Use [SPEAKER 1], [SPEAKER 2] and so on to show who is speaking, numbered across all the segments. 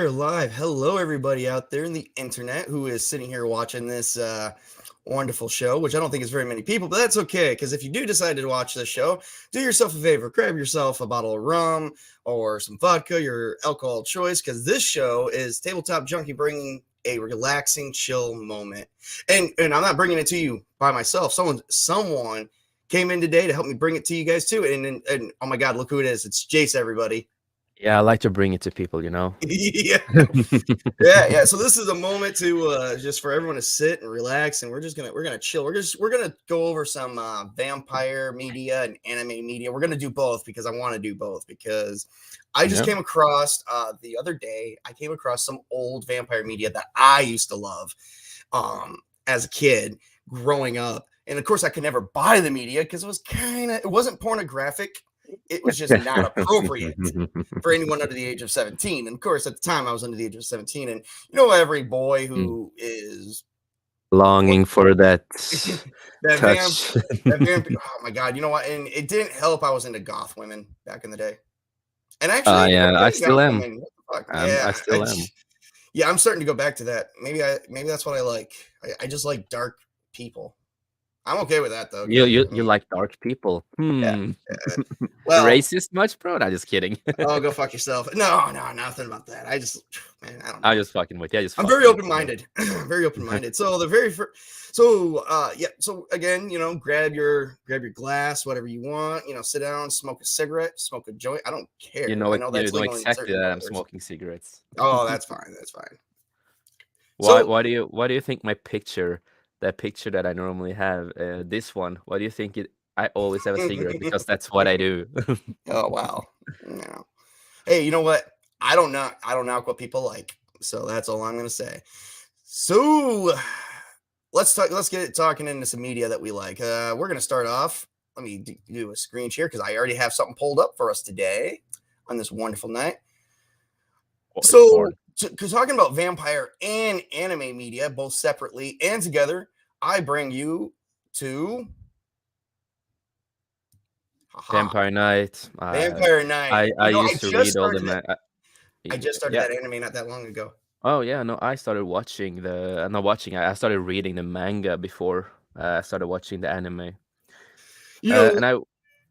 [SPEAKER 1] are live. Hello, everybody out there in the internet who is sitting here watching this wonderful show, which I don't think is very many people, but that's okay. Because if you do decide to watch this show, do yourself a favor, grab yourself a bottle of rum or some vodka, your alcohol of choice, because this show is Tabletop Junkie bringing a relaxing, chill moment. And I'm not bringing it to you by myself. Someone came in today to help me bring it to you guys too. And oh my God, look who it is! It's Jace, everybody.
[SPEAKER 2] Yeah, I like to bring it to people, you know?
[SPEAKER 1] Yeah. Yeah. So this is a moment to just for everyone to sit and relax, and we're gonna chill. We're gonna go over some vampire media and anime media. We're gonna do both because I want to do both because I just
[SPEAKER 2] Yeah.
[SPEAKER 1] came across the other day. I came across some old vampire media that I used to love as a kid growing up, and of course I could never buy the media because it wasn't pornographic. It was just not appropriate for anyone under the age of 17. And of course, at the time, I was under the age of 17. And you know, every boy who is
[SPEAKER 2] Longing for that
[SPEAKER 1] that vamp,
[SPEAKER 2] touch.
[SPEAKER 1] oh my God, you know what? And it didn't help. I was into goth women back in the day. And I actually ended up
[SPEAKER 2] Yeah, I
[SPEAKER 1] getting
[SPEAKER 2] still
[SPEAKER 1] goth
[SPEAKER 2] am.
[SPEAKER 1] women. What the fuck?
[SPEAKER 2] I still am.
[SPEAKER 1] Yeah, I'm starting to go back to that. Maybe that's what I like. I just like dark people. I'm okay with that though.
[SPEAKER 2] You like dark people.
[SPEAKER 1] Yeah. Well,
[SPEAKER 2] Racist much, bro? Nah, just kidding.
[SPEAKER 1] oh, go fuck yourself. No, nothing about that. I just, man, I don't know.
[SPEAKER 2] I'm just fucking with you.
[SPEAKER 1] I'm very open-minded. Very open-minded. So the very first, yeah. So again, grab your glass, whatever you want. Sit down, smoke a cigarette, smoke a joint. I don't care.
[SPEAKER 2] You know,
[SPEAKER 1] I know that's
[SPEAKER 2] you know
[SPEAKER 1] legal in
[SPEAKER 2] exactly
[SPEAKER 1] certain
[SPEAKER 2] that I'm
[SPEAKER 1] countries.
[SPEAKER 2] smoking cigarettes.
[SPEAKER 1] Oh, that's fine. That's fine.
[SPEAKER 2] Why?
[SPEAKER 1] So
[SPEAKER 2] Why do you think my picture, that picture that I normally have, this one? Why do you think it? I always have a cigarette because that's what I do.
[SPEAKER 1] oh wow. No. Hey, you know what? I don't knock what people like. So that's all I'm gonna say. So let's get it talking into some media that we like. We're gonna start off. Let me do a screen share because I already have something pulled up for us today on this wonderful night. So, because talking about vampire and anime media, both separately and together, I bring you to
[SPEAKER 2] Vampire Night.
[SPEAKER 1] Vampire Night.
[SPEAKER 2] I used to read all the.
[SPEAKER 1] I just started
[SPEAKER 2] Yeah.
[SPEAKER 1] that anime not that long ago.
[SPEAKER 2] Oh yeah, no, I started watching the not watching. I started reading the manga before I started watching the anime.
[SPEAKER 1] You know,
[SPEAKER 2] And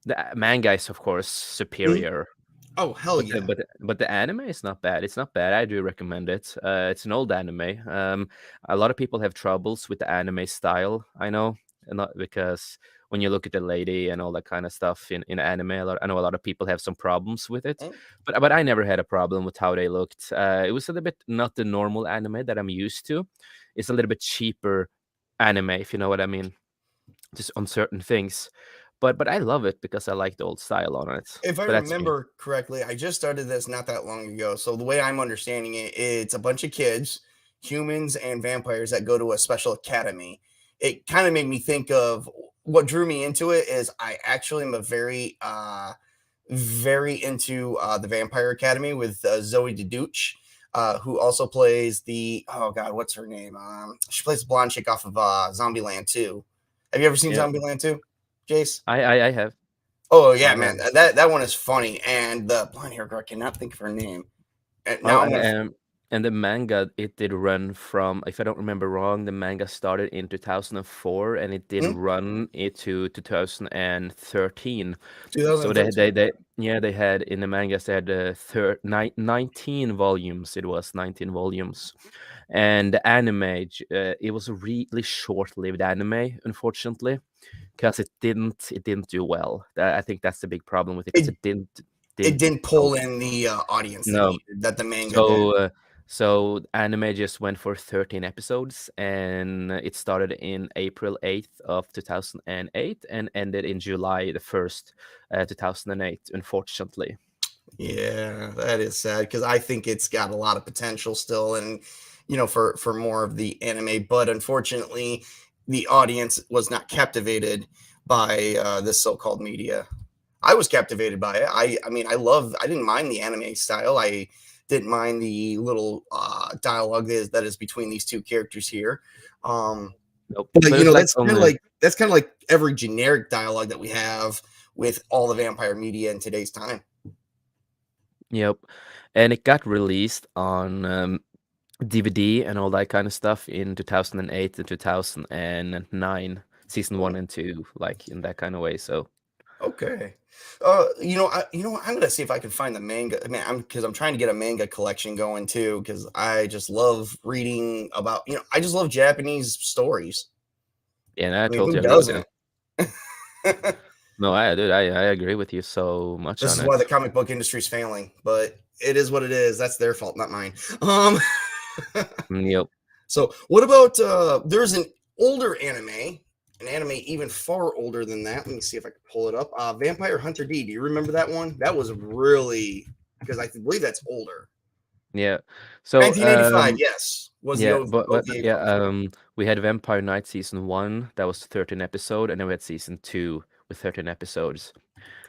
[SPEAKER 2] the manga is of course superior.
[SPEAKER 1] oh hell yeah!
[SPEAKER 2] But the anime is not bad. It's not bad. I do recommend it. It's an old anime. A lot of people have troubles with the anime style. I know, and not because when you look at the lady and all that kind of stuff in anime, I know a lot of people have some problems with it. But I never had a problem with how they looked. It was a little bit not the normal anime that I'm used to. It's a little bit cheaper anime, if you know what I mean, just on certain things. But I love it because I like the old style on it.
[SPEAKER 1] If I
[SPEAKER 2] But that's me.
[SPEAKER 1] remember correctly, I just started this not that long ago. So the way I'm understanding it, it's a bunch of kids, humans and vampires that go to a special academy. It kind of made me think of what drew me into it is I actually am a very into the Vampire Academy with Zoe Deduch, who also plays oh God, what's her name? She plays the blonde chick off of Zombieland 2. Have you ever seen Zombieland 2, Jace?
[SPEAKER 2] I have.
[SPEAKER 1] Oh yeah, man, that one is funny. And the blonde hair girl, I cannot think of her name. And now
[SPEAKER 2] and the manga, it did run from, if I don't remember wrong, the manga started in 2004 and it did run into 2013. So they had in the mangas they had 19 volumes. It was 19 volumes, and the anime it was a really short-lived anime, unfortunately, because it didn't do well. I think that's the big problem with it. Because
[SPEAKER 1] it didn't pull in the audience that the manga did.
[SPEAKER 2] So anime just went for 13 episodes, and it started in April 8th of 2008 and ended in July the 1st, 2008, unfortunately.
[SPEAKER 1] Yeah, that is sad because I think it's got a lot of potential still, and for more of the anime, but unfortunately, the audience was not captivated by this so-called media. I was captivated by it. I mean, I didn't mind the anime style. I didn't mind the little dialogue that is between these two characters here.
[SPEAKER 2] Nope.
[SPEAKER 1] But that's kind of like every generic dialogue that we have with all the vampire media in today's time.
[SPEAKER 2] Yep. And it got released on DVD and all that kind of stuff in 2008 and 2009, season
[SPEAKER 1] Hmm,
[SPEAKER 2] 1 and 2, like in that kind of way. So
[SPEAKER 1] okay. I'm gonna see if I can find the manga. Man, I'm trying to get a manga collection going too because I just love reading about. I just love Japanese stories.
[SPEAKER 2] yeah, I
[SPEAKER 1] I mean, who
[SPEAKER 2] totally agree with you.
[SPEAKER 1] doesn't?
[SPEAKER 2] No, I agree with you so much
[SPEAKER 1] This
[SPEAKER 2] on
[SPEAKER 1] is why the
[SPEAKER 2] it.
[SPEAKER 1] comic book industry is failing, but it is what it is. That's their fault, not mine. Um,
[SPEAKER 2] Yep.
[SPEAKER 1] so what about there's an older an anime even far older than that. Let me see if I can pull it up. Vampire Hunter D. Do you remember that one? That was really because I believe that's older.
[SPEAKER 2] Yeah. So
[SPEAKER 1] 1985, yes, was the
[SPEAKER 2] yeah, but
[SPEAKER 1] OVA
[SPEAKER 2] yeah,
[SPEAKER 1] version.
[SPEAKER 2] we had Vampire Knight season 1, that was 13 episode, and then we had season 2 with 13 episodes.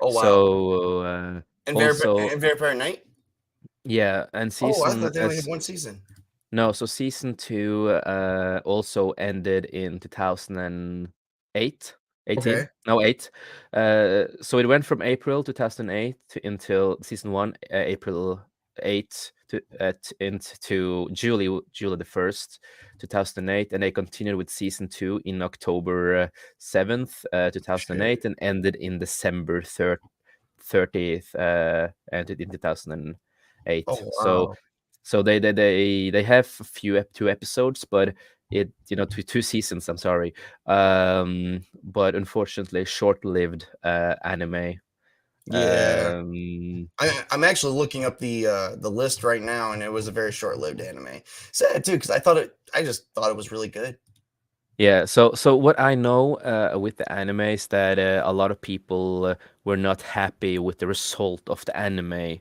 [SPEAKER 1] Oh wow!
[SPEAKER 2] So also
[SPEAKER 1] And Vampire Knight.
[SPEAKER 2] yeah, and
[SPEAKER 1] Oh, I
[SPEAKER 2] season
[SPEAKER 1] thought they only had
[SPEAKER 2] as
[SPEAKER 1] one season.
[SPEAKER 2] no, so season 2 also ended in 2008, 18.
[SPEAKER 1] Okay.
[SPEAKER 2] No, 8. So it went from April 2008 until season 1, April 8 to into July the 1st, 2008, and they continued with season 2 in October 7th,
[SPEAKER 1] Shit.
[SPEAKER 2] 2008, and ended in December 30th, ended in 2008.
[SPEAKER 1] Oh
[SPEAKER 2] So
[SPEAKER 1] wow.
[SPEAKER 2] they have a few 2 episodes, but it two seasons. I'm sorry, but unfortunately, short-lived anime.
[SPEAKER 1] Yeah.
[SPEAKER 2] Um,
[SPEAKER 1] I'm actually looking up the list right now, and it was a very short-lived anime. Sad too, because I just thought it was really good.
[SPEAKER 2] yeah. So what I know with the anime is that a lot of people were not happy with the result of the anime,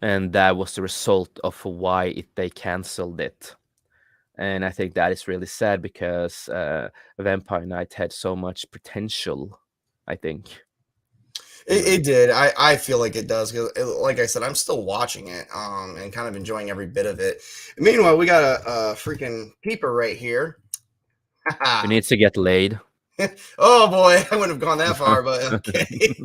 [SPEAKER 2] and that was the result of why they canceled it. And I think that is really sad because Vampire Knight had so much potential, I think, you know.
[SPEAKER 1] It did. I feel like it does because, like I said, I'm still watching it, and kind of enjoying every bit of it. Meanwhile, we got a freaking peeper right here.
[SPEAKER 2] Who needs to get laid?
[SPEAKER 1] Oh boy, I wouldn't have gone that far, but okay.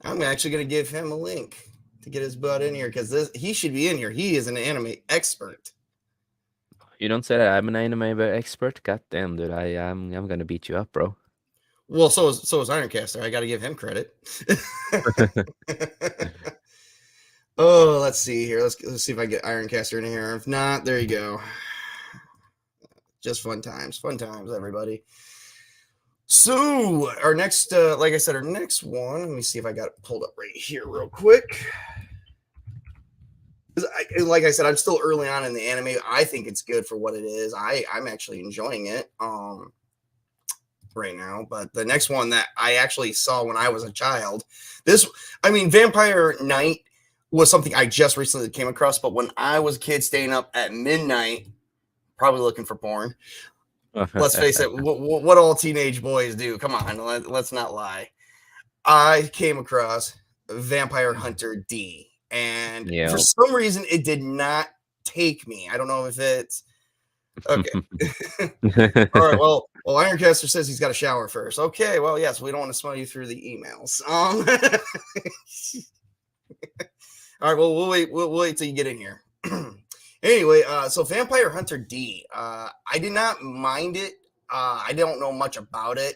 [SPEAKER 1] I'm actually gonna give him a link to get his butt in here because this he should be in here. He is an anime expert.
[SPEAKER 2] You don't say that I'm an anime expert? God damn, dude, I'm gonna beat you up, bro.
[SPEAKER 1] Well, so is Ironcaster. I got to give him credit. Oh, let's see here. Let's see if I get Ironcaster in here. If not, there you go. Just fun times, everybody. So our next, like I said, our next one. Let me see if I got it pulled up right here, real quick. Like I said, I'm still early on in the anime. I think it's good for what it is. I'm actually enjoying it. Right now. But the next one that I actually saw when I was a child, Vampire Knight was something I just recently came across. But when I was a kid, staying up at midnight, probably looking for porn. Let's face it, what all teenage boys do. Come on, let's not lie. I came across Vampire Hunter D, and for
[SPEAKER 2] Yeah.
[SPEAKER 1] some reason, it did not take me. I don't know if it's okay. All right. Well, Ironcaster says he's got to shower first. Okay. Well, yes, we don't want to smell you through the emails. All right. Well, we'll wait till you get in here. Anyway, so Vampire Hunter D. I did not mind it. I don't know much about it.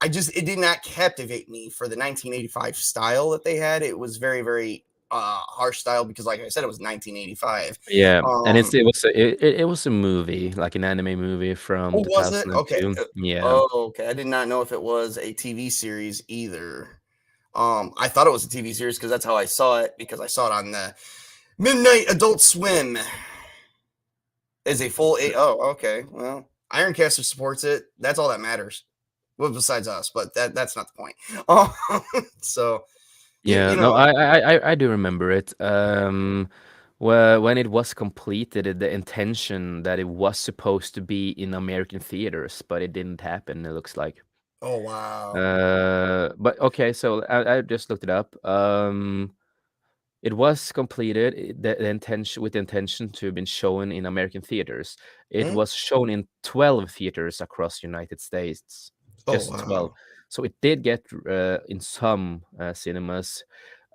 [SPEAKER 1] It did not captivate me for the 1985 style that they had. It was very, very harsh style because, like I said, it was 1985.
[SPEAKER 2] Yeah, and
[SPEAKER 1] Um,
[SPEAKER 2] it was a movie, like an anime movie from
[SPEAKER 1] Oh, was it? Okay.
[SPEAKER 2] 2002. Yeah.
[SPEAKER 1] Oh, okay. I did not know if it was a TV series either. I thought it was a TV series because that's how I saw it because I saw it on the Midnight Adult Swim. Is a full eight. Oh, okay. Well, Ironcaster supports it. That's all that matters. Well, besides us, but that's not the point. Oh, so
[SPEAKER 2] Yeah,
[SPEAKER 1] you
[SPEAKER 2] no,
[SPEAKER 1] know.
[SPEAKER 2] I do remember it. When it was completed, the intention that it was supposed to be in American theaters, but it didn't happen, it looks like.
[SPEAKER 1] Oh wow.
[SPEAKER 2] But okay, so I just looked it up. It was completed the intention with the intention to have been shown in American theaters. It
[SPEAKER 1] Hmm?
[SPEAKER 2] was shown in 12 theaters across United States,
[SPEAKER 1] Oh
[SPEAKER 2] just 12.
[SPEAKER 1] wow.
[SPEAKER 2] So it did get in some cinemas,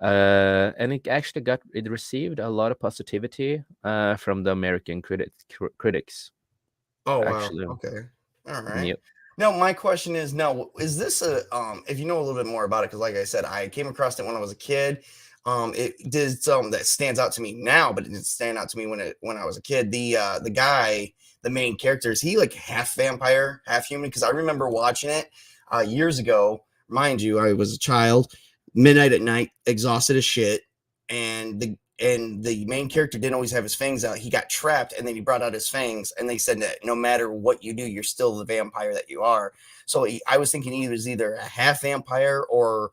[SPEAKER 2] and it actually it received a lot of positivity from the American critics.
[SPEAKER 1] Oh wow.
[SPEAKER 2] Actually,
[SPEAKER 1] Okay. All right.
[SPEAKER 2] yep.
[SPEAKER 1] Now my question is now is this a if you know a little bit more about it, because like I said, I came across it when I was a kid. It did something that stands out to me now, but it didn't stand out to me when I was a kid. The guy, the main character, is he like half vampire, half human? Because I remember watching it years ago. Mind you, I was a child, midnight at night, exhausted as shit, and the main character didn't always have his fangs out. He got trapped, and then he brought out his fangs, and they said that no matter what you do, you're still the vampire that you are. So I was thinking he was either a half vampire or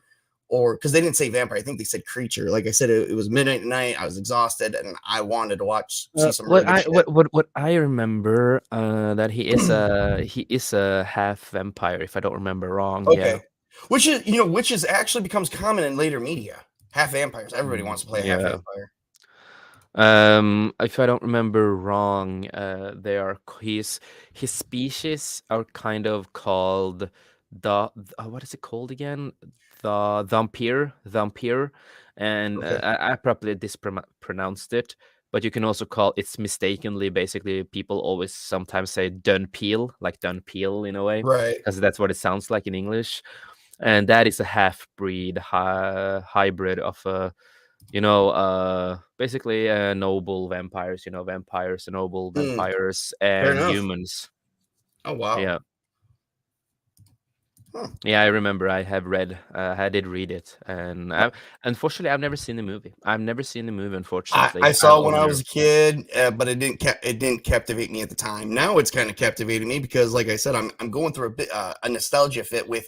[SPEAKER 1] because they didn't say vampire, I think they said creature. Like I said, it was midnight at night. I was exhausted, and I wanted to see some really good shit.
[SPEAKER 2] What I remember that he is a half vampire, if I don't remember wrong. Yeah.
[SPEAKER 1] Okay, which is actually becomes common in later media. Half vampires. Everybody wants to play a half
[SPEAKER 2] Yeah.
[SPEAKER 1] vampire.
[SPEAKER 2] If I don't remember wrong, they are his species are kind of called what is it called again? The vampire, and
[SPEAKER 1] Okay,
[SPEAKER 2] I probably pronounced it, but you can also call it's mistakenly. Basically, people always sometimes say Dun Peel, like Dun Peel in a way,
[SPEAKER 1] right.
[SPEAKER 2] because that's what it sounds like in English, and that is a half breed hybrid of a basically noble vampires, vampires, noble
[SPEAKER 1] Mm,
[SPEAKER 2] vampires,
[SPEAKER 1] fair
[SPEAKER 2] and
[SPEAKER 1] enough.
[SPEAKER 2] humans.
[SPEAKER 1] Oh wow.
[SPEAKER 2] Yeah.
[SPEAKER 1] Huh.
[SPEAKER 2] Yeah, I remember I did read it, and unfortunately, I've never seen the movie. I've never seen the movie,
[SPEAKER 1] I
[SPEAKER 2] unfortunately. I've
[SPEAKER 1] saw it when I
[SPEAKER 2] only
[SPEAKER 1] was a kid, but it didn't captivate me at the time. Now it's kind of captivating me because, like I said, I'm going through a bit a nostalgia fit with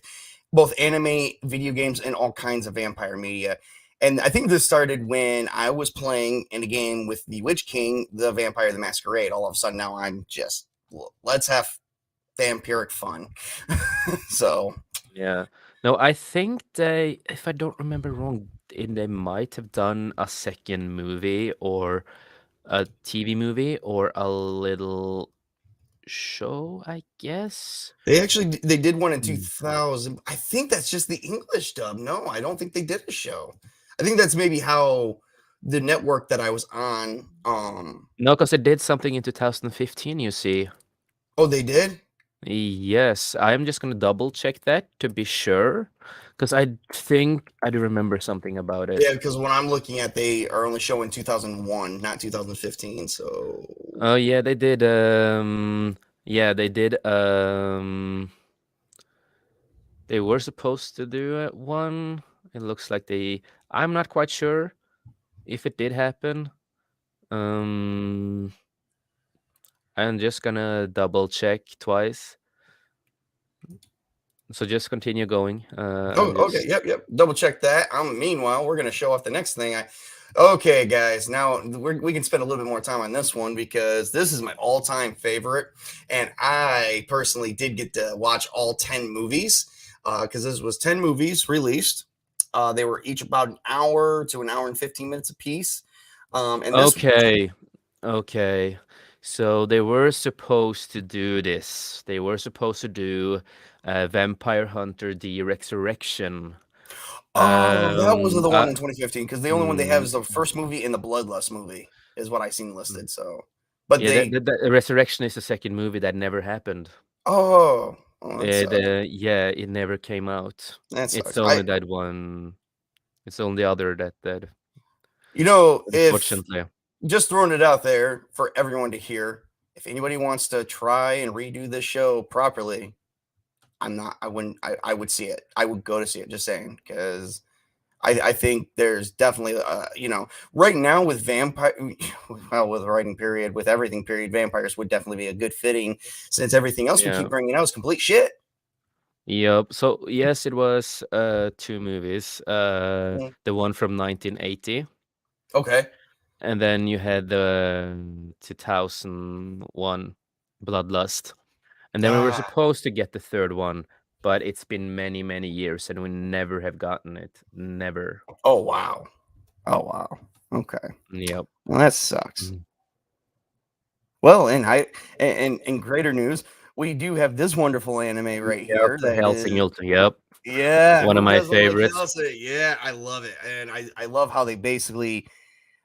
[SPEAKER 1] both anime, video games, and all kinds of vampire media. And I think this started when I was playing in a game with the Witch King, the Vampire the Masquerade. All of a sudden, now I'm just let's have vampiric fun. So
[SPEAKER 2] Yeah. No, I think they, if I don't remember wrong, they might have done a second movie or a TV movie or a little show, I guess.
[SPEAKER 1] they did one in
[SPEAKER 2] Mm.
[SPEAKER 1] 2000. I think that's just the English dub. No, I don't think they did a show. I think that's maybe how the network that I was on.
[SPEAKER 2] No, because it did something in 2015, you see.
[SPEAKER 1] Oh, they did.
[SPEAKER 2] Yes, I'm just gonna double check that to be sure, because I think I do remember something about it.
[SPEAKER 1] Yeah, because when I'm looking at, they are only showing 2001, not 2015. So
[SPEAKER 2] Oh yeah, they did. Yeah, they did. They were supposed to do one. It looks like they. I'm not quite sure if it did happen. Um, I'm just gonna double check twice. So just continue going.
[SPEAKER 1] oh,
[SPEAKER 2] I'm
[SPEAKER 1] okay,
[SPEAKER 2] just.
[SPEAKER 1] yep, yep. Double check that. Meanwhile, we're gonna show off the next thing. Okay, guys. Now we can spend a little bit more time on this one because this is my all-time favorite, and I personally did get to watch all 10 movies because this was 10 movies released. They were each about an hour to an hour and 15 minutes apiece. And this
[SPEAKER 2] Okay. Okay. So they were supposed to do this. They were supposed to do Vampire Hunter: The Resurrection.
[SPEAKER 1] Oh, that was the one
[SPEAKER 2] Uh,
[SPEAKER 1] in 2015 because the only one they have
[SPEAKER 2] mm,
[SPEAKER 1] is the first movie and the Bloodlust movie is what I seen listed. So, but
[SPEAKER 2] yeah, the,
[SPEAKER 1] they,
[SPEAKER 2] the, the Resurrection is the second movie that never happened.
[SPEAKER 1] oh, that
[SPEAKER 2] It
[SPEAKER 1] sucks.
[SPEAKER 2] yeah, it never came out.
[SPEAKER 1] That
[SPEAKER 2] It's
[SPEAKER 1] sucks.
[SPEAKER 2] only that one. It's only the other that
[SPEAKER 1] If
[SPEAKER 2] unfortunately.
[SPEAKER 1] just throwing it out there for everyone to hear, if anybody wants to try and redo this show properly, I'm not. I wouldn't. I would see it. I would go to see it. Just saying, because I think there's definitely, right now with vampire, well, with writing period, with everything period, vampires would definitely be a good fitting since everything else we
[SPEAKER 2] Yeah.
[SPEAKER 1] keep bringing out is complete shit.
[SPEAKER 2] Yep. So yes, it was two movies.
[SPEAKER 1] Mm,
[SPEAKER 2] The one from 1980,
[SPEAKER 1] okay.
[SPEAKER 2] and then you had the 2001 Bloodlust. And then we were
[SPEAKER 1] Ah,
[SPEAKER 2] supposed to get the third one, but it's been many, many years and we never have gotten it. Never.
[SPEAKER 1] oh wow. Oh wow. Okay.
[SPEAKER 2] Yep.
[SPEAKER 1] Well, that sucks.
[SPEAKER 2] Mhm.
[SPEAKER 1] Well, and in greater news, we do have this wonderful anime right
[SPEAKER 2] Yep,
[SPEAKER 1] here that
[SPEAKER 2] Hellsing
[SPEAKER 1] is,
[SPEAKER 2] Ultimate. Yep,
[SPEAKER 1] yeah,
[SPEAKER 2] one of
[SPEAKER 1] who
[SPEAKER 2] my
[SPEAKER 1] doesn't like
[SPEAKER 2] favorites.
[SPEAKER 1] Hellsing? Yeah, I love it, and I love how they basically,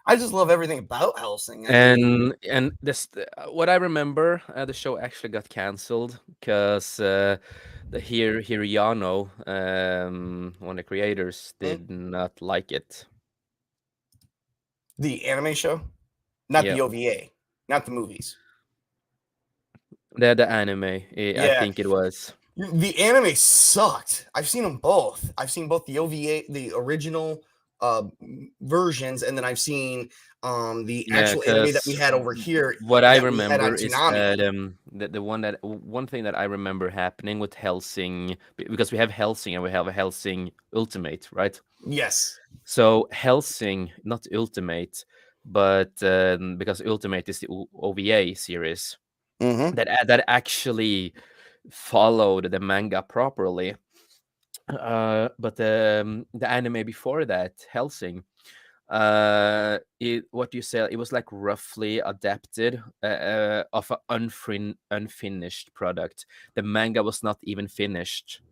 [SPEAKER 1] I just love everything about Hellsing. I mean,
[SPEAKER 2] And this, what I remember, the show actually got canceled because the Hirayano, one of the creators, did not like it.
[SPEAKER 1] the anime show, not
[SPEAKER 2] Yeah,
[SPEAKER 1] the OVA, not the movies.
[SPEAKER 2] the anime, I
[SPEAKER 1] Yeah,
[SPEAKER 2] think it was.
[SPEAKER 1] the anime sucked. I've seen them both. I've seen both the OVA, the original versions, and then I've seen the
[SPEAKER 2] Yeah,
[SPEAKER 1] actual anime that we
[SPEAKER 2] because
[SPEAKER 1] had over here
[SPEAKER 2] what I
[SPEAKER 1] that we had on
[SPEAKER 2] remember is
[SPEAKER 1] Toonami.
[SPEAKER 2] that one thing that I remember happening with Helsing, because we have Helsing and we have a Helsing Ultimate, right?
[SPEAKER 1] Yes.
[SPEAKER 2] So Helsing, not Ultimate, but because Ultimate is the OVA series
[SPEAKER 1] Mm-hmm.
[SPEAKER 2] that actually followed the manga properly. But the anime before that, Helsing, what you say, it was like roughly adapted of an unfinished product. The manga was not even finished.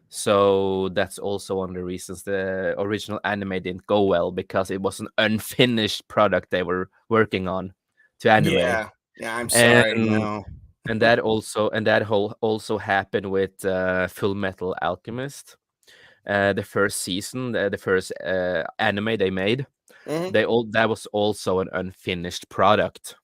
[SPEAKER 2] So that's also one of the reasons the original anime didn't go well, because it was an unfinished product they were working on to anime.
[SPEAKER 1] Yeah. Yeah. I'm sorry.
[SPEAKER 2] And
[SPEAKER 1] No.
[SPEAKER 2] also happened with Full Metal Alchemist. The first season, the first anime they made,
[SPEAKER 1] Mm-hmm.
[SPEAKER 2] that was also an unfinished product.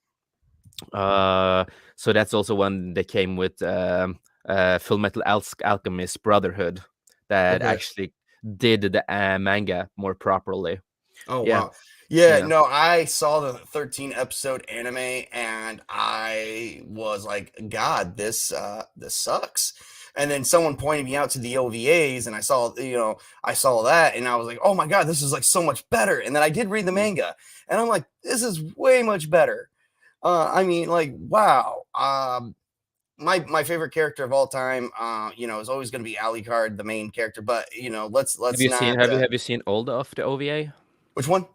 [SPEAKER 2] So that's also when they came with Full Metal Alchemist Brotherhood, that
[SPEAKER 1] Okay.
[SPEAKER 2] actually did the manga more properly.
[SPEAKER 1] Oh
[SPEAKER 2] Yeah,
[SPEAKER 1] wow. Yeah,
[SPEAKER 2] yeah,
[SPEAKER 1] no, I saw the 13 episode anime and I was like, God, this sucks. And then someone pointed me out to the OVAs and I saw, I saw that and I was like, oh my God, this is like so much better. And then I did read the manga and I'm like, this is way much better. I mean, like, wow. My favorite character of all time, is always going to be Alucard, the main character. But let's not.
[SPEAKER 2] have you seen all of the OVA?
[SPEAKER 1] Which one?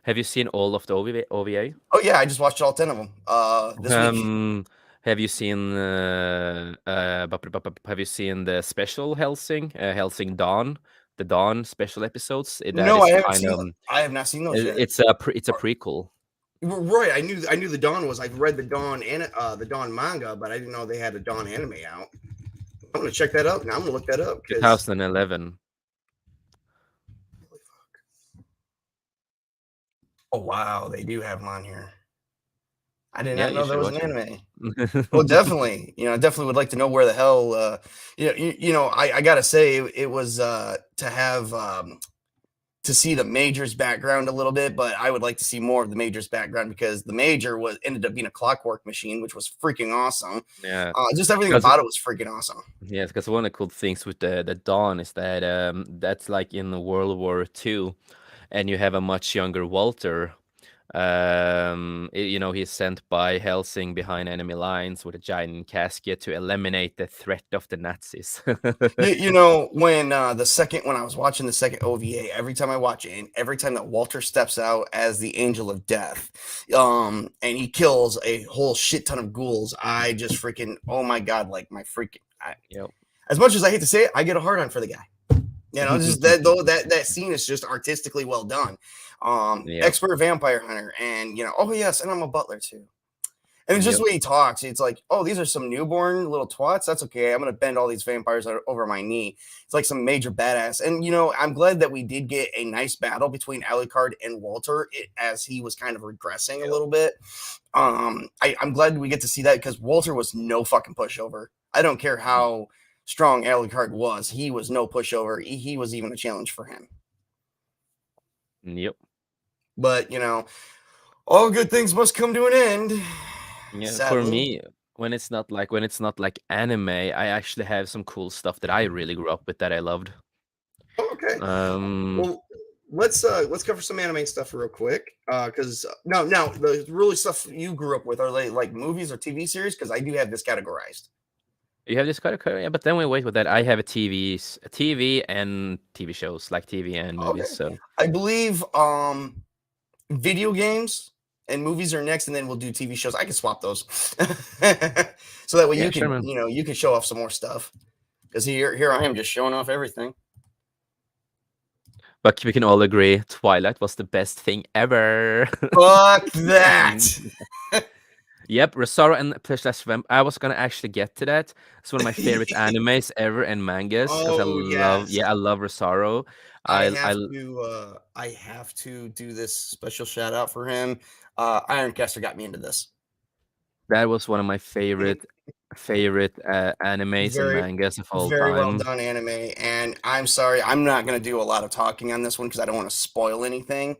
[SPEAKER 2] Have you seen all of the OVA?
[SPEAKER 1] Oh yeah, I just watched all 10 of them this week.
[SPEAKER 2] Have you seen have you seen the special Helsing, Helsing Dawn, the Dawn special episodes? That
[SPEAKER 1] No, I
[SPEAKER 2] is
[SPEAKER 1] haven't
[SPEAKER 2] kind
[SPEAKER 1] seen.
[SPEAKER 2] of
[SPEAKER 1] I have not seen those yet.
[SPEAKER 2] it's a prequel.
[SPEAKER 1] Right, I knew the Dawn was. I've read the Dawn and the Dawn manga, but I didn't know they had a Dawn anime out. I'm gonna check that out now. I'm gonna look that up because
[SPEAKER 2] 2011.
[SPEAKER 1] oh wow, they do have them on here. I did
[SPEAKER 2] Yeah,
[SPEAKER 1] not
[SPEAKER 2] you
[SPEAKER 1] know there
[SPEAKER 2] should
[SPEAKER 1] was an
[SPEAKER 2] watch
[SPEAKER 1] anime.
[SPEAKER 2] it.
[SPEAKER 1] Well, definitely. I definitely would like to know where the hell. I gotta say it was to have to see the Major's background a little bit, but I would like to see more of the Major's background because the Major ended up being a clockwork machine, which was freaking awesome.
[SPEAKER 2] Yeah,
[SPEAKER 1] Just everything
[SPEAKER 2] because
[SPEAKER 1] about it was freaking awesome.
[SPEAKER 2] yes, because one of the cool things with the Dawn is that that's like in the World War II, and you have a much younger Walter. He's sent by Helsing behind enemy lines with a giant casket to eliminate the threat of the Nazis.
[SPEAKER 1] When when I was watching the second OVA, every time I watch it, and every time that Walter steps out as the Angel of Death, and he kills a whole shit ton of ghouls, I just freaking, oh my God, like my freaking,
[SPEAKER 2] Yep.
[SPEAKER 1] as much as I hate to say it, I get a hard on for the guy. Just that scene is just artistically well done.
[SPEAKER 2] Yep.
[SPEAKER 1] Expert vampire hunter, and oh yes, and I'm a butler too. And it's just the way he talks. It's like, oh, these are some newborn little twats. That's okay. I'm gonna bend all these vampires over my knee. It's like some major badass. And I'm glad that we did get a nice battle between Alucard and Walter as he was kind of regressing a little bit. I'm glad we get to see that because Walter was no fucking pushover. I don't care how strong Alucard was. He was no pushover. He was even a challenge for him.
[SPEAKER 2] Yep.
[SPEAKER 1] But all good things must come to an end.
[SPEAKER 2] Yeah, for
[SPEAKER 1] Sadly.
[SPEAKER 2] me, when it's not like anime, I actually have some cool stuff that I really grew up with that I loved.
[SPEAKER 1] Oh, okay. Well, let's cover some anime stuff real quick. Because now the really stuff you grew up with are they like movies or TV series? Because I do have this categorized.
[SPEAKER 2] You have this kind of yeah, but then we wait with that. I have a TV and TV shows, like TV and movies.
[SPEAKER 1] Okay.
[SPEAKER 2] So
[SPEAKER 1] I believe video games and movies are next, and then we'll do TV shows. I can swap those, so that way
[SPEAKER 2] Yeah,
[SPEAKER 1] you
[SPEAKER 2] sure,
[SPEAKER 1] can,
[SPEAKER 2] man.
[SPEAKER 1] you can show off some more stuff. Because here I am just showing off everything.
[SPEAKER 2] But we can all agree Twilight was the best thing ever.
[SPEAKER 1] Fuck that.
[SPEAKER 2] Yep, Rosario and Slash Vamp. I was gonna actually get to that. It's one of my favorite animes ever and mangas because
[SPEAKER 1] Oh yes.
[SPEAKER 2] I love Rosario.
[SPEAKER 1] I
[SPEAKER 2] I
[SPEAKER 1] have to I have to do this special shout out for him. Ironcaster got me into this.
[SPEAKER 2] That was one of my favorite animes and
[SPEAKER 1] Very
[SPEAKER 2] mangas of all
[SPEAKER 1] very well
[SPEAKER 2] time.
[SPEAKER 1] done anime. And I'm sorry, I'm not gonna do a lot of talking on this one because I don't want to spoil anything.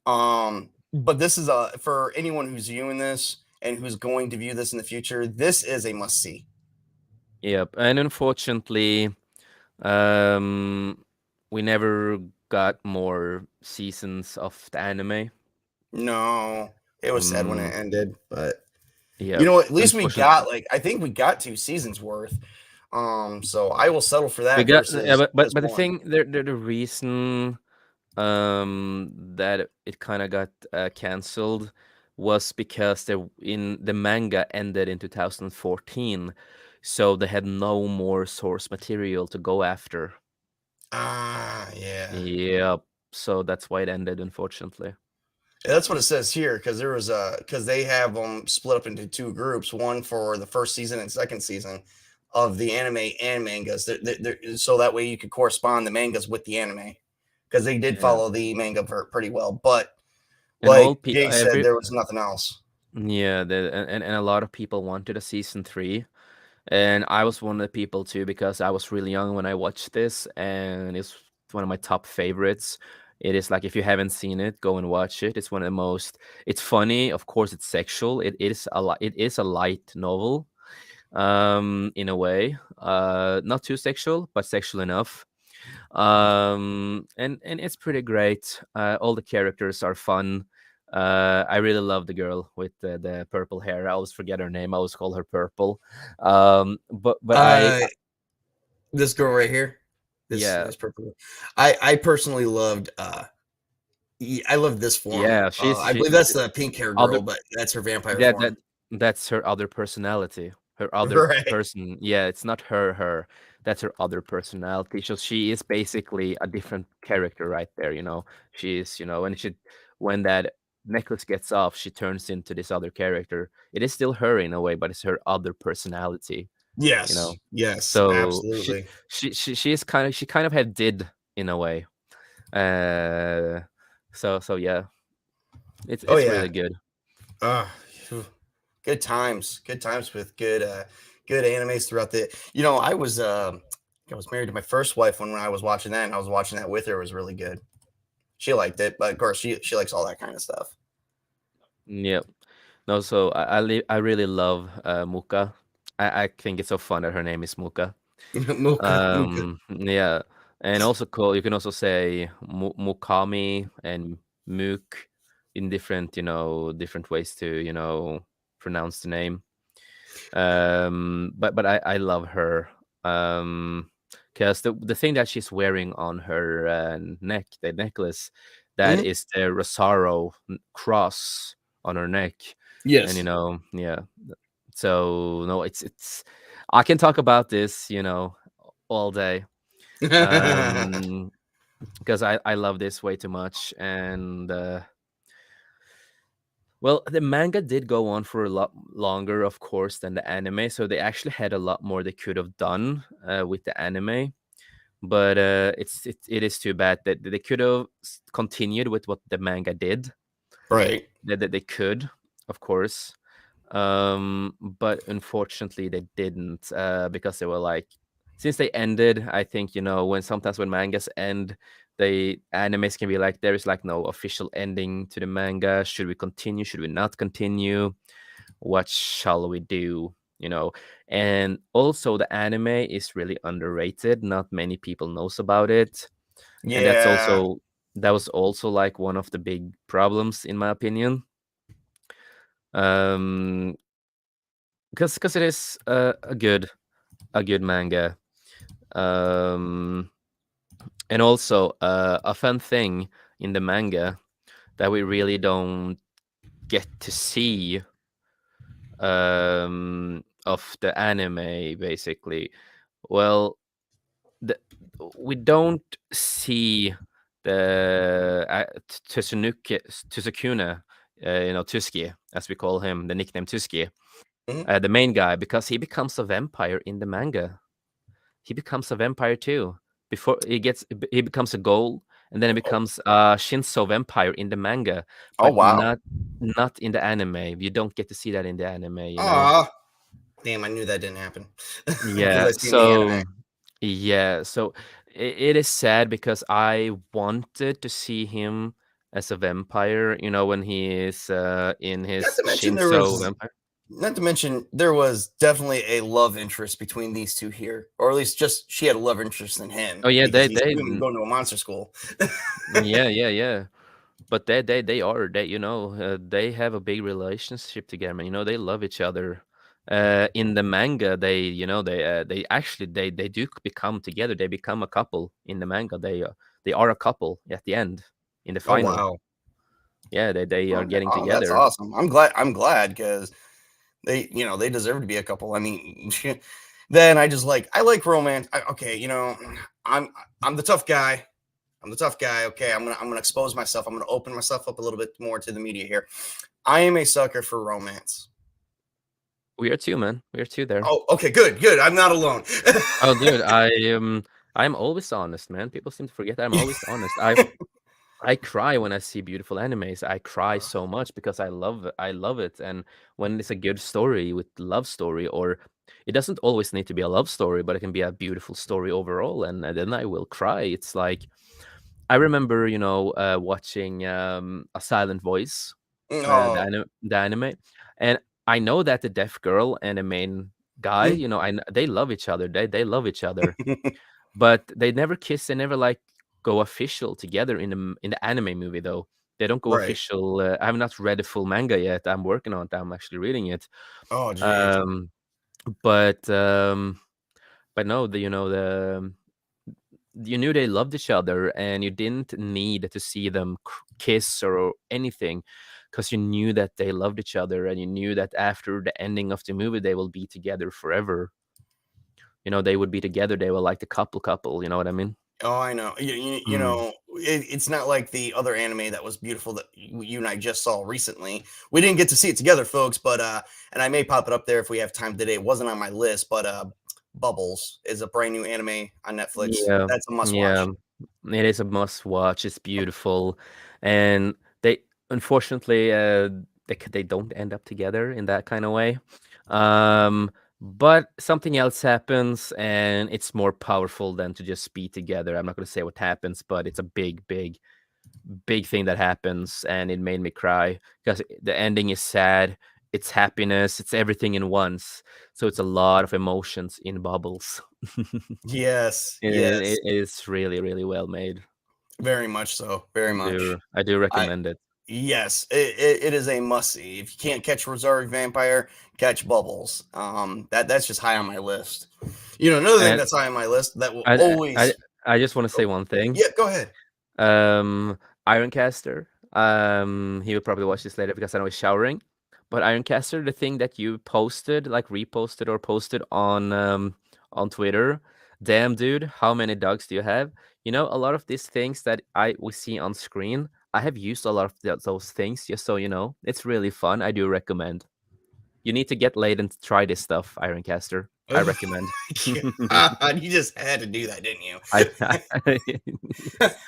[SPEAKER 1] But this is a for anyone who's viewing this and who's going to view this in the future, this is a must see.
[SPEAKER 2] Yep, and unfortunately, um, we never got more seasons of the anime.
[SPEAKER 1] No, it was sad when it ended, but
[SPEAKER 2] Yeah,
[SPEAKER 1] at least we
[SPEAKER 2] unfortunately.
[SPEAKER 1] got I think we got 2 seasons worth. So I will settle for
[SPEAKER 2] We
[SPEAKER 1] that
[SPEAKER 2] got yeah,
[SPEAKER 1] versus
[SPEAKER 2] but
[SPEAKER 1] just
[SPEAKER 2] the
[SPEAKER 1] one.
[SPEAKER 2] thing the reason that it kind of got canceled was because in the manga ended in 2014, so they had no more source material to go after.
[SPEAKER 1] Ah, yeah.
[SPEAKER 2] Yep. So that's why it ended, unfortunately.
[SPEAKER 1] Yeah, that's what it says here because there was because they have them split up into 2 groups, one for the first season and second season of the anime and mangas. So that way you could correspond the mangas with the anime because they did
[SPEAKER 2] Yeah.
[SPEAKER 1] follow the manga pretty well. But
[SPEAKER 2] And all
[SPEAKER 1] like
[SPEAKER 2] people,
[SPEAKER 1] Jay said, there was nothing else.
[SPEAKER 2] yeah, and a lot of people wanted a season three, and I was one of the people too because I was really young when I watched this, and it's one of my top favorites. It is like if you haven't seen it, go and watch it. It's one of the most. It's funny, of course. It's sexual. It is a It is a light novel, in a way. Not too sexual, but sexual enough. And it's pretty great. All the characters are fun. I really love the girl with the purple hair. I always forget her name. I always call her Purple. But
[SPEAKER 1] This girl right here,
[SPEAKER 2] yeah,
[SPEAKER 1] this purple. I personally loved I love this form.
[SPEAKER 2] yeah,
[SPEAKER 1] I believe
[SPEAKER 2] she
[SPEAKER 1] that's the pink hair
[SPEAKER 2] other
[SPEAKER 1] girl, but that's her vampire
[SPEAKER 2] that
[SPEAKER 1] form.
[SPEAKER 2] that that's her other personality. Her other
[SPEAKER 1] Right.
[SPEAKER 2] person. Yeah, it's not her. That's her other personality. So she is basically a different character right there, you know. She is, when that necklace gets off, she turns into this other character. It is still her in a way, but it's her other personality, you
[SPEAKER 1] Yes.
[SPEAKER 2] know.
[SPEAKER 1] Yes.
[SPEAKER 2] So
[SPEAKER 1] Absolutely.
[SPEAKER 2] she kind of had did in a way. Uh so yeah,
[SPEAKER 1] Oh
[SPEAKER 2] it's
[SPEAKER 1] yeah.
[SPEAKER 2] really good.
[SPEAKER 1] Uh, phew. Good times. Good times with good animes throughout the. I was married to my first wife when I was watching that, and I was watching that with her. It was really good. She liked it, but of course she likes all that kind of stuff.
[SPEAKER 2] Yep. No, so I really love Muka. I think it's so fun that her name is Muka.
[SPEAKER 1] Mocha, Mocha.
[SPEAKER 2] Yeah, and also you can also say Mukami and Mook in different, different ways to, pronounce the name. But I love her. Because the thing that she's wearing on her neck, the necklace, that
[SPEAKER 1] Mhm.
[SPEAKER 2] is the Rosario cross on her neck, and
[SPEAKER 1] Yes.
[SPEAKER 2] yeah. So no, it's I can talk about this, all day. Because I love this way too much, and well, the manga did go on for a lot longer, of course, than the anime, so they actually had a lot more they could have done with the anime. But it is too bad that they could have continued with what the manga did.
[SPEAKER 1] Right.
[SPEAKER 2] That they could, of course, but unfortunately they didn't, because they were like, since they ended, I think, when mangas end, the animes can be like, there is like no official ending to the manga. Should we continue, should we not continue, what shall we do, and also the anime is really underrated. Not many people knows about it, and
[SPEAKER 1] Yeah.
[SPEAKER 2] that was also like one of the big problems, in my opinion. um because it is a good manga. um and also, a fun thing in the manga that we really don't get to see of the anime, basically? Well, the, we don't see the Tsukune, Tuski, as we call him, the nickname Tuski,
[SPEAKER 1] Mhm.
[SPEAKER 2] the main guy, because he becomes a vampire in the manga. He becomes a vampire too. Before he becomes a ghoul, and then he
[SPEAKER 1] Oh,
[SPEAKER 2] becomes a Shinso vampire in the manga,
[SPEAKER 1] oh
[SPEAKER 2] but
[SPEAKER 1] wow.
[SPEAKER 2] not in the anime. You don't get to see that in the anime.
[SPEAKER 1] Ah, damn! I knew that didn't happen because
[SPEAKER 2] Yeah,
[SPEAKER 1] I seen the anime.
[SPEAKER 2] so it is sad because I wanted to see him as a vampire, when he is in
[SPEAKER 1] Not
[SPEAKER 2] his
[SPEAKER 1] to mention there
[SPEAKER 2] Shinso
[SPEAKER 1] was,
[SPEAKER 2] vampire.
[SPEAKER 1] not to mention there was definitely a love interest between these two here, or at least just she had a love interest in him
[SPEAKER 2] Oh yeah,
[SPEAKER 1] because
[SPEAKER 2] they
[SPEAKER 1] he's
[SPEAKER 2] they
[SPEAKER 1] going to a monster school.
[SPEAKER 2] yeah. But they have a big relationship together. They love each other. In the manga, they actually they do become together. They become a couple in the manga. They are a couple at the end in the
[SPEAKER 1] Oh
[SPEAKER 2] final.
[SPEAKER 1] wow!
[SPEAKER 2] Yeah, they are getting
[SPEAKER 1] Oh, that's
[SPEAKER 2] together.
[SPEAKER 1] awesome. I'm glad because they deserve to be a couple. I mean, then I like romance. Okay, I'm I'm the tough guy. I'm the tough guy. Okay, I'm gonna expose myself. I'm gonna open myself up a little bit more to the media here. I am a sucker for romance.
[SPEAKER 2] We are two, man. We are two there.
[SPEAKER 1] Oh, okay, good. I'm not alone.
[SPEAKER 2] Oh, dude, I'm always honest, man. People seem to forget that I'm always honest. I cry when I see beautiful animes. I cry so much because I love it. And when it's a good story with love story, or it doesn't always need to be a love story, but it can be a beautiful story overall, and then I will cry. It's like I remember, watching A Silent Voice,
[SPEAKER 1] Oh,
[SPEAKER 2] the anime, and I know that the deaf girl and the main guy,
[SPEAKER 1] mm.
[SPEAKER 2] they love each other. They love each other, but they never kiss. They never like go official together in the anime movie though. They don't go
[SPEAKER 1] Right.
[SPEAKER 2] official. I have not read the full manga yet. I'm working on it. I'm actually reading it.
[SPEAKER 1] Oh, geez.
[SPEAKER 2] Um, but um, but no, the you knew they loved each other, and you didn't need to see them kiss or anything, because you knew that they loved each other, and you knew that after the ending of the movie they will be together forever. They would be together. They were like the couple. You know what I mean?
[SPEAKER 1] Oh, I know.
[SPEAKER 2] Mm.
[SPEAKER 1] It's not like the other anime that was beautiful that you and I just saw recently. We didn't get to see it together, folks, but and I may pop it up there if we have time today. It wasn't on my list, but Bubbles is a brand new anime on Netflix.
[SPEAKER 2] Yeah,
[SPEAKER 1] That's a must
[SPEAKER 2] yeah.
[SPEAKER 1] watch.
[SPEAKER 2] It is a must watch. It's beautiful, and they unfortunately they don't end up together in that kind of way. Um, but something else happens, and it's more powerful than to just be together. I'm not going to say what happens, but it's a big thing that happens, and it made me cry because the ending is sad. It's happiness. It's everything in once. So it's a lot of emotions in Bubbles.
[SPEAKER 1] Yes,
[SPEAKER 2] It
[SPEAKER 1] yes,
[SPEAKER 2] is really, really well made.
[SPEAKER 1] very much so, very much.
[SPEAKER 2] I do
[SPEAKER 1] I
[SPEAKER 2] recommend it.
[SPEAKER 1] Yes, it is a must see. If you can't catch Rosario Vampire, catch Bubbles. That's just high on my list. Another thing
[SPEAKER 2] And
[SPEAKER 1] that's high on my list that will
[SPEAKER 2] I I
[SPEAKER 1] always.
[SPEAKER 2] I just want to say
[SPEAKER 1] Oh,
[SPEAKER 2] one thing.
[SPEAKER 1] yeah, go ahead.
[SPEAKER 2] Ironcaster. He will probably watch this later because I know he's showering. But Ironcaster, the thing that you posted, like reposted or posted on Twitter, damn dude, how many dogs do you have? A lot of these things that we see on screen, I have used a lot of those things, just so you know. It's really fun. I do recommend. You need to get laid and try this stuff, Ironcaster. I
[SPEAKER 1] Oh
[SPEAKER 2] recommend.
[SPEAKER 1] my God, you just had to do that, didn't you?
[SPEAKER 2] I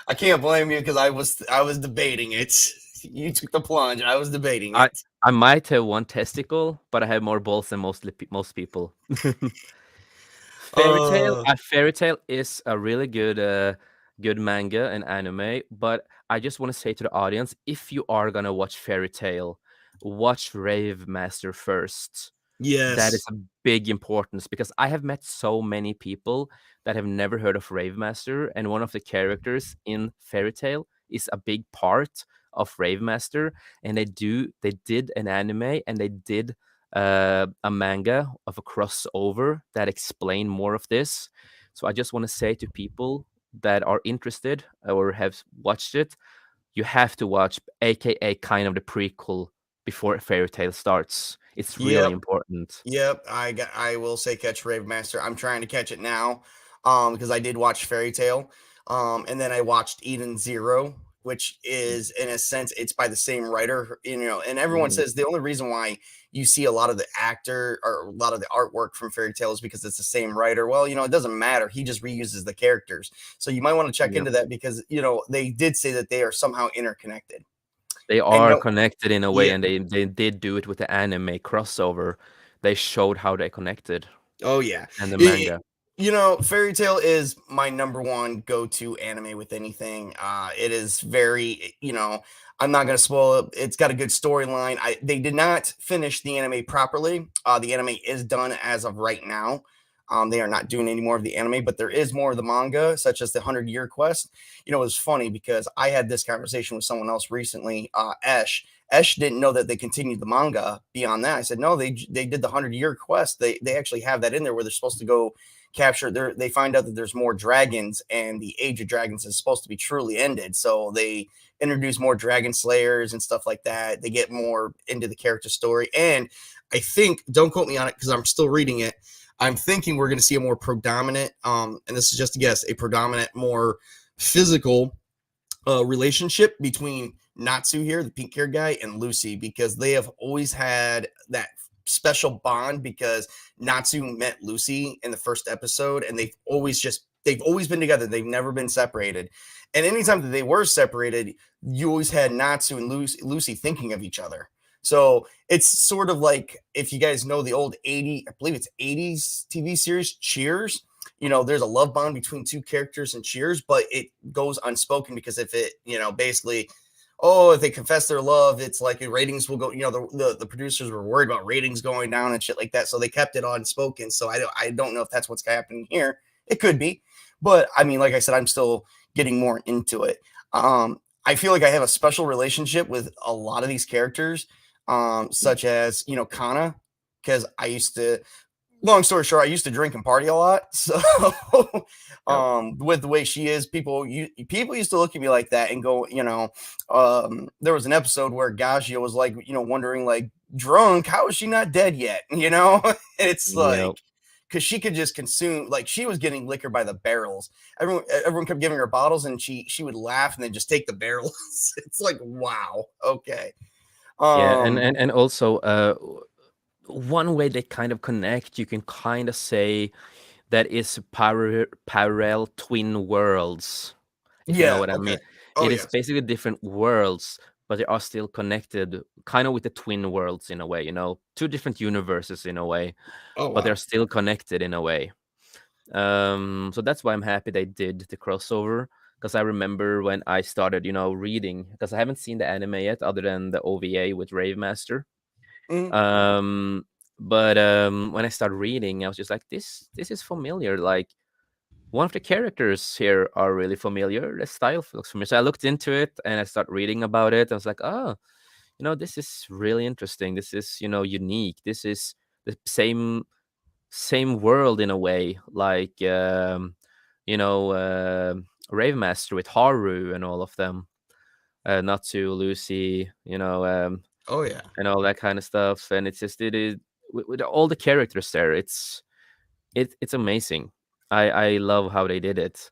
[SPEAKER 1] I can't blame you because I was debating it. You took the plunge. I was debating
[SPEAKER 2] I
[SPEAKER 1] it.
[SPEAKER 2] I might have one testicle, but I have more balls than most people.
[SPEAKER 1] Uh,
[SPEAKER 2] Fairy Tail is a really good manga and anime, but I just want to say to the audience, if you are gonna watch Fairy Tail, watch Rave Master first. That is
[SPEAKER 1] yes,
[SPEAKER 2] a big importance because I have met so many people that have never heard of Rave Master, and one of the characters in Fairy Tail is a big part of Rave Master, and they did an anime and they did a manga of a crossover that explain more of this. So I just want to say to people that are interested or have watched it, you have to watch, aka kind of the prequel before Fairy Tail starts. It's really
[SPEAKER 1] Yep.
[SPEAKER 2] important.
[SPEAKER 1] Yep, I will say catch Rave Master. I'm trying to catch it now, because I did watch Fairy Tale, and then I watched Eden Zero, which is in a sense it's by the same writer, you know. And everyone
[SPEAKER 2] Mhm.
[SPEAKER 1] says the only reason why you see a lot of the actor or a lot of the artwork from Fairy Tale is because it's the same writer. Well, you know, it doesn't matter. He just reuses the characters, so you might want to check
[SPEAKER 2] Yep.
[SPEAKER 1] into that because you know they did say that they are somehow interconnected.
[SPEAKER 2] They
[SPEAKER 1] And you
[SPEAKER 2] are
[SPEAKER 1] know,
[SPEAKER 2] connected in a way,
[SPEAKER 1] yeah,
[SPEAKER 2] and they did do it with the anime crossover. They showed how they connected,
[SPEAKER 1] oh yeah.
[SPEAKER 2] and the
[SPEAKER 1] It
[SPEAKER 2] manga.
[SPEAKER 1] you know, Fairy Tail is my number one go-to anime with anything. It is very, you know, I'm not gonna spoil it. It's got a good storyline. They did not finish the anime properly. The anime is done as of right now. They are not doing any more of the anime, but there is more of the manga, such as the 100 Year Quest. You know, it was funny because I had this conversation with someone else recently, Esh. Esh didn't know that they continued the manga beyond that. I said, no, they did the 100 Year Quest. They actually have that in there where they're supposed to go capture. They find out that there's more dragons, and the Age of Dragons is supposed to be truly ended. So they introduce more dragon slayers and stuff like that. They get more into the character story, and I think, don't quote me on it because I'm still reading it. I'm thinking we're going to see a more predominant, and this is just a guess, a predominant, more physical relationship between Natsu here, the pink haired guy, and Lucy, because they have always had that special bond because Natsu met Lucy in the first episode, and they've always been together. They've never been separated. And anytime that they were separated, you always had Natsu and Lucy thinking of each other. So it's sort of like if you guys know the old 80, I believe it's 80s TV series, Cheers. You know, there's a love bond between two characters in Cheers, but it goes unspoken because if it, you know, basically, oh, if they confess their love, it's like the ratings will go. You know, the producers were worried about ratings going down and shit like that, so they kept it unspoken. So I don't know if that's what's happening here. It could be, but I mean, like I said, I'm still getting more into it. I feel like I have a special relationship with a lot of these characters, such as you know Kana, because I used to, long story short, I used to drink and party a lot. So,
[SPEAKER 2] Yep.
[SPEAKER 1] with the way she is, people used to look at me like that and go, you know, there was an episode where Gagio was like, you know, wondering like, drunk, how is she not dead yet? You know, it's like
[SPEAKER 2] Yep.
[SPEAKER 1] because she could just consume, like she was getting liquor by the barrels. Everyone kept giving her bottles, and she would laugh and then just take the barrels. It's like, wow, okay.
[SPEAKER 2] Yeah, and
[SPEAKER 1] Um,
[SPEAKER 2] and and also, one way they kind of connect, you can kind of say that is parallel twin worlds, if you know
[SPEAKER 1] yeah,
[SPEAKER 2] what I
[SPEAKER 1] okay.
[SPEAKER 2] mean.
[SPEAKER 1] Oh
[SPEAKER 2] It is
[SPEAKER 1] yes.
[SPEAKER 2] basically different worlds, but they are still connected, kind of with the twin worlds in a way, you know, two different universes in a way,
[SPEAKER 1] Oh
[SPEAKER 2] but they're
[SPEAKER 1] wow.
[SPEAKER 2] still connected in a way. So that's why I'm happy they did the crossover, because I remember when I started, you know, reading, because I haven't seen the anime yet, other than the OVA with Rave Master.
[SPEAKER 1] Mhm.
[SPEAKER 2] Um, but when I started reading, I was just like, this is familiar. Like one of the characters here are really familiar. The style looks familiar. So I looked into it and I started reading about it. I was like, oh, you know, this is really interesting. This is, you know, unique. This is the same world in a way, like you know, Rave Master with Haru and all of them. Natsu, Lucy, you know,
[SPEAKER 1] Oh yeah.
[SPEAKER 2] and all that kind of stuff. And it's just it is with all the characters there. It's amazing. I love how they did it.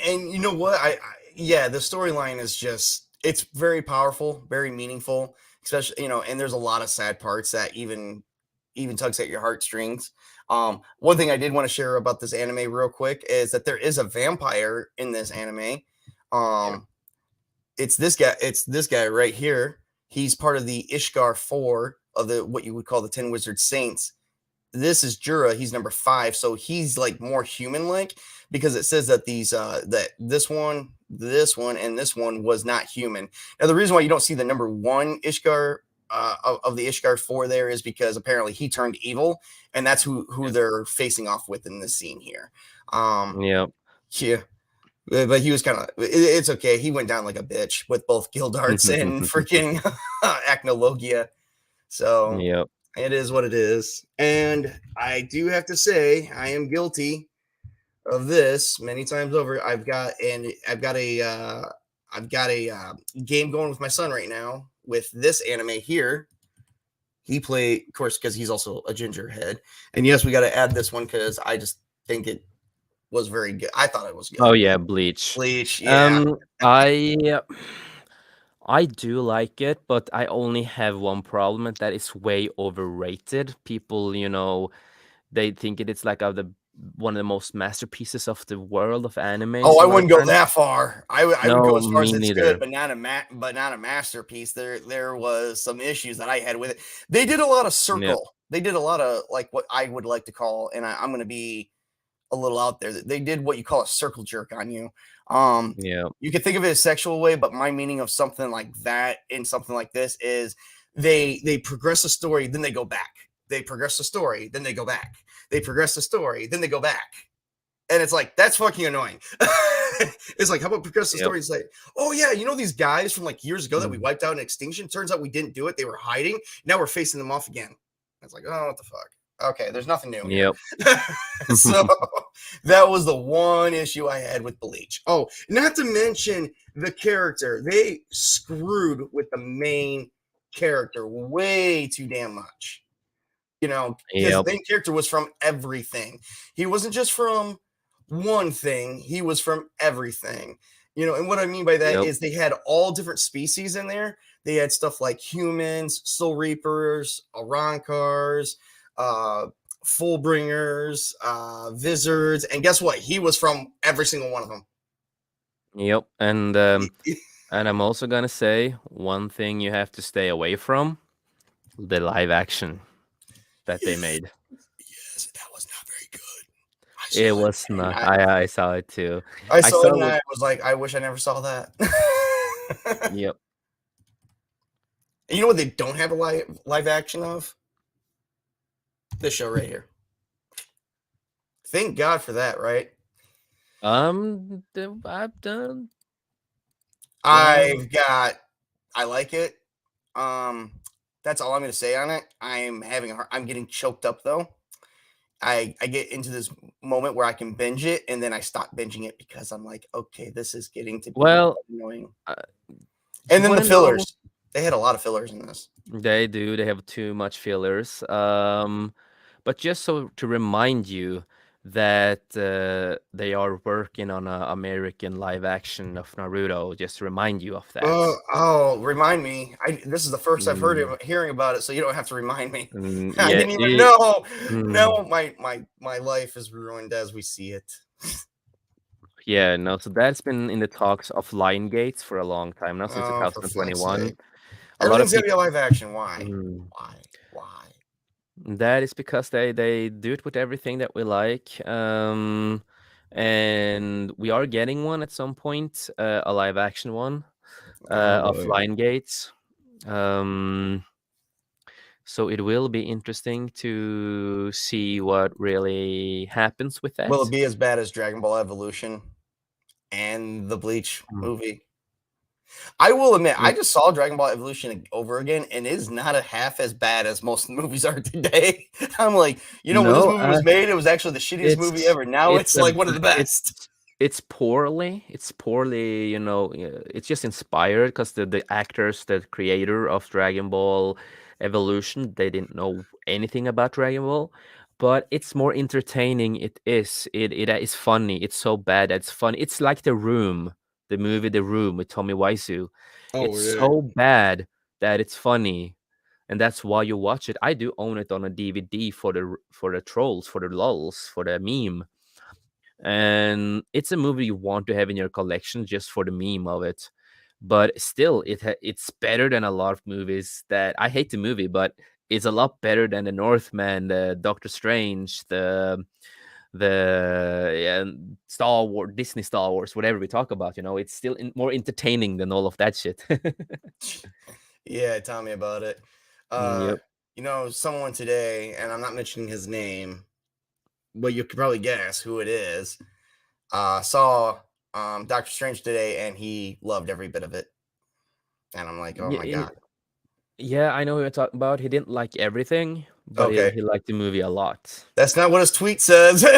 [SPEAKER 1] And you know what? Yeah, the storyline is just it's very powerful, very meaningful, especially you know, and there's a lot of sad parts that even tugs at your heartstrings. One thing I did want to share about this anime real quick is that there is a vampire in this anime.
[SPEAKER 2] Yeah.
[SPEAKER 1] Um, it's this guy right here. He's part of the Ishgar Four of the what you would call the Ten Wizard Saints. This is Jura. He's number 5, so he's like more human-like because it says that that this one, and this one was not human. Now, the reason why you don't see the number 1 Ishgar of the Ishgar 4 there is because apparently he turned evil, and that's who
[SPEAKER 2] Yeah.
[SPEAKER 1] they're facing off with in this scene here. Um,
[SPEAKER 2] Yeah.
[SPEAKER 1] yeah, but he was kind of it's okay. He went down like a bitch with both Gildarts and freaking Acnologia. So
[SPEAKER 2] Yeah.
[SPEAKER 1] it is what it is. And I do have to say, I am guilty of this many times over. I've got a game going with my son right now with this anime here, he played, of course, because he's also a gingerhead. And yes, we got to add this one because I just think it was very good. I thought it was good.
[SPEAKER 2] Oh yeah, Bleach.
[SPEAKER 1] Bleach, yeah.
[SPEAKER 2] I do like it, but I only have one problem, and that is way overrated. People, they think it's like one of the most masterpieces of the world of anime.
[SPEAKER 1] Oh, I wouldn't go that far. I would
[SPEAKER 2] No,
[SPEAKER 1] go as far as
[SPEAKER 2] me
[SPEAKER 1] it's
[SPEAKER 2] neither.
[SPEAKER 1] good, but not a masterpiece. There was some issues that I had with it. They did a lot of circle. They did a lot of like what I would like to call, and I'm going to be a little out there. They did what you call a circle jerk on you.
[SPEAKER 2] Yeah.
[SPEAKER 1] You could think of it as sexual way, but my meaning of something like that in something like this is they progress the story, then they go back. They progress the story, then they go back. They progress the story, then they go back. And it's like, that's fucking annoying. It's like, how about progress the story? It's like, oh yeah, you know these guys from like years ago that we wiped out in extinction? Turns out we didn't do it. They were hiding. Now we're facing them off again. It's like, oh, what the fuck? Okay, there's nothing new here. So that was the one issue I had with Bleach. Oh, not to mention the character. They screwed with the main character way too damn much. His main character was from everything. He wasn't just from one thing. He was from everything. And what I mean by that is they had all different species in there. They had stuff like humans, soul reapers, Arankars, Fullbringers, Vizards, and guess what? He was from every single one of them.
[SPEAKER 2] Yep, and I'm also gonna say one thing you have to stay away from: the live action that they made.
[SPEAKER 1] Yes, that was not very good.
[SPEAKER 2] It was not. I saw it too.
[SPEAKER 1] I saw it and I was like, I wish I never saw that.
[SPEAKER 2] Yep.
[SPEAKER 1] And you know what they don't have a live action of? This show right here. Thank God for that, right?
[SPEAKER 2] I've done.
[SPEAKER 1] I like it. That's all I'm going to say on it. I'm getting choked up though. I get into this moment where I can binge it, and then I stop binging it because I'm like, okay, this is getting to be annoying. And then the fillers. They had a lot of fillers in this.
[SPEAKER 2] They do. They have too much fillers. But just so to remind you that they are working on an American live action of Naruto, just to remind you of that.
[SPEAKER 1] Remind me. This is the first I've hearing about it, so you don't have to remind me. I
[SPEAKER 2] Yeah,
[SPEAKER 1] didn't even know. No, my life is ruined as we see it.
[SPEAKER 2] Yeah, no, so that's been in the talks of Lion Gates for a long time now, since 2021.
[SPEAKER 1] Everything's gonna be a live action. Why? Why?
[SPEAKER 2] That is because they do it with everything that we like. And we are getting one at some point, a live action one of Lion Gates. So it will be interesting to see what really happens with that.
[SPEAKER 1] Will it be as bad as Dragon Ball Evolution and the Bleach movie? I will admit, I just saw Dragon Ball Evolution over again, and it is not a half as bad as most movies are today. I'm like, when this movie was made, it was actually the shittiest movie ever. Now it's like one of the best.
[SPEAKER 2] It's poorly, it's just inspired because the actors, the creator of Dragon Ball Evolution, they didn't know anything about Dragon Ball, but it's more entertaining. It is funny. It's so bad it's funny. It's like The Room, the movie The Room with Tommy Wiseau. It's so bad that it's funny, and that's why you watch it. I do own it on a DVD for the trolls, for the lulz, for the meme. And it's a movie you want to have in your collection just for the meme of it. But still, it's better than a lot of movies that I hate the movie, but it's a lot better than the Northman, the Doctor Strange, the Star Wars, Disney Star Wars, whatever we talk about. It's still more entertaining than all of that shit.
[SPEAKER 1] Yeah, tell me about it.
[SPEAKER 2] Yep.
[SPEAKER 1] Someone today, and I'm not mentioning his name, but you could probably guess who it is, saw Doctor Strange today, and he loved every bit of it. And I'm like, oh my God.
[SPEAKER 2] Yeah, I know who you're talking about. He didn't like everything, but he liked the movie a lot.
[SPEAKER 1] That's not what his tweet says.
[SPEAKER 2] He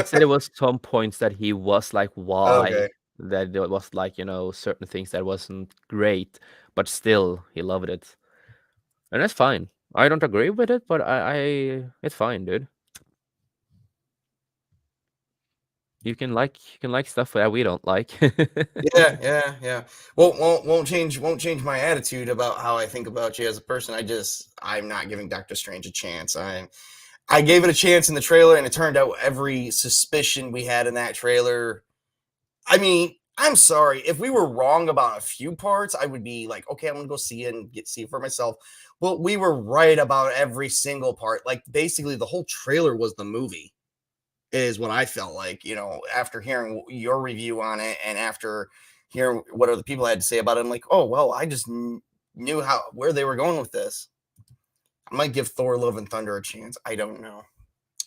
[SPEAKER 2] said it was some points that he was like, why?
[SPEAKER 1] Okay.
[SPEAKER 2] that there was like, certain things that wasn't great, but still he loved it. And that's fine. I don't agree with it, but it's fine, dude. You can like stuff that we don't like.
[SPEAKER 1] Yeah. Won't change my attitude about how I think about you as a person. I'm not giving Doctor Strange a chance. I gave it a chance in the trailer, and it turned out every suspicion we had in that trailer. I mean, I'm sorry if we were wrong about a few parts. I would be like, okay, I'm gonna go see it and see it for myself. But we were right about every single part. Like basically, the whole trailer was the movie. Is what I felt like, after hearing your review on it and after hearing what other people had to say about it. I'm like, oh, well, I just knew where they were going with this. I might give Thor Love and Thunder a chance. I don't know.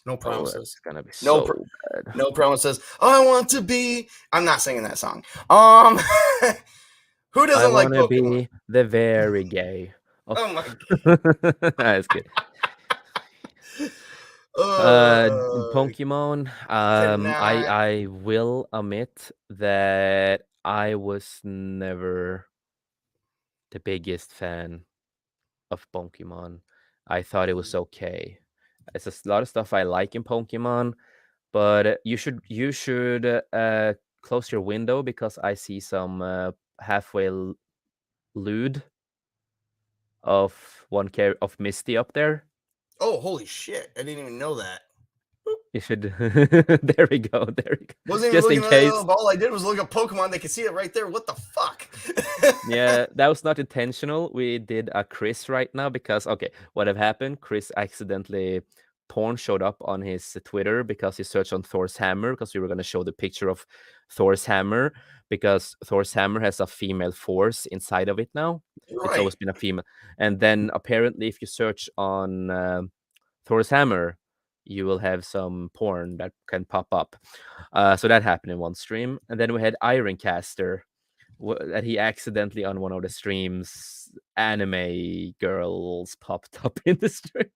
[SPEAKER 1] No
[SPEAKER 2] Oh,
[SPEAKER 1] promises.
[SPEAKER 2] that's gonna be
[SPEAKER 1] No
[SPEAKER 2] so bad.
[SPEAKER 1] No promises. I want to be. I'm not singing that song. Who
[SPEAKER 2] I
[SPEAKER 1] doesn't like
[SPEAKER 2] wanna
[SPEAKER 1] Pokemon?
[SPEAKER 2] be the very gay.
[SPEAKER 1] Oh my god.
[SPEAKER 2] That's good.
[SPEAKER 1] Uh,
[SPEAKER 2] Pokemon.
[SPEAKER 1] cannot.
[SPEAKER 2] I will admit that I was never the biggest fan of Pokemon. I thought it was okay. It's a lot of stuff I like in Pokemon, but you should close your window because I see some halfway lewd of one of Misty up there.
[SPEAKER 1] Oh, holy shit. I didn't even know that.
[SPEAKER 2] You should. There we go. There we go.
[SPEAKER 1] Wasn't even
[SPEAKER 2] Just in
[SPEAKER 1] looking at that
[SPEAKER 2] case.
[SPEAKER 1] little ball. I did was look at Pokemon. They could see it right there. What the fuck?
[SPEAKER 2] Yeah, that was not intentional. We did a Chris right now because what have happened? Chris accidentally porn showed up on his Twitter because he searched on Thor's hammer because we were going to show the picture of Thor's hammer because Thor's hammer has a female force inside of it now. It's
[SPEAKER 1] Right.
[SPEAKER 2] always been a female, and then apparently if you search on Thor's hammer, you will have some porn that can pop up. So that happened in one stream, and then we had Ironcaster that he accidentally on one of the streams anime girls popped up in the stream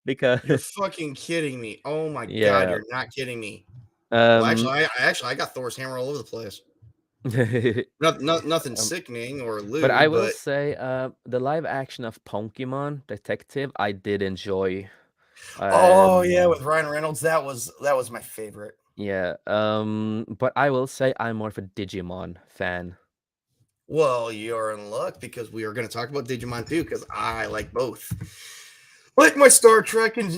[SPEAKER 2] because
[SPEAKER 1] You're fucking kidding me. Oh my god,
[SPEAKER 2] yeah
[SPEAKER 1] you're not kidding me. Well,
[SPEAKER 2] um
[SPEAKER 1] I got Thor's hammer all over the place. Nothing sickening or lewd,
[SPEAKER 2] but I will say the live action of Pokemon Detective I did enjoy.
[SPEAKER 1] Oh yeah, with Ryan Reynolds, that was my favorite.
[SPEAKER 2] Yeah, but I will say I'm more of a Digimon fan.
[SPEAKER 1] Well, you're in luck because we are going to talk about Digimon too, because I like both. Like my Star Trek, and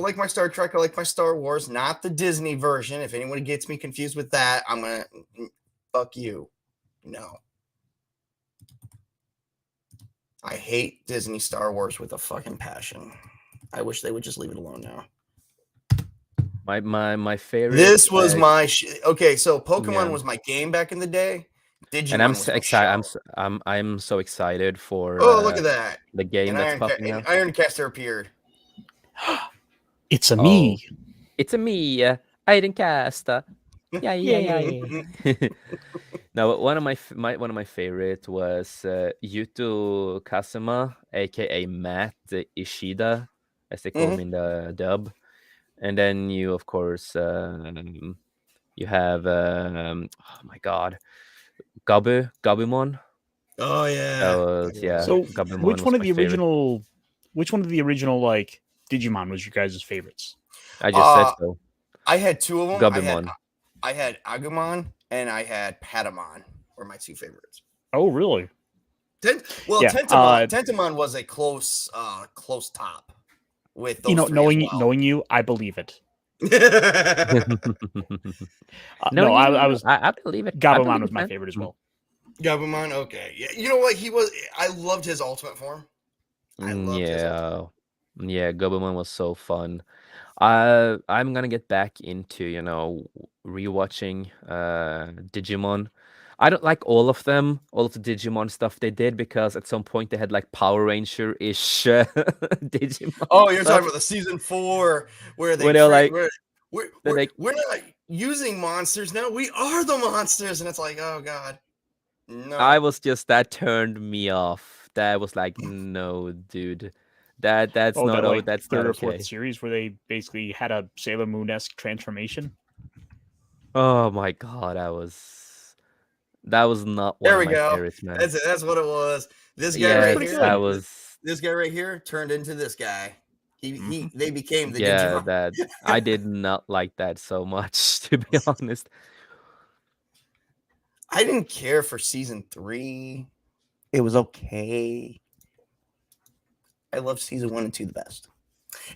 [SPEAKER 1] like my Star Trek, I like my Star Wars, not the Disney version. If anyone gets me confused with that, I'm gonna fuck you. No, I hate Disney Star Wars with a fucking passion. I wish they would just leave it alone now.
[SPEAKER 2] My favorite.
[SPEAKER 1] This was my okay. So Pokemon
[SPEAKER 2] Yeah.
[SPEAKER 1] was my game back in the day. Digimon
[SPEAKER 2] And I'm
[SPEAKER 1] was my
[SPEAKER 2] excited.
[SPEAKER 1] show.
[SPEAKER 2] I'm so excited for.
[SPEAKER 1] Oh, look at that!
[SPEAKER 2] The game
[SPEAKER 1] And
[SPEAKER 2] that's popping out.
[SPEAKER 1] Ironcaster appeared.
[SPEAKER 3] It's a me.
[SPEAKER 2] It's a me, Ironcaster. Yeah. Now, one of my favorite was Yuto Kazuma, aka Matt Ishida, as they call him in the dub. And then you, of course, you have oh my god, Gabumon.
[SPEAKER 1] Oh yeah.
[SPEAKER 3] So
[SPEAKER 2] Gabumon
[SPEAKER 3] which one of
[SPEAKER 2] my
[SPEAKER 3] the
[SPEAKER 2] favorite.
[SPEAKER 3] original like Digimon was your guys' favorites?
[SPEAKER 2] I just said so.
[SPEAKER 1] I had two of them.
[SPEAKER 2] Gabumon.
[SPEAKER 1] I had Agumon and I had Patamon were my two favorites.
[SPEAKER 3] Oh, really?
[SPEAKER 1] Tentamon was a close top with those
[SPEAKER 3] knowing you, I believe it.
[SPEAKER 2] No,
[SPEAKER 3] I
[SPEAKER 2] believe it.
[SPEAKER 3] Gabumon was my favorite as well.
[SPEAKER 1] Gabumon, okay. Yeah, you know what? I loved his ultimate form.
[SPEAKER 2] Yeah, Gabumon was so fun. I'm gonna get back into rewatching Digimon. I don't like all of them, all of the Digimon stuff they did because at some point they had like Power Ranger-ish Digimon.
[SPEAKER 1] Oh, you're talking about the season 4 where they're like, we're not using monsters now. We are the monsters, and it's like, oh god, no.
[SPEAKER 2] That turned me off. That was like, no, dude. That's not. That's
[SPEAKER 3] third
[SPEAKER 2] not
[SPEAKER 3] or fourth
[SPEAKER 2] okay.
[SPEAKER 3] series where they basically had a Sailor Moon-esque transformation.
[SPEAKER 2] Oh my god, I was That was not one
[SPEAKER 1] There
[SPEAKER 2] of
[SPEAKER 1] we
[SPEAKER 2] my
[SPEAKER 1] go.
[SPEAKER 2] favorites, man.
[SPEAKER 1] That's it. That's what it was. This guy
[SPEAKER 2] Yeah,
[SPEAKER 1] right
[SPEAKER 3] pretty
[SPEAKER 1] here.
[SPEAKER 3] good.
[SPEAKER 2] that was.
[SPEAKER 1] This guy right here turned into this guy.
[SPEAKER 3] Mhm.
[SPEAKER 1] They became the
[SPEAKER 2] Yeah,
[SPEAKER 1] Digimon.
[SPEAKER 2] that I did not like that so much, to be honest.
[SPEAKER 1] I didn't care for season 3. It was okay. I love season 1 and 2 the best.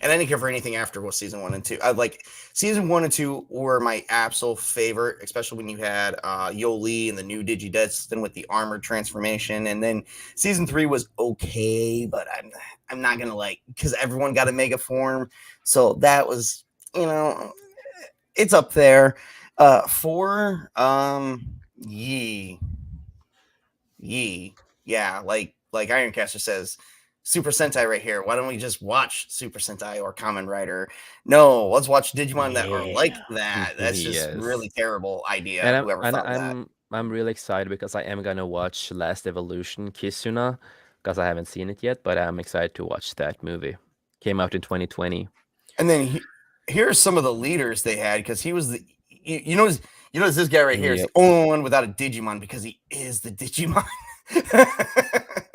[SPEAKER 1] And I didn't care for anything after was season 1 and 2. I like season 1 and 2 were my absolute favorite, especially when you had Yoli and the new Digidestin with the armored transformation. And then season 3 was okay, but I'm not gonna like because everyone got a mega form. So that was, it's up there. 4, Yee. Yeah, like Ironcaster says, Super Sentai right here. Why don't we just watch Super Sentai or Kamen Rider? No, let's watch Digimon that are like that. That's just
[SPEAKER 2] Yes.
[SPEAKER 1] really terrible idea.
[SPEAKER 2] And
[SPEAKER 1] Whoever thought that.
[SPEAKER 2] I'm really excited because I am gonna watch Last Evolution Kisuna because I haven't seen it yet, but I'm excited to watch that movie. Came out in 2020.
[SPEAKER 1] And then here are some of the leaders they had because he was you know this guy right here is
[SPEAKER 2] Yep.
[SPEAKER 1] the only one without a Digimon because he is the Digimon.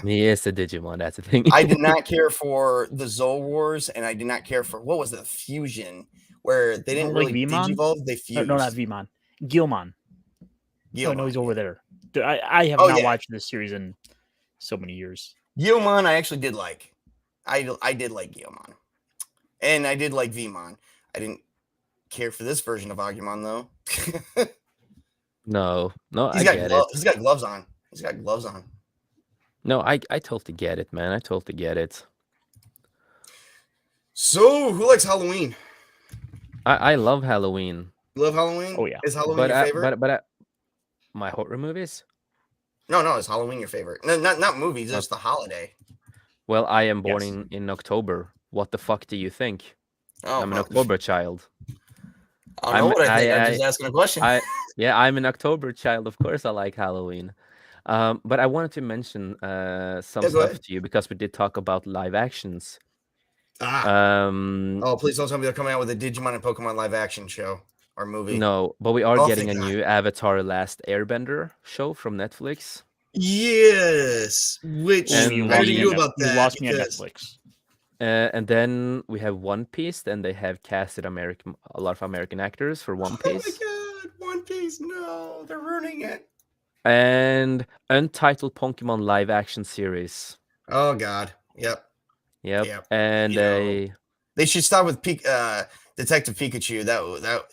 [SPEAKER 2] He is a Digimon, that's the thing.
[SPEAKER 1] I did not care for the Zol Wars, and I did not care for what was the fusion where they didn't
[SPEAKER 3] Like
[SPEAKER 1] really
[SPEAKER 3] Vmon?
[SPEAKER 1] digivolve, they fused.
[SPEAKER 3] No, not Vmon. Gilmon. Oh, no, he's over there. Dude, I have
[SPEAKER 1] Oh,
[SPEAKER 3] not
[SPEAKER 1] yeah.
[SPEAKER 3] watched this series in so many years.
[SPEAKER 1] Guilmon, I actually did like. I did like Guilmon, and I did like Vmon. I didn't care for this version of Agumon though.
[SPEAKER 2] No, I
[SPEAKER 1] He's got
[SPEAKER 2] get it.
[SPEAKER 1] he's got gloves on. He's got gloves on.
[SPEAKER 2] No, I totally get it, man. I totally get it.
[SPEAKER 1] So, who likes Halloween?
[SPEAKER 2] I love Halloween,
[SPEAKER 1] You love Halloween?
[SPEAKER 3] Oh, yeah.
[SPEAKER 1] Is Halloween
[SPEAKER 2] but
[SPEAKER 1] your favorite?
[SPEAKER 2] my horror movies.
[SPEAKER 1] No, is Halloween your favorite? No, not movies, just the holiday.
[SPEAKER 2] Well, I am born
[SPEAKER 3] Yes.
[SPEAKER 2] in October. What the fuck do you think?
[SPEAKER 1] Oh,
[SPEAKER 2] I'm an
[SPEAKER 1] well,
[SPEAKER 2] October child.
[SPEAKER 1] I don't know what I think. I'm just asking a question.
[SPEAKER 2] I'm an October child. Of course, I like Halloween. But I wanted to mention some
[SPEAKER 1] Yeah, go
[SPEAKER 2] stuff
[SPEAKER 1] ahead.
[SPEAKER 2] to you because we did talk about live actions.
[SPEAKER 1] Oh, please don't tell me they're coming out with a Digimon and Pokemon live action show or movie.
[SPEAKER 2] No, but we are
[SPEAKER 1] Oh,
[SPEAKER 2] getting a
[SPEAKER 1] thank God.
[SPEAKER 2] new Avatar: Last Airbender show from Netflix.
[SPEAKER 1] Yes. Which
[SPEAKER 2] And
[SPEAKER 3] you
[SPEAKER 1] how
[SPEAKER 3] lost
[SPEAKER 1] do
[SPEAKER 3] me
[SPEAKER 1] you
[SPEAKER 3] on
[SPEAKER 1] about
[SPEAKER 3] you
[SPEAKER 1] that?
[SPEAKER 3] lost me on
[SPEAKER 1] Because-
[SPEAKER 3] Netflix.
[SPEAKER 2] And then we have One Piece, and they have casted a lot of American actors for One Piece.
[SPEAKER 1] Oh my God, One Piece! No, they're ruining it.
[SPEAKER 2] And Untitled Pokemon live action series.
[SPEAKER 1] Oh God. Yep.
[SPEAKER 2] Yep.
[SPEAKER 1] Yep.
[SPEAKER 2] And
[SPEAKER 1] You know, They should stop with Detective Pikachu. That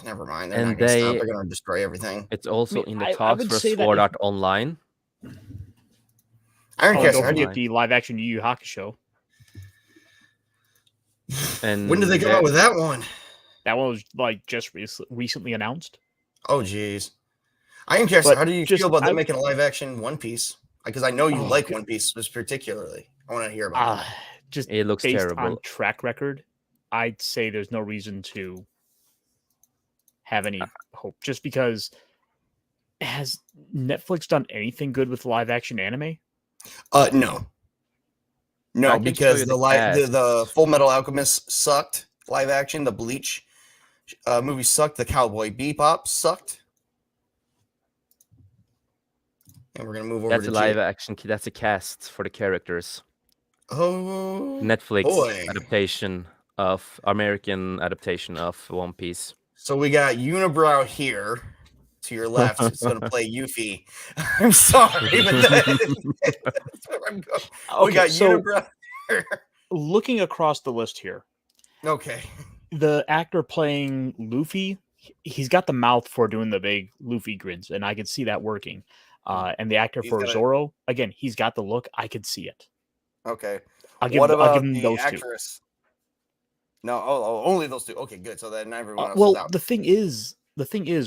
[SPEAKER 1] never mind. They're
[SPEAKER 2] And
[SPEAKER 1] not gonna stop.
[SPEAKER 2] they-
[SPEAKER 1] They're gonna destroy everything.
[SPEAKER 2] it's also
[SPEAKER 3] mean,
[SPEAKER 2] in the
[SPEAKER 3] I
[SPEAKER 2] talks
[SPEAKER 3] would
[SPEAKER 2] for
[SPEAKER 3] say that
[SPEAKER 2] Sword
[SPEAKER 3] if-
[SPEAKER 2] Art Online.
[SPEAKER 1] Iron
[SPEAKER 3] Oh,
[SPEAKER 1] Caster,
[SPEAKER 3] don't
[SPEAKER 1] how do you?
[SPEAKER 3] forget the live action Yu Yu Hakusho.
[SPEAKER 2] And
[SPEAKER 1] When did they come out with that one?
[SPEAKER 3] That one was like just recently announced.
[SPEAKER 1] Oh geez. Iron Caster,
[SPEAKER 3] But
[SPEAKER 1] how do you
[SPEAKER 3] just-
[SPEAKER 1] feel about them
[SPEAKER 3] I-
[SPEAKER 1] making a live action One Piece? Because I know you
[SPEAKER 3] Oh,
[SPEAKER 1] like
[SPEAKER 3] God.
[SPEAKER 1] One Piece particularly. I want to hear about it.
[SPEAKER 3] Just
[SPEAKER 2] it looks
[SPEAKER 3] based
[SPEAKER 2] terrible.
[SPEAKER 3] on track record, I'd say there's no reason to have any hope. Just because has Netflix done anything good with live action anime?
[SPEAKER 1] No.
[SPEAKER 2] I
[SPEAKER 1] No,
[SPEAKER 2] can show
[SPEAKER 1] because
[SPEAKER 2] you
[SPEAKER 1] the
[SPEAKER 2] cast.
[SPEAKER 1] the Full Metal Alchemist sucked. Live action, the Bleach movie sucked. The Cowboy Bebop sucked. And we're gonna move over
[SPEAKER 2] That's
[SPEAKER 1] to
[SPEAKER 2] a live action. That's a cast for the characters.
[SPEAKER 1] Oh,
[SPEAKER 2] Netflix
[SPEAKER 1] boy.
[SPEAKER 2] American adaptation of One Piece.
[SPEAKER 1] So we got Unibrow here to your left. It's going to play Yuffie. I'm sorry, but that's where I'm going. We got
[SPEAKER 3] so
[SPEAKER 1] Unibrow.
[SPEAKER 3] looking across the list here,
[SPEAKER 1] Okay.
[SPEAKER 3] the actor playing Luffy, he's got the mouth for doing the big Luffy grins, and I could see that working. And the actor
[SPEAKER 1] He's
[SPEAKER 3] for
[SPEAKER 1] got a-
[SPEAKER 3] Zoro, again, he's got the look. I could see it.
[SPEAKER 1] Okay.
[SPEAKER 3] I'll give,
[SPEAKER 1] What
[SPEAKER 3] I'll
[SPEAKER 1] about
[SPEAKER 3] give him
[SPEAKER 1] the
[SPEAKER 3] those two.
[SPEAKER 1] actress? No, only those two. Okay, good. So then everyone else is
[SPEAKER 3] Well,
[SPEAKER 1] out.
[SPEAKER 3] the thing is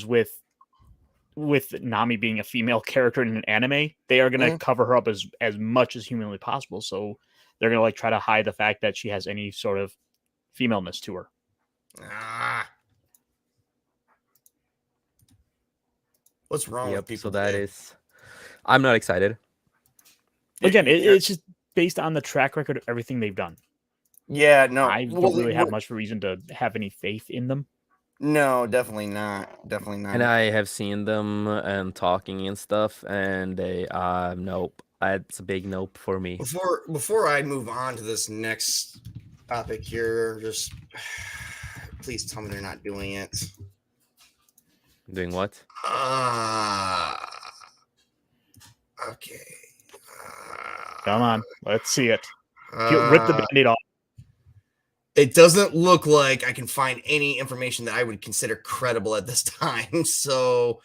[SPEAKER 3] with Nami being a female character in an anime, they are going to cover her up as much as humanly possible. So they're going to like try to hide the fact that she has any sort of femaleness to her.
[SPEAKER 1] What's wrong with
[SPEAKER 2] Yep.
[SPEAKER 1] people?
[SPEAKER 2] So that
[SPEAKER 1] today?
[SPEAKER 2] is. I'm not excited.
[SPEAKER 3] Again,
[SPEAKER 1] Yeah.
[SPEAKER 3] it's just based on the track record of everything they've done.
[SPEAKER 1] Yeah, no.
[SPEAKER 3] I don't really have much reason to have any faith in them.
[SPEAKER 1] No, definitely not. Definitely
[SPEAKER 2] And
[SPEAKER 1] not.
[SPEAKER 2] I have seen them and talking and stuff, and they nope. It's a big nope for me.
[SPEAKER 1] Before I move on to this next topic here, just please tell me they're not doing it.
[SPEAKER 2] Doing what?
[SPEAKER 1] Okay.
[SPEAKER 3] Come on, let's see it.
[SPEAKER 1] Uh,
[SPEAKER 3] Rip the band-aid off.
[SPEAKER 1] It doesn't look like I can find any information that I would consider credible at this time. So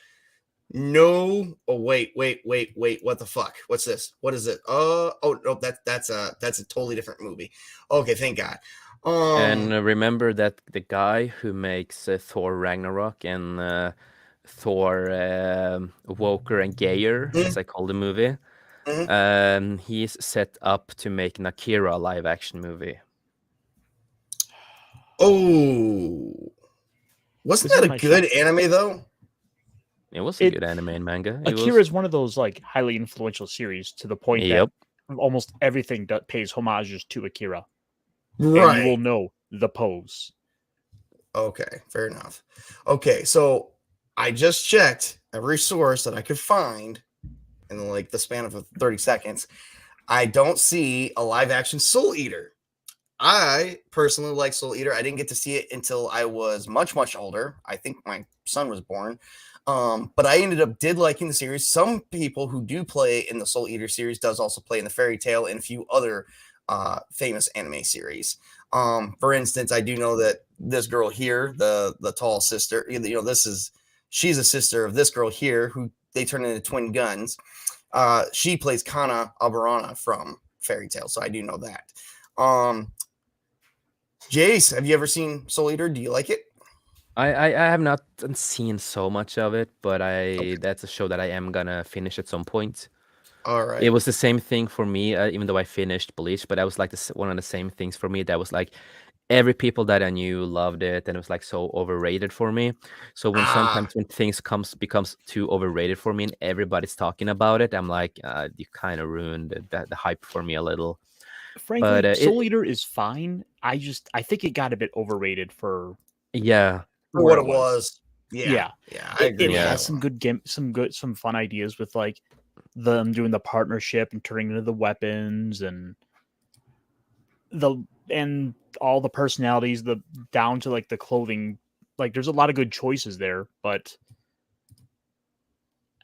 [SPEAKER 1] no. Oh wait. What the fuck? What's this? What is it? Oh no, that's a totally different movie. Okay, thank God.
[SPEAKER 2] And remember that the guy who makes Thor Ragnarok and Thor Woker and Gayer, as I call the movie, he's set up to make an Akira live action movie.
[SPEAKER 1] Oh, wasn't
[SPEAKER 3] This is
[SPEAKER 1] that a
[SPEAKER 3] my
[SPEAKER 1] good
[SPEAKER 3] shot.
[SPEAKER 1] anime though?
[SPEAKER 2] It was a good anime and manga.
[SPEAKER 3] Akira is one of those like highly influential series to the point
[SPEAKER 2] Yep.
[SPEAKER 3] that almost everything pays homages to Akira.
[SPEAKER 1] Right.
[SPEAKER 3] And you will know the pose.
[SPEAKER 1] Okay, fair enough. Okay, so I just checked every source that I could find in like the span of 30 seconds. I don't see a live action Soul Eater. I personally like Soul Eater. I didn't get to see it until I was much, much older. I think my son was born. But I did liking the series. Some people who do play in the Soul Eater series does also play in the Fairy Tail and a few other famous anime series. For instance, I do know that this girl here, the tall sister, she's a sister of this girl here who they turn into twin guns. She plays Kana Aburana from Fairy Tail, so I do know that. Jace, have you ever seen Soul Eater? Do you like it?
[SPEAKER 2] I have not seen so much of it, but that's a show that I am gonna finish at some point.
[SPEAKER 1] All right.
[SPEAKER 2] It was the same thing for me, even though I finished Bleach, but that was like one of the same things for me. That was like every people that I knew loved it, and it was like so overrated for me. So sometimes when things becomes too overrated for me, and everybody's talking about it, I'm like, you kind of ruined the hype for me a little.
[SPEAKER 3] Frankly,
[SPEAKER 2] But
[SPEAKER 3] Soul Eater is fine. I think it got a bit overrated for
[SPEAKER 1] what it was. Yeah, I agree.
[SPEAKER 3] It has some fun ideas with like them doing the partnership and turning into the weapons and all the personalities, down to like the clothing. Like there's a lot of good choices there, but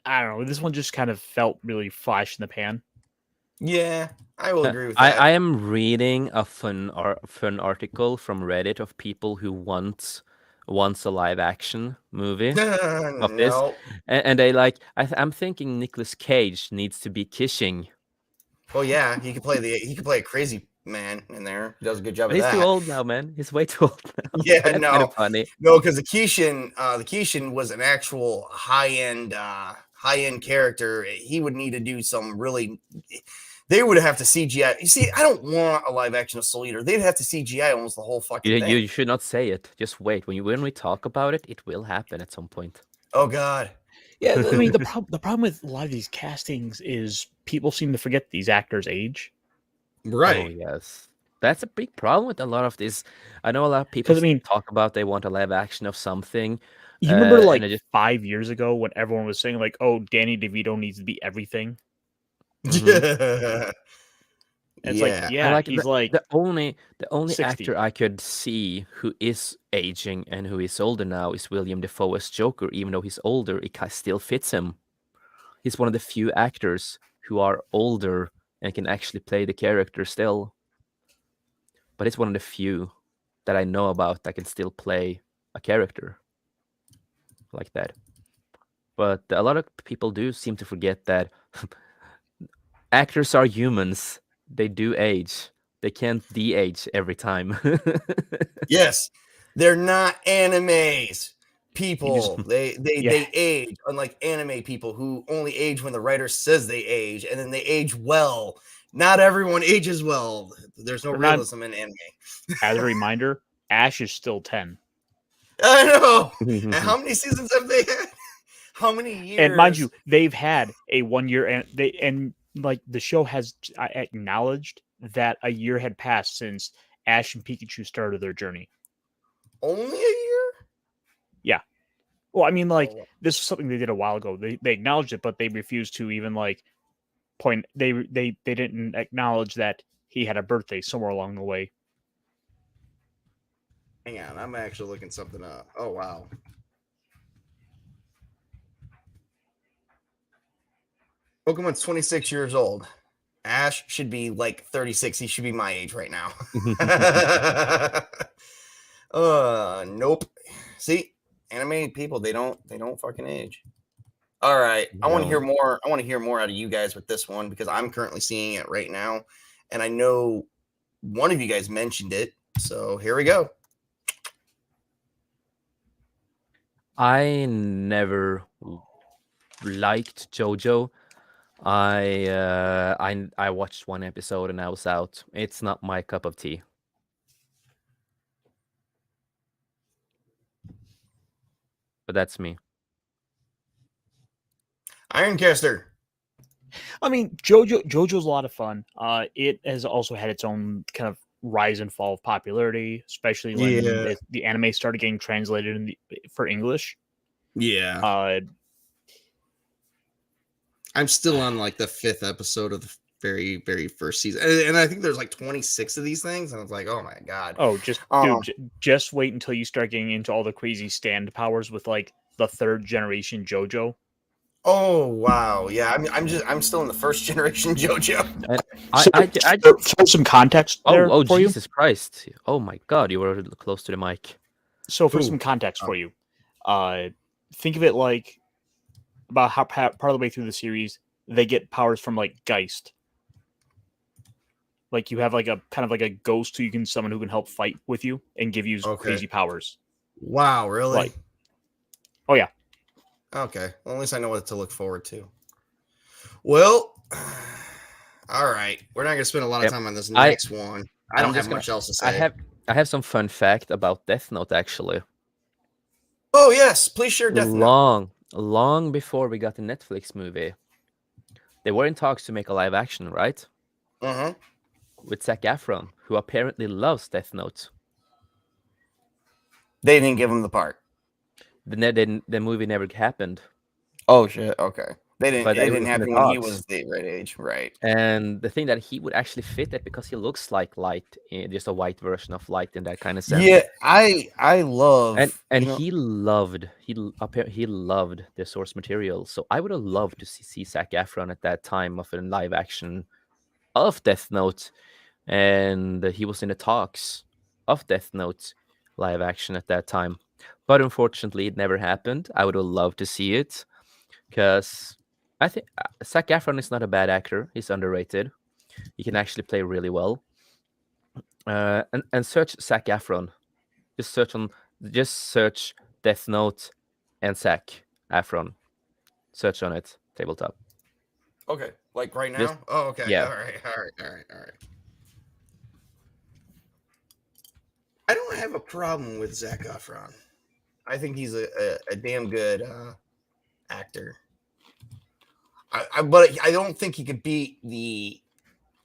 [SPEAKER 3] I don't know. This one just kind of felt really flash in the pan.
[SPEAKER 1] Yeah, I will agree with that.
[SPEAKER 2] I am reading a fun article from Reddit of people who wants a live action movie of this, and they like. I'm thinking Nicolas Cage needs to be kissing.
[SPEAKER 1] Oh yeah, he could play a crazy man in there. He does a good job
[SPEAKER 2] But
[SPEAKER 1] of
[SPEAKER 2] he's
[SPEAKER 1] that.
[SPEAKER 2] too old now, man. He's way too old now.
[SPEAKER 1] Yeah,
[SPEAKER 2] That's
[SPEAKER 1] no,
[SPEAKER 2] kind of funny.
[SPEAKER 1] No, because the Kishin was an actual high end character. He would need to do some really. They would have to CGI. You see, I don't want a live action of Soul Eater. They'd have to CGI almost the whole fucking thing.
[SPEAKER 2] You should not say it. Just wait. When we talk about it, it will happen at some point.
[SPEAKER 1] Oh God.
[SPEAKER 3] Yeah, I mean the problem with a lot of these castings is people seem to forget these actors' age.
[SPEAKER 1] Right.
[SPEAKER 2] Oh yes, that's a big problem with a lot of this. I know a lot of people talk about they want a live action of something.
[SPEAKER 3] You remember like 5 years ago when everyone was saying like, "Oh, Danny DeVito needs to be everything."
[SPEAKER 1] Mm-hmm.
[SPEAKER 3] It's like he's
[SPEAKER 2] the only
[SPEAKER 3] 60.
[SPEAKER 2] actor I could see who is aging and who is older now is William Dafoe as Joker. Even though he's older, it still fits him. He's one of the few actors who are older and can actually play the character still. But it's one of the few that I know about that can still play a character like that. But a lot of people do seem to forget that actors are humans. They do age. They can't de-age every time.
[SPEAKER 1] Yes, they're not animes. People, they age, unlike anime people who only age when the writer says they age, and then they age well. Not everyone ages well. There's no realism in anime.
[SPEAKER 3] As a reminder, Ash is still 10.
[SPEAKER 1] I know. And how many seasons have they had? How many years?
[SPEAKER 3] And mind you, they've had a 1 year, and like the show has acknowledged that a year had passed since Ash and Pikachu started their journey.
[SPEAKER 1] Only a year?
[SPEAKER 3] Well, I mean, like
[SPEAKER 1] Oh,
[SPEAKER 3] this was something they did a while ago. They acknowledged it, but they refused to even like point. They didn't acknowledge that he had a birthday somewhere along the way.
[SPEAKER 1] hang on, I'm actually looking something up. Oh wow. Pokemon's 26 years old. Ash should be like 36. He should be my age right now. Nope. See, animated people, they don't fucking age. All right. I want to hear
[SPEAKER 2] No.
[SPEAKER 1] more. I want to hear more out of you guys with this one because I'm currently seeing it right now. And I know one of you guys mentioned it. So here we go.
[SPEAKER 2] I never liked JoJo. I watched one episode and I was out. It's not my cup of tea. But that's me.
[SPEAKER 1] Ironcaster.
[SPEAKER 3] I mean, JoJo's a lot of fun. It has also had its own kind of rise and fall of popularity, especially when
[SPEAKER 1] Yeah.
[SPEAKER 3] the anime started getting translated for English.
[SPEAKER 1] Yeah. I'm still on like the 5th episode of the very, very first season. And I think there's like 26 of these things. And I was like, oh my God.
[SPEAKER 3] Oh, just wait until you start getting into all the crazy stand powers with like the 3rd generation JoJo.
[SPEAKER 1] Oh wow. Yeah. I'm still in the 1st generation JoJo.
[SPEAKER 2] And
[SPEAKER 3] For some context there
[SPEAKER 2] oh
[SPEAKER 3] for you.
[SPEAKER 2] Jesus Christ! Oh my God, you were close to the mic.
[SPEAKER 3] So for
[SPEAKER 1] Ooh.
[SPEAKER 3] some context for you, think of it like about how part of the way through the series they get powers from like Geist. Like you have like a kind of like a ghost who you can summon who can help fight with you and give you crazy powers.
[SPEAKER 1] Wow, really?
[SPEAKER 3] Like, oh yeah.
[SPEAKER 1] Okay. Well, at least I know what to look forward to. Well, all right. We're not going to spend a lot of time on this next one. I don't have much else to say.
[SPEAKER 2] I have some fun fact about Death Note actually.
[SPEAKER 1] Oh yes, please share Death Note.
[SPEAKER 2] Long before we got the Netflix movie, they were in talks to make a live action, right?
[SPEAKER 1] Uh-huh.
[SPEAKER 2] With Zac Efron, who apparently loves Death Note.
[SPEAKER 1] They didn't give him the part.
[SPEAKER 2] The movie never happened.
[SPEAKER 1] Oh shit. Okay. They didn't.
[SPEAKER 2] But
[SPEAKER 1] It
[SPEAKER 2] it
[SPEAKER 1] didn't
[SPEAKER 2] was in the
[SPEAKER 1] happen when he
[SPEAKER 2] talks.
[SPEAKER 1] was the right age, right?
[SPEAKER 2] And the thing that he would actually fit it because he looks like Light, just a white version of Light in that kind of sense.
[SPEAKER 1] Yeah, I love
[SPEAKER 2] and he loved the source material. So I would have loved to see Zac Efron at that time of a live action of Death Note, and he was in the talks of Death Note live action at that time. But unfortunately, it never happened. I would have loved to see it because I think Zac Efron is not a bad actor. He's underrated. He can actually play really well. And search Zac Efron. Just search Death Note and Zac Efron. Search on it. Tabletop.
[SPEAKER 1] Okay, like right now. Oh, okay.
[SPEAKER 2] Yeah.
[SPEAKER 1] All right. I don't have a problem with Zac Efron. I think he's a damn good actor. But I don't think he could beat the.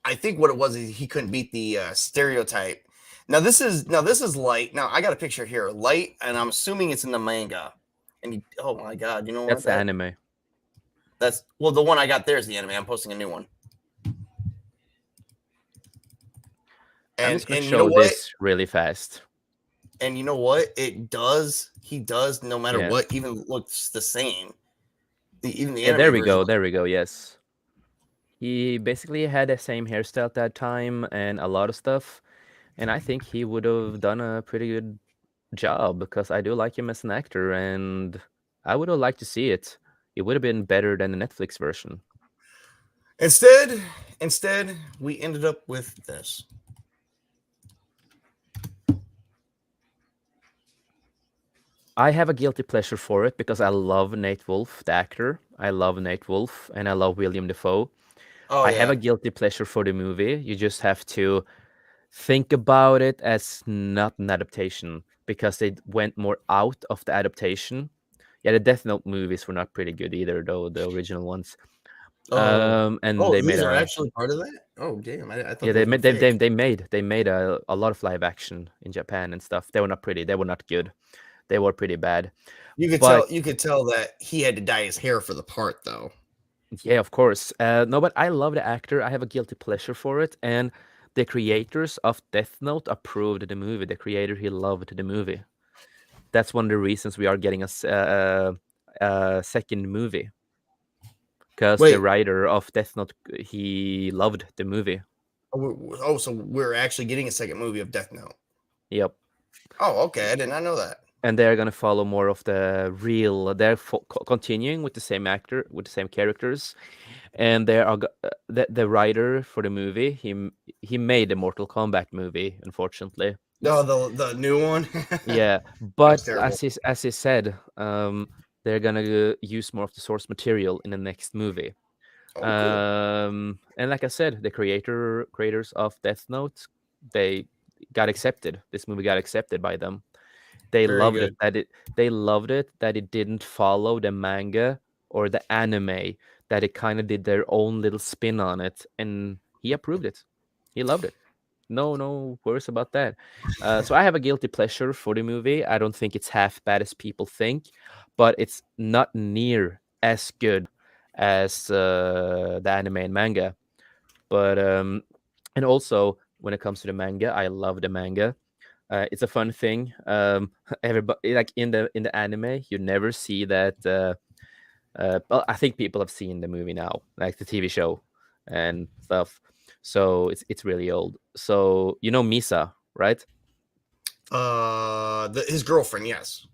[SPEAKER 1] I think what it was is he couldn't beat the stereotype. Now this is Light. Now I got a picture here, Light, and I'm assuming it's in the manga. And oh my God, you know what?
[SPEAKER 2] That's the anime.
[SPEAKER 1] That's the one I got there is the anime. I'm posting a new one.
[SPEAKER 2] And I'm just gonna show this really fast.
[SPEAKER 1] And you know what? It does. He does, no matter what, even looks the same.
[SPEAKER 2] There we go. Yes. He basically had the same hairstyle at that time and a lot of stuff. And I think he would have done a pretty good job because I do like him as an actor and I would have liked to see it. It would have been better than the Netflix version.
[SPEAKER 1] Instead, we ended up with this.
[SPEAKER 2] I have a guilty pleasure for it because I love Nate Wolff, the actor. I love Nate Wolff and I love William Dafoe. I have a guilty pleasure for the movie. You just have to think about it as not an adaptation because they went more out of the adaptation. Yeah, the Death Note movies were not pretty good either, though, the original ones. And they
[SPEAKER 1] these are actually part of that. Oh damn! I thought
[SPEAKER 2] they made a lot of live action in Japan and stuff. They were not pretty. They were not good. they were pretty bad.
[SPEAKER 1] You could
[SPEAKER 2] But
[SPEAKER 1] tell that he had to dye his hair for the part, though.
[SPEAKER 2] yeah, of course. No, but I love the actor. I have a guilty pleasure for it, and the creators of Death Note approved the movie. The creator, he loved the movie. That's one of the reasons we are getting a second movie, because the
[SPEAKER 1] Wait.
[SPEAKER 2] writer of Death Note, he loved the movie.
[SPEAKER 1] Oh, so we're actually getting a second movie of Death Note.
[SPEAKER 2] Yep.
[SPEAKER 1] Oh, okay. I did not know that.
[SPEAKER 2] And they're gonna follow more of the real. They're continuing with the same actor, with the same characters, and they are the writer for the movie. He made the Mortal Kombat movie, unfortunately.
[SPEAKER 1] No, the new one.
[SPEAKER 2] Yeah, but
[SPEAKER 1] terrible.
[SPEAKER 2] as he said, they're gonna use more of the source material in the next movie.
[SPEAKER 1] Oh, cool.
[SPEAKER 2] And like I said, the creators of Death Note, they got accepted. This movie got accepted by them. They
[SPEAKER 1] Very
[SPEAKER 2] loved
[SPEAKER 1] good.
[SPEAKER 2] they loved it that it didn't follow the manga or the anime, that it kind of did their own little spin on it, and he approved it. He loved it. No worries about that. So I have a guilty pleasure for the movie. I don't think it's half bad as people think, but it's not near as good as the anime and manga. But and also when it comes to the manga, I love the manga. It's a fun thing. Everybody, like in the anime, you never see that. Well, I think people have seen the movie now, like the TV show and stuff. So it's really old. So you know Misa, right?
[SPEAKER 1] His girlfriend, yes.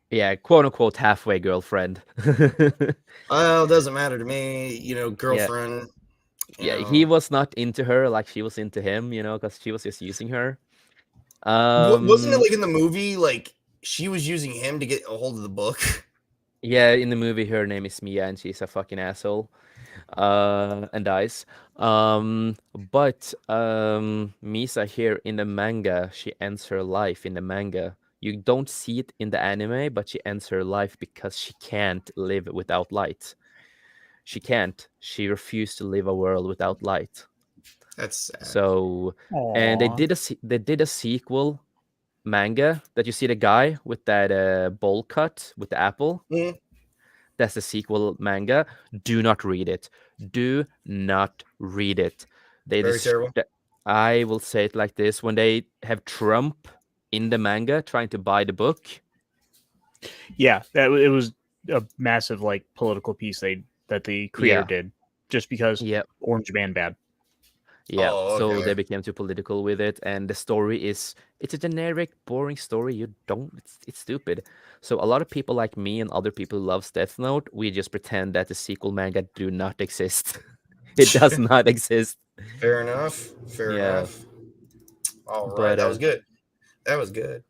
[SPEAKER 2] Yeah, quote unquote halfway girlfriend.
[SPEAKER 1] Well, it doesn't matter to me. Girlfriend.
[SPEAKER 2] Yeah, he was not into her like she was into him, because she was just using her.
[SPEAKER 1] Wasn't it like in the movie, like she was using him to get a hold of the book?
[SPEAKER 2] Yeah, in the movie, her name is Mia, and she's a fucking asshole, and dies. But Misa here in the manga, she ends her life in the manga. You don't see it in the anime, but she ends her life because she can't live without light. She can't. She refused to live a world without light.
[SPEAKER 1] That's sad.
[SPEAKER 2] So, and they did a sequel manga that you see the guy with that bowl cut with the apple.
[SPEAKER 1] Mhm.
[SPEAKER 2] That's the sequel manga. Do not read it. Do not read it.
[SPEAKER 1] Very terrible.
[SPEAKER 2] I will say it like this: when they have Trump in the manga trying to buy the book.
[SPEAKER 3] Yeah, it was a massive like political piece that the creator did, just because Orange Man bad.
[SPEAKER 2] Yeah,
[SPEAKER 1] Oh,
[SPEAKER 2] so
[SPEAKER 1] okay.
[SPEAKER 2] they became too political with it, and the story it's a generic, boring story. It's stupid. So a lot of people like me and other people who loves Death Note, we just pretend that the sequel manga do not exist. It does not exist.
[SPEAKER 1] Fair enough. Enough. All right, that was good. That was good.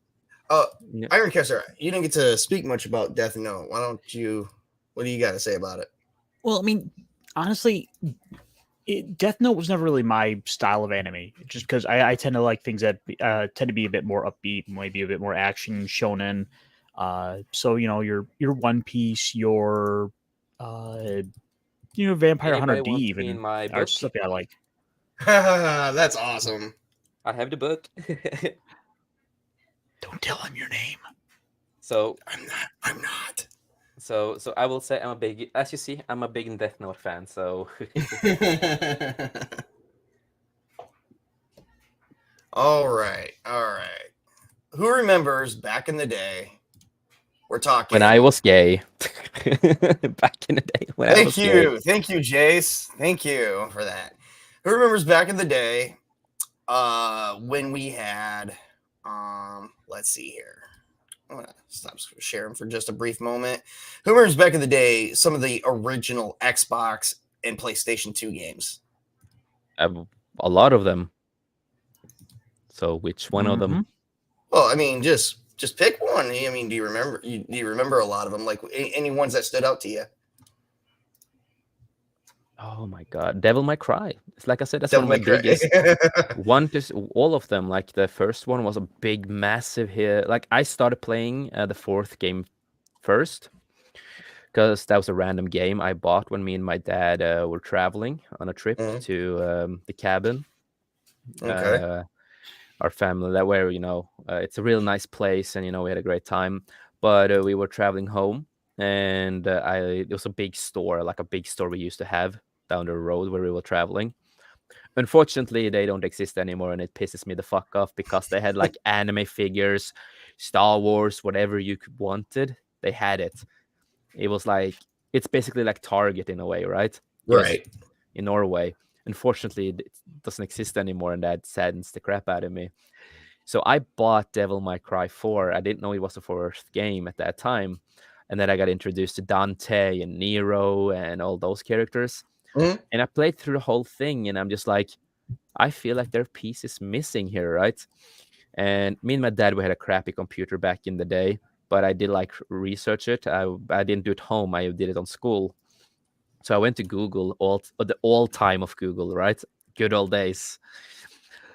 [SPEAKER 1] Ironcastle, you didn't get to speak much about Death Note. Why don't you? What do you got to say about it?
[SPEAKER 3] Well, I mean, honestly, Death Note was never really my style of anime, just because I tend to like things that tend to be a bit more upbeat, maybe a bit more action, shonen. So your One Piece, your Vampire Hunter D, even are stuff I like.
[SPEAKER 1] That's awesome.
[SPEAKER 2] I have the book.
[SPEAKER 3] Don't tell him your name.
[SPEAKER 2] So
[SPEAKER 1] I'm not.
[SPEAKER 2] So I will say as you see, I'm a big Death Note fan. So.
[SPEAKER 1] All right. Who remembers back in the day? We're talking
[SPEAKER 2] when I was gay. Back in the day when I was gay.
[SPEAKER 1] Thank you, Jace. Thank you for that. Who remembers back in the day when we had let's see here. I'm gonna stop sharing for just a brief moment. Who remembers back in the day some of the original Xbox and PlayStation 2 games?
[SPEAKER 2] A lot of them. So which one of them?
[SPEAKER 1] Well, I mean, just pick one. I mean, do you remember a lot of them? Like any ones that stood out to you?
[SPEAKER 2] Oh my God, Devil May Cry. It's like I said, that's one of my biggest. All of them. Like the first one was a big, massive hit. Like I started playing the fourth game first because that was a random game I bought when me and my dad were traveling on a trip to the cabin.
[SPEAKER 1] Okay.
[SPEAKER 2] Our family, that where it's a real nice place, and we had a great time. But we were traveling home, and there was a big store, like a big store we used to have down the road where we were traveling. Unfortunately, they don't exist anymore, and it pisses me the fuck off because they had like anime figures, Star Wars, whatever you wanted, they had it. It was like, it's basically like Target in a way, right? Just
[SPEAKER 1] Right.
[SPEAKER 2] in Norway. Unfortunately, it doesn't exist anymore, and that saddens the crap out of me. So I bought Devil May Cry 4. I didn't know it was the fourth game at that time. And then I got introduced to Dante and Nero and all those characters.
[SPEAKER 1] Mhm.
[SPEAKER 2] And I played through the whole thing, and I'm just like, I feel like there are pieces missing here, right? And me and my dad, we had a crappy computer back in the day, but I did like research it. I didn't do it home, I did it on school. So I went to Google, the all time of Google, right? Good old days.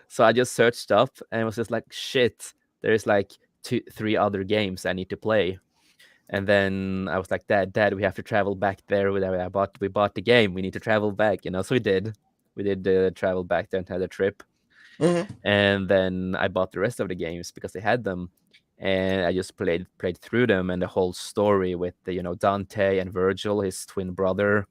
[SPEAKER 2] So I just searched up and was just like, shit, there's like 3 other games I need to play. And then I was like, Dad, we have to travel back there. We bought the game. We need to travel back, So we did. We did travel back there and had a trip.
[SPEAKER 1] Mhm.
[SPEAKER 2] And then I bought the rest of the games because they had them. And I just played through them, and the whole story with Dante and Virgil, his twin brother,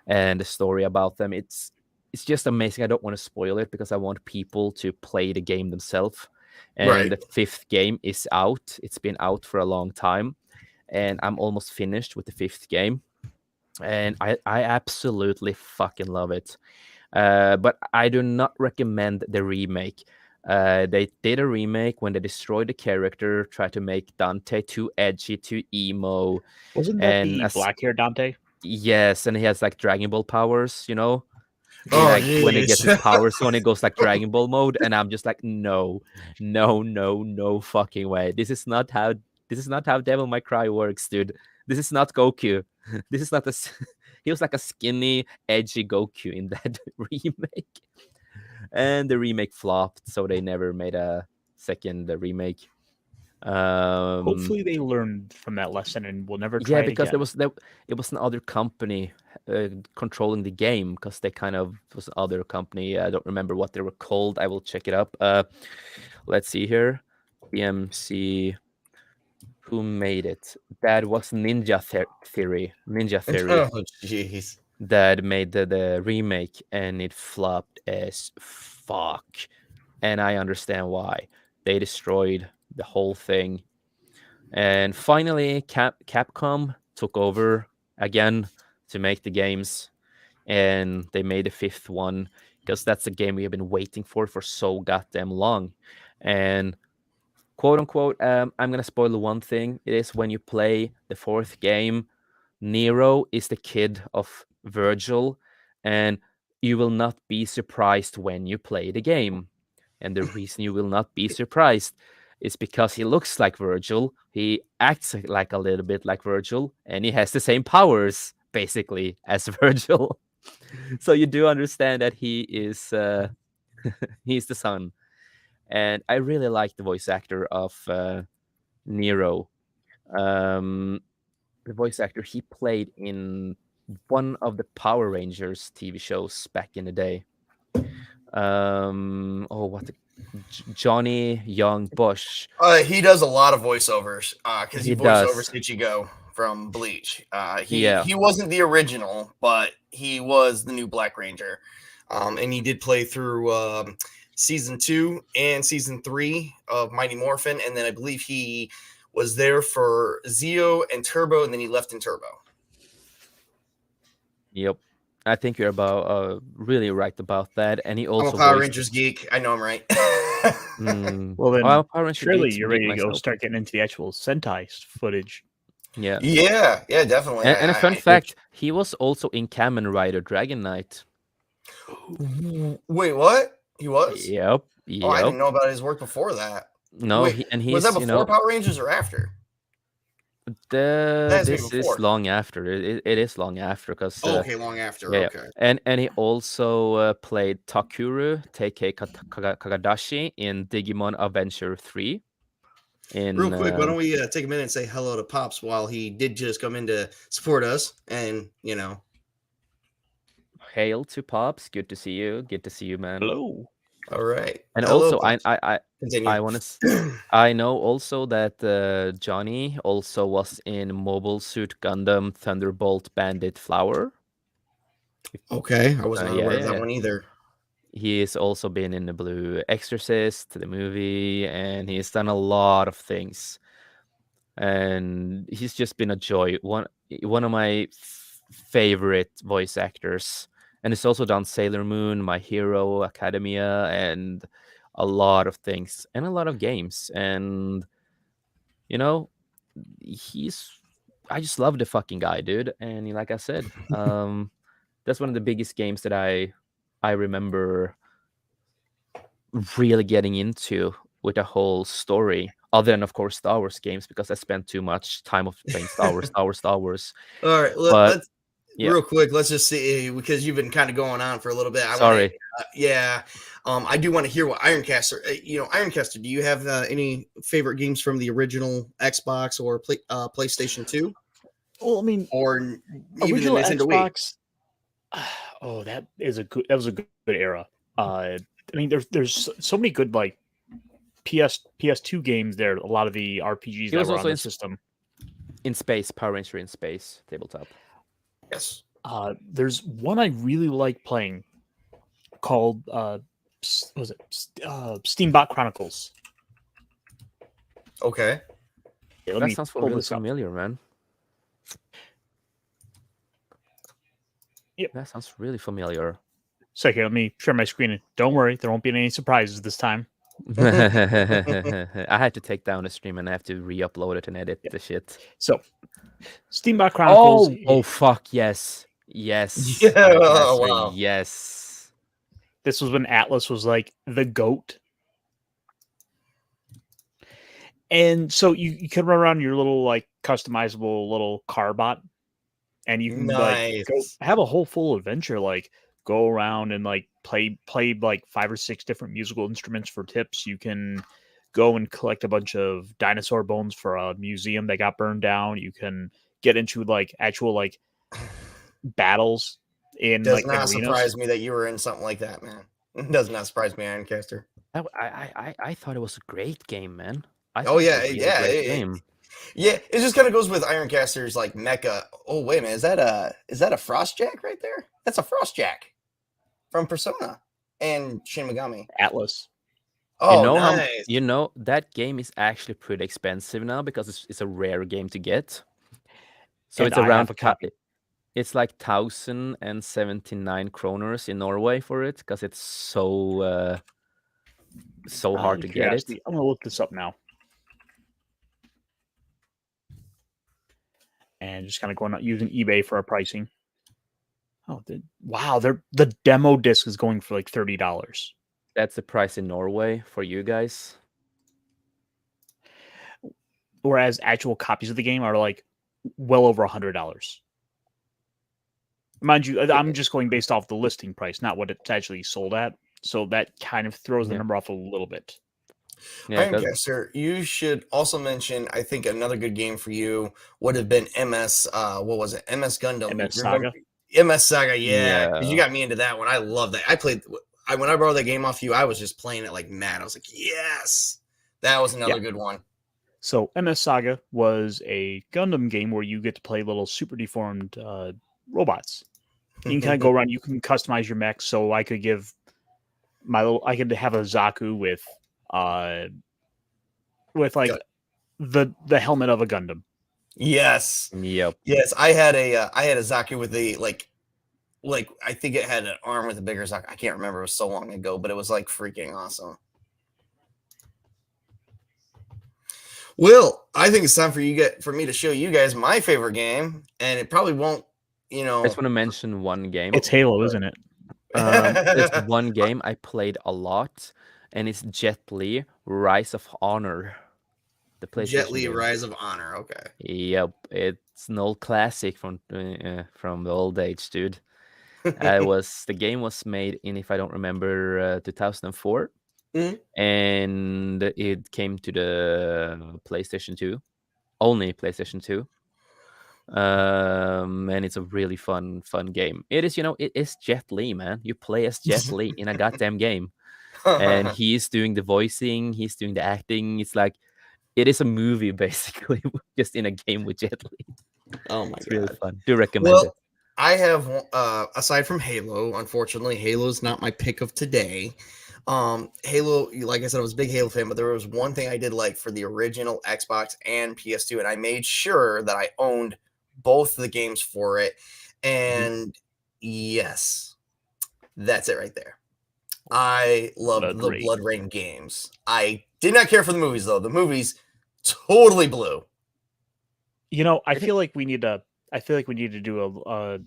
[SPEAKER 2] and the story about them. It's just amazing. I don't want to spoil it because I want people to play the game themselves. And
[SPEAKER 1] Right.
[SPEAKER 2] the 5th game is out. It's been out for a long time, and I'm almost finished with the 5th game. And I absolutely fucking love it. But I do not recommend the remake. They did a remake when they destroyed the character, tried to make Dante too edgy, too emo.
[SPEAKER 3] Wasn't that
[SPEAKER 2] And
[SPEAKER 3] the black hair Dante?
[SPEAKER 2] yes, and he has like Dragon Ball powers, He
[SPEAKER 1] Oh,
[SPEAKER 2] like when he gets his
[SPEAKER 1] jeez.
[SPEAKER 2] powers on, it goes like Dragon Ball mode, and I'm just like, no fucking way. This is not how Devil May Cry works, dude. This is not Goku. This is not he was like a skinny, edgy Goku in that remake. And the remake flopped, so they never made a second remake.
[SPEAKER 3] Hopefully, they learned from that lesson and will never try
[SPEAKER 2] Yeah,
[SPEAKER 3] it
[SPEAKER 2] because
[SPEAKER 3] again.
[SPEAKER 2] it was another company controlling the game, because they kind of was another company. I don't remember what they were called. I will check it up. Let's see here. PMC. Who made it? That was Theory. Ninja Theory
[SPEAKER 1] Oh, jeez.
[SPEAKER 2] that made the remake, and it flopped as fuck. And I understand why. They destroyed the whole thing. And finally, Capcom took over again to make the games, and they made the 5th one because that's a game we have been waiting for so goddamn long. And quote unquote, I'm gonna spoil one thing. It is when you play the 4th game, Nero is the kid of Virgil, and you will not be surprised when you play the game. And the reason you will not be surprised is because he looks like Virgil, he acts like a little bit like Virgil, and he has the same powers, basically, as Virgil. So you do understand that he is he's the son. And I really like the voice actor of Nero. The voice actor, he played in one of the Power Rangers TV shows back in the day. Johnny Young Bush.
[SPEAKER 1] He does a lot of voiceovers because he
[SPEAKER 2] He
[SPEAKER 1] voiced over
[SPEAKER 2] does.
[SPEAKER 1] Ichigo from Bleach.
[SPEAKER 2] Yeah.
[SPEAKER 1] He wasn't the original, but he was the new Black Ranger, and he did play through season 2 and season 3 of Mighty Morphin, and then I believe he was there for Zeo and Turbo, and then he left in Turbo.
[SPEAKER 2] Yep. I think you're about really right about that. And he
[SPEAKER 1] I'm
[SPEAKER 2] also
[SPEAKER 1] a Power
[SPEAKER 2] voiced.
[SPEAKER 1] Rangers geek. I know I'm right.
[SPEAKER 3] Well, then
[SPEAKER 2] Power Rangers
[SPEAKER 3] surely
[SPEAKER 2] geek's
[SPEAKER 3] you're
[SPEAKER 2] geek
[SPEAKER 3] ready to go
[SPEAKER 2] myself.
[SPEAKER 3] start getting into the actual Sentai footage.
[SPEAKER 2] Yeah.
[SPEAKER 1] Yeah, definitely.
[SPEAKER 2] And a fun fact, he was also in Kamen Rider Dragon Knight.
[SPEAKER 1] Wait, what? He was?
[SPEAKER 2] Yep.
[SPEAKER 1] Oh, I didn't know about his work before that.
[SPEAKER 2] No,
[SPEAKER 1] Wait,
[SPEAKER 2] he's
[SPEAKER 1] was that before Power Rangers or after? Has to be
[SPEAKER 2] this
[SPEAKER 1] before.
[SPEAKER 2] is long after. It is long after, because
[SPEAKER 1] okay, long after.
[SPEAKER 2] yeah.
[SPEAKER 1] Okay.
[SPEAKER 2] And he also played Takuru Teikei Kagadashi in Digimon Adventure 3.
[SPEAKER 1] Real quick, why don't we take a minute and say hello to Pops while he did just come in to support us, and
[SPEAKER 2] hail to Pops. Good to see you. Good to see you, man.
[SPEAKER 3] Hello.
[SPEAKER 1] All right.
[SPEAKER 2] And
[SPEAKER 1] Hello,
[SPEAKER 2] also,
[SPEAKER 1] continue.
[SPEAKER 2] I want to. I know also that Johnny also was in Mobile Suit Gundam Thunderbolt Bandit Flower.
[SPEAKER 1] Okay, I was not
[SPEAKER 2] Yeah,
[SPEAKER 1] aware of that
[SPEAKER 2] yeah.
[SPEAKER 1] one either.
[SPEAKER 2] He has also been in the Blue Exorcist, the movie, and he's done a lot of things. And he's just been a joy. One of my favorite voice actors. And he's also done Sailor Moon, My Hero Academia, and a lot of things, and a lot of games. And you know, I just love the fucking guy, dude. And like I said, that's one of the biggest games that I remember really getting into with the whole story. Other than, of course, Star Wars games, because I spent too much time of playing Star Wars, Star Wars, Star Wars.
[SPEAKER 1] All right,
[SPEAKER 2] But
[SPEAKER 1] let's
[SPEAKER 2] yeah,
[SPEAKER 1] real quick. Let's just see because you've been kind of going on for a little bit. I want to,
[SPEAKER 2] sorry.
[SPEAKER 1] yeah. I do want to hear what Ironcaster. Ironcaster. Do you have any favorite games from the original Xbox or PlayStation 2,
[SPEAKER 3] Well, I mean,
[SPEAKER 1] or even the
[SPEAKER 3] original
[SPEAKER 1] Nintendo Wii?
[SPEAKER 3] Xbox. Oh, that was a good era. I mean, there's so many good like PS2 games there. A lot of the RPGs
[SPEAKER 2] It was
[SPEAKER 3] that were on
[SPEAKER 2] also
[SPEAKER 3] the
[SPEAKER 2] in
[SPEAKER 3] system.
[SPEAKER 2] in space, Power Ranger in space tabletop.
[SPEAKER 1] Yes.
[SPEAKER 3] There's one I really like playing called was it Steambot Chronicles.
[SPEAKER 1] Okay.
[SPEAKER 3] Yeah, let
[SPEAKER 2] That
[SPEAKER 3] me
[SPEAKER 2] sounds
[SPEAKER 3] pull
[SPEAKER 2] really
[SPEAKER 3] this up.
[SPEAKER 2] familiar, man.
[SPEAKER 3] Yep.
[SPEAKER 2] That sounds really familiar.
[SPEAKER 3] Second, let me share my screen. Don't worry, there won't be any surprises this time.
[SPEAKER 2] I had to take down the stream and I have to re-upload it and edit the shit.
[SPEAKER 3] So, Steambot Chronicles.
[SPEAKER 2] Oh fuck yes. Yes.
[SPEAKER 1] Yeah,
[SPEAKER 2] Ironcaster,
[SPEAKER 1] wow.
[SPEAKER 2] yes.
[SPEAKER 3] This was when Atlas was like the GOAT. And so you can run around your little like customizable little car bot, and you can like go
[SPEAKER 1] Nice.
[SPEAKER 3] have a whole full adventure, like go around and like play like 5 or 6 different musical instruments for tips. You can go and collect a bunch of dinosaur bones for a museum that got burned down. You can get into like actual like battles in
[SPEAKER 1] Does
[SPEAKER 3] like
[SPEAKER 1] not
[SPEAKER 3] arenas.
[SPEAKER 1] surprise me that you were in something like that, man. It does not surprise me, Ironcaster.
[SPEAKER 2] I thought it was a great game, man. I
[SPEAKER 1] Oh
[SPEAKER 2] thought it
[SPEAKER 1] yeah,
[SPEAKER 2] was a really
[SPEAKER 1] yeah,
[SPEAKER 2] great game.
[SPEAKER 1] yeah. It just kind of goes with Ironcaster's like mecha. Oh wait a minute, is that a Frostjack right there? That's a Frostjack from Persona and Shin Megami.
[SPEAKER 3] Atlas.
[SPEAKER 1] Oh,
[SPEAKER 2] nice.
[SPEAKER 1] nice.
[SPEAKER 2] That game is actually pretty expensive now because it's a rare game to get. So
[SPEAKER 3] And
[SPEAKER 2] it's
[SPEAKER 3] I
[SPEAKER 2] around
[SPEAKER 3] have a copy.
[SPEAKER 2] it's like 1,079 kroners in Norway for it because it's so hard to get it.
[SPEAKER 3] I'm gonna look this up now. And just kind of going out using eBay for our pricing. Oh, wow! The demo disc is going for like $30.
[SPEAKER 2] That's the price in Norway for you guys.
[SPEAKER 3] Whereas actual copies of the game are like well over $100. Mind you, I'm just going based off the listing price, not what it's actually sold at. So that kind of throws the number off a little bit.
[SPEAKER 2] Yeah, 'cause-
[SPEAKER 1] Ironcaster, you should also mention. I think another good game for you would have been MS. What was it? MS Gundam.
[SPEAKER 3] MS
[SPEAKER 1] Remember-
[SPEAKER 3] Saga?
[SPEAKER 1] MS Saga. Yeah, 'cause
[SPEAKER 2] Yeah.
[SPEAKER 1] you got me into that one. I love that. I played. When I borrowed that game off you, I was just playing it like mad. I was like, yes, that was another good one.
[SPEAKER 3] So MS Saga was a Gundam game where you get to play little super deformed robots. You can kind of go around. You can customize your mech. So I could give I could have a Zaku with like the helmet of a Gundam.
[SPEAKER 1] Yes.
[SPEAKER 2] Yep.
[SPEAKER 1] Yes, I had a Zaku with the like I think it had an arm with a bigger Zaku. I can't remember. It was so long ago, but it was like freaking awesome. Well, I think it's time for me to show you guys my favorite game, and it probably won't,
[SPEAKER 2] I just want to mention one game.
[SPEAKER 3] It's Halo, isn't it?
[SPEAKER 2] There's one game I played a lot, and it's Jet Li: Rise of Honor. The PlayStation
[SPEAKER 1] Jet Li:
[SPEAKER 2] game.
[SPEAKER 1] Rise of Honor. Okay.
[SPEAKER 2] Yep, it's an old classic from the old age, dude. The game was made in, if I don't remember, 2004, and it came to the PlayStation 2, only PlayStation 2. And it's a really fun game. It is, it is Jet Li, man. You play as Jet Li in a goddamn game. and he's doing the voicing, he's doing the acting. It's like it is a movie basically, just in a game with Jet Li.
[SPEAKER 1] Oh my
[SPEAKER 2] It's
[SPEAKER 1] god.
[SPEAKER 2] really fun. Do recommend it.
[SPEAKER 1] Well, I have aside from Halo, unfortunately, Halo's not my pick of today. Halo, like I said, I was a big Halo fan, but there was one thing I did like for the original Xbox and PS2, and I made sure that I owned both the games for it. And yes, that's it right there. I love the
[SPEAKER 3] Blood Rain.
[SPEAKER 1] Blood Rain games. I did not care for the movies though. The movies totally blew.
[SPEAKER 3] You know, I feel like we need to. I feel like we need to do a.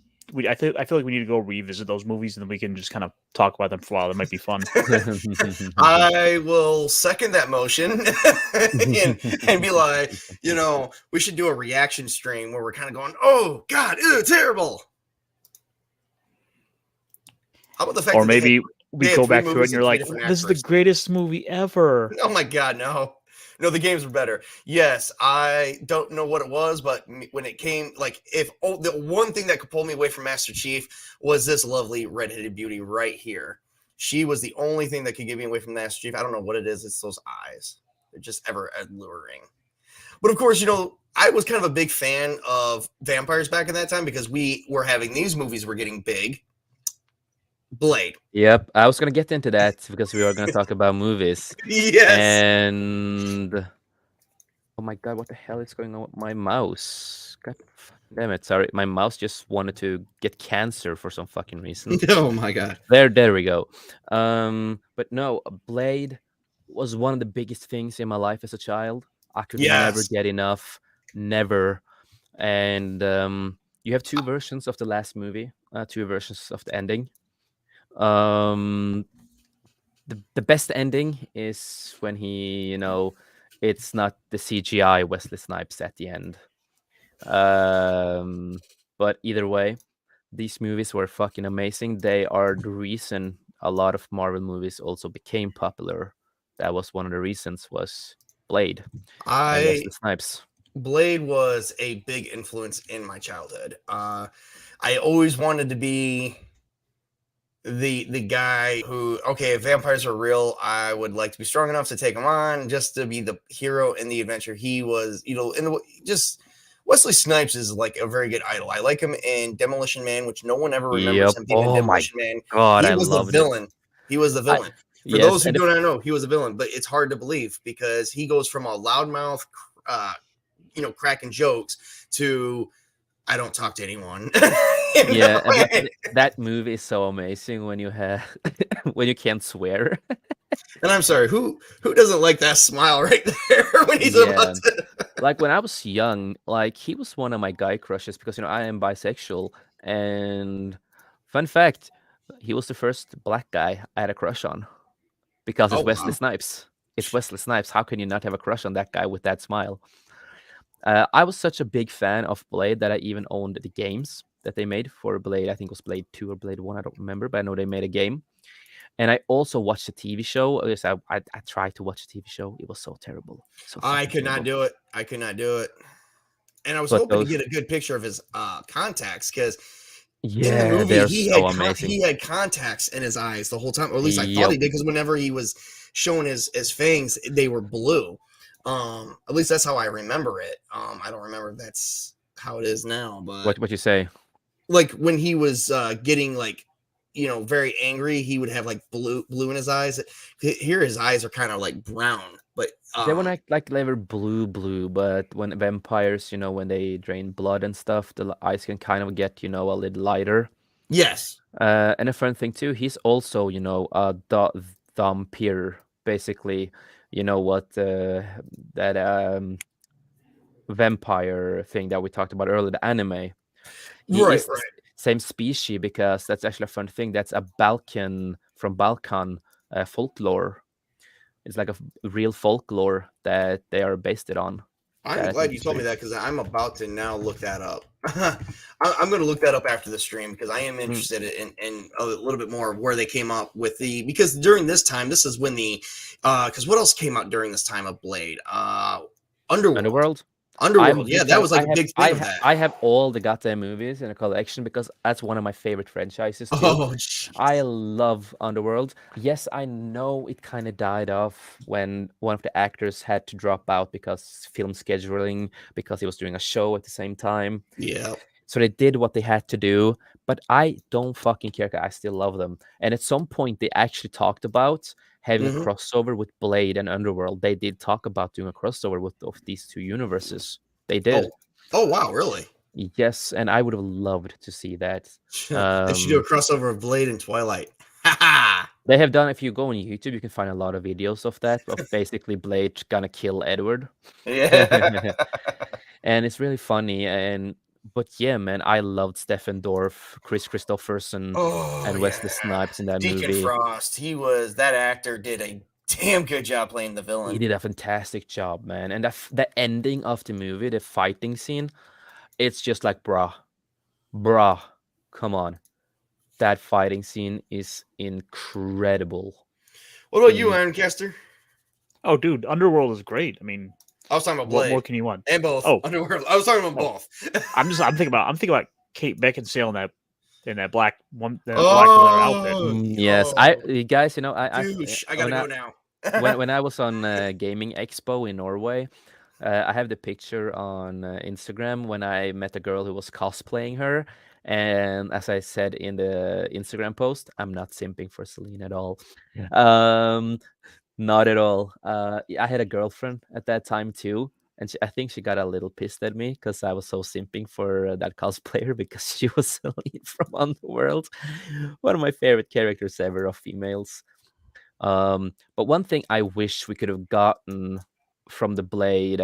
[SPEAKER 3] I feel like we need to go revisit those movies, and then we can just kind of talk about them for a while. That might be fun.
[SPEAKER 1] I will second that motion and be like, we should do a reaction stream where we're kind of going, oh God, ew, terrible. How about the fact
[SPEAKER 3] Or
[SPEAKER 1] that they
[SPEAKER 3] maybe
[SPEAKER 1] had-
[SPEAKER 3] we
[SPEAKER 1] they had
[SPEAKER 3] go
[SPEAKER 1] three
[SPEAKER 3] back to it,
[SPEAKER 1] movies
[SPEAKER 3] and you're
[SPEAKER 1] and three
[SPEAKER 3] like,
[SPEAKER 1] different
[SPEAKER 3] "This is the
[SPEAKER 1] actors.
[SPEAKER 3] greatest movie ever."
[SPEAKER 1] Oh my God, no. No, the games were better. Yes, I don't know what it was, but when it came, the one thing that could pull me away from Master Chief was this lovely redheaded beauty right here. She was the only thing that could get me away from Master Chief. I don't know what it is. It's those eyes. They're just ever alluring. But of course, I was kind of a big fan of vampires back in that time because we were having these movies were getting big. Blade.
[SPEAKER 2] Yep, I was gonna get into that because we are gonna talk about movies.
[SPEAKER 1] Yes.
[SPEAKER 2] And oh my God, what the hell is going on with my mouse? God damn it! Sorry, my mouse just wanted to get cancer for some fucking reason.
[SPEAKER 1] Oh my God.
[SPEAKER 2] There we go. But no, Blade was one of the biggest things in my life as a child. I could never
[SPEAKER 1] Yes.
[SPEAKER 2] get enough, never. And you have two versions of the last movie, two versions of the ending. The best ending is when he, it's not the CGI Wesley Snipes at the end. But either way, these movies were fucking amazing. They are the reason a lot of Marvel movies also became popular. That was one of the reasons was Blade and Wesley Snipes.
[SPEAKER 1] Blade was a big influence in my childhood. I always wanted to be the guy who, okay, if vampires are real, I would like to be strong enough to take them on, just to be the hero in the adventure. He was, just Wesley Snipes is like a very good idol. I like him in Demolition Man, which no one ever remembers him being in Demolition Man.
[SPEAKER 2] God,
[SPEAKER 1] He was the villain. He was the villain. For those who don't know, he was a villain, but it's hard to believe because he goes from a loudmouth, cracking jokes to I don't talk to anyone.
[SPEAKER 2] Yeah, that movie is so amazing when you when you can't swear.
[SPEAKER 1] And I'm sorry, who doesn't like that smile right there when he's about to...
[SPEAKER 2] Like when I was young, like he was one of my guy crushes because I am bisexual. And fun fact, he was the first black guy I had a crush on because it's Wesley Snipes. It's Wesley Snipes. How can you not have a crush on that guy with that smile? I was such a big fan of Blade that I even owned the games that they made for Blade. I think it was Blade 2 or Blade 1. I don't remember, but I know they made a game. And I also watched the TV show. I tried to watch the TV show. It was so terrible.
[SPEAKER 1] I could not do it. And I was hoping to get a good picture of his contacts because in the movie he had contacts in his eyes the whole time. Or at least I thought he did because whenever he was showing his fangs, they were blue. At least that's how I remember it. I don't remember if that's how it is now, but
[SPEAKER 2] what you say?
[SPEAKER 1] Like when he was getting very angry, he would have like blue in his eyes. Here his eyes are kind of like brown, but
[SPEAKER 2] they were like they were blue, but when vampires, when they drain blood and stuff, the eyes can kind of get a little lighter.
[SPEAKER 1] Yes.
[SPEAKER 2] And a fun thing too, he's also a vampire, basically. What that vampire thing that we talked about earlier, the anime.
[SPEAKER 1] Right.
[SPEAKER 2] Same species, because that's actually a fun thing. That's a Balkan from Balkan folklore. It's like a real folklore that they are based it on.
[SPEAKER 1] I'm glad you told me that because I'm about to now look that up. I'm going to look that up after the stream because I am interested in a little bit more of where they came up with because during this time, this is when because what else came out during this time of Blade? Underworld. Underworld.
[SPEAKER 2] big
[SPEAKER 1] Yeah, that
[SPEAKER 2] fan.
[SPEAKER 1] was like a big thing of that.
[SPEAKER 2] I have all the goddamn movies in a collection because that's one of my favorite franchises too.
[SPEAKER 1] Oh, jeez.
[SPEAKER 2] I love Underworld. Yes, I know it kind of died off when one of the actors had to drop out because film scheduling, because he was doing a show at the same time.
[SPEAKER 1] Yeah.
[SPEAKER 2] So they did what they had to do, but I don't fucking care. 'Cause I still love them. And at some point, they actually talked about having a
[SPEAKER 1] Mhm.
[SPEAKER 2] crossover with Blade and Underworld. They did talk about doing a crossover with of these two universes. They did.
[SPEAKER 1] Oh, wow, really?
[SPEAKER 2] Yes, and I would have loved to see that.
[SPEAKER 1] They should do a crossover of Blade and Twilight.
[SPEAKER 2] They have done, if you go on YouTube, you can find a lot of videos of that, of basically Blade gonna kill Edward.
[SPEAKER 1] Yeah.
[SPEAKER 2] And it's really funny. But yeah, man, I loved Stephen Dorff, Chris Christopherson,
[SPEAKER 1] Oh,
[SPEAKER 2] and Wesley
[SPEAKER 1] yeah.
[SPEAKER 2] Snipes in that
[SPEAKER 1] Deacon
[SPEAKER 2] movie.
[SPEAKER 1] Frost. That actor did a damn good job playing the
[SPEAKER 2] He
[SPEAKER 1] villain.
[SPEAKER 2] did a fantastic job, man. And the ending of the movie, the fighting scene, it's just like, bruh, come on. That fighting scene is incredible.
[SPEAKER 1] What about you,
[SPEAKER 2] The-
[SPEAKER 1] Ironcaster?
[SPEAKER 3] Oh, dude, Underworld is great. I mean,
[SPEAKER 1] I was talking about
[SPEAKER 3] what
[SPEAKER 1] Blade
[SPEAKER 3] more can you want?
[SPEAKER 1] and both.
[SPEAKER 3] Oh.
[SPEAKER 1] Underworld. I was talking about
[SPEAKER 3] Oh.
[SPEAKER 1] both.
[SPEAKER 3] I'm thinking about Kate Beckinsale in that black black leather outfit.
[SPEAKER 2] Yes, guys,
[SPEAKER 1] Douche. I gotta go now.
[SPEAKER 2] when I was on Gaming Expo in Norway, I have the picture on Instagram when I met a girl who was cosplaying her. And as I said in the Instagram post, I'm not simping for Celine at all. Not at all. I had a girlfriend at that time too, and I think she got a little pissed at me because I was so simping for that cosplayer because she was Celine from Underworld, one of my favorite characters ever of females. But one thing I wish we could have gotten from the Blade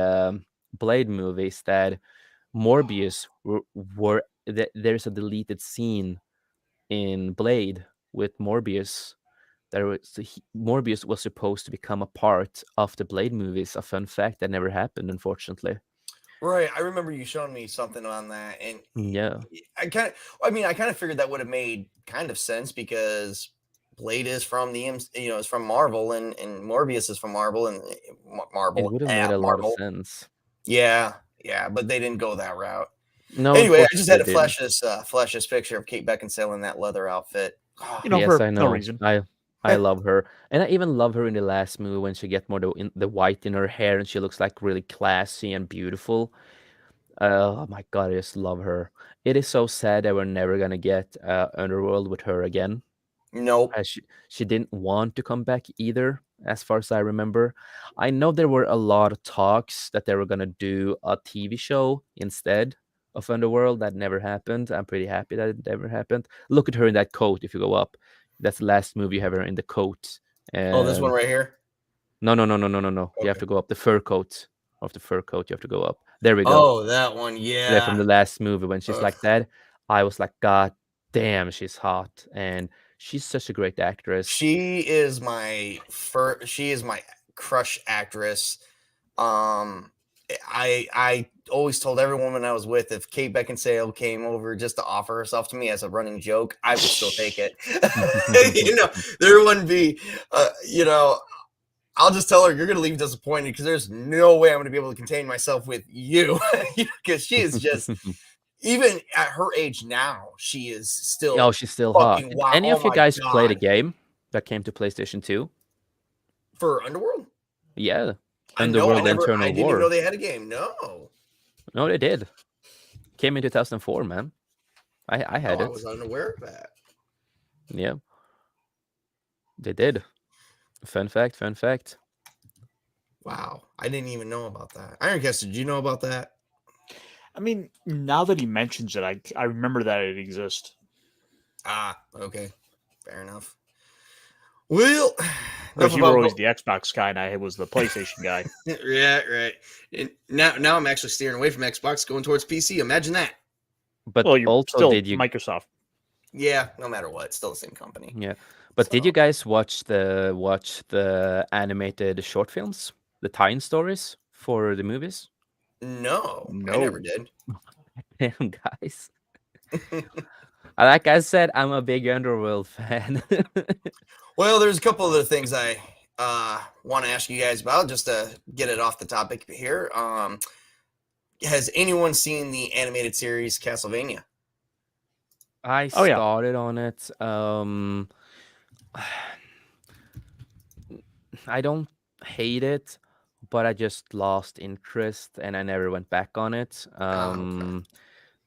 [SPEAKER 2] movies, that Morbius there's a deleted scene in Blade with Morbius. Morbius was supposed to become a part of the Blade movies. A fun fact that never happened, unfortunately.
[SPEAKER 1] Right. I remember you showing me something on that, and
[SPEAKER 2] Yeah,
[SPEAKER 1] I kind of figured that would have made kind of sense because Blade is from is from Marvel, and Morbius is from Marvel, and Marvel.
[SPEAKER 2] it would have made a lot of
[SPEAKER 1] Marvel.
[SPEAKER 2] sense.
[SPEAKER 1] Yeah, but they didn't go that route.
[SPEAKER 2] No,
[SPEAKER 1] Anyway, I just had to
[SPEAKER 2] unfortunately,
[SPEAKER 1] flash this picture of Kate Beckinsale in that leather outfit.
[SPEAKER 3] You know,
[SPEAKER 2] yes,
[SPEAKER 3] for
[SPEAKER 2] I
[SPEAKER 3] no
[SPEAKER 2] know.
[SPEAKER 3] reason.
[SPEAKER 2] I love her, and I even love her in the last movie when she get more the white in her hair and she looks like really classy and beautiful. Oh my god, I just love her. It is so sad that we're never gonna get Underworld with her again.
[SPEAKER 1] Nope.
[SPEAKER 2] As she didn't want to come back either, as far as I remember. I know there were a lot of talks that they were gonna do a TV show instead of Underworld. That never happened. I'm pretty happy that it never happened. Look at her in that coat if you go up. That's the last movie you have her in the coat.
[SPEAKER 1] Oh, this one right here.
[SPEAKER 2] No. You have
[SPEAKER 1] Okay.
[SPEAKER 2] to go up. The fur coat. Of the fur coat, you have to go up. There we go.
[SPEAKER 1] Oh, that one.
[SPEAKER 2] Yeah, from
[SPEAKER 1] Yeah.
[SPEAKER 2] the last movie when she's
[SPEAKER 1] Ugh.
[SPEAKER 2] like that. I was like, God damn, she's hot. And she's such a great actress.
[SPEAKER 1] She is my crush actress. I always told every woman I was with, if Kate Beckinsale came over just to offer herself to me as a running joke, I would still take it. There wouldn't be, I'll just tell her you're going to leave disappointed because there's no way I'm going to be able to contain myself with you because she is just, even at her age now, she is still.
[SPEAKER 2] Oh, she's still hot.
[SPEAKER 1] fucking
[SPEAKER 2] Did
[SPEAKER 1] wild.
[SPEAKER 2] any
[SPEAKER 1] Oh
[SPEAKER 2] of you
[SPEAKER 1] my
[SPEAKER 2] guys play the
[SPEAKER 1] God.
[SPEAKER 2] game that came to PlayStation 2?
[SPEAKER 1] For Underworld?
[SPEAKER 2] Yeah.
[SPEAKER 1] I know.
[SPEAKER 2] Underworld Internal
[SPEAKER 1] I didn't even
[SPEAKER 2] War.
[SPEAKER 1] know they had a game. No.
[SPEAKER 2] No, they did. Came in 2004, man. I had
[SPEAKER 1] I
[SPEAKER 2] it.
[SPEAKER 1] was unaware of that.
[SPEAKER 2] Yeah. They did. Fun fact.
[SPEAKER 1] Wow. I didn't even know about that. Ironcaster, did you know about that?
[SPEAKER 3] I mean, now that he mentions it, I remember that it exists.
[SPEAKER 1] Ah, okay. Fair enough. Well,
[SPEAKER 3] Because
[SPEAKER 1] enough
[SPEAKER 3] you were
[SPEAKER 1] about
[SPEAKER 3] always the Xbox guy, and I was the PlayStation guy.
[SPEAKER 1] Yeah, right. And now I'm actually steering away from Xbox, going towards PC. Imagine that.
[SPEAKER 2] But
[SPEAKER 3] Well, you're
[SPEAKER 2] also,
[SPEAKER 3] still
[SPEAKER 2] did you?
[SPEAKER 3] Microsoft.
[SPEAKER 1] Yeah, no matter what, it's still the same company.
[SPEAKER 2] Yeah. But did
[SPEAKER 1] So-
[SPEAKER 2] you guys watch the animated short films, the tie-in stories for the movies?
[SPEAKER 1] No, I
[SPEAKER 3] No.
[SPEAKER 1] never did.
[SPEAKER 2] Damn, guys. Like I said, I'm a big Underworld fan.
[SPEAKER 1] Well, there's a couple other things I want to ask you guys about just to get it off the topic here. has anyone seen the animated series Castlevania?
[SPEAKER 2] I
[SPEAKER 3] Oh, yeah.
[SPEAKER 2] started on it. I don't hate it, but I just lost interest and I never went back on it.
[SPEAKER 1] Okay.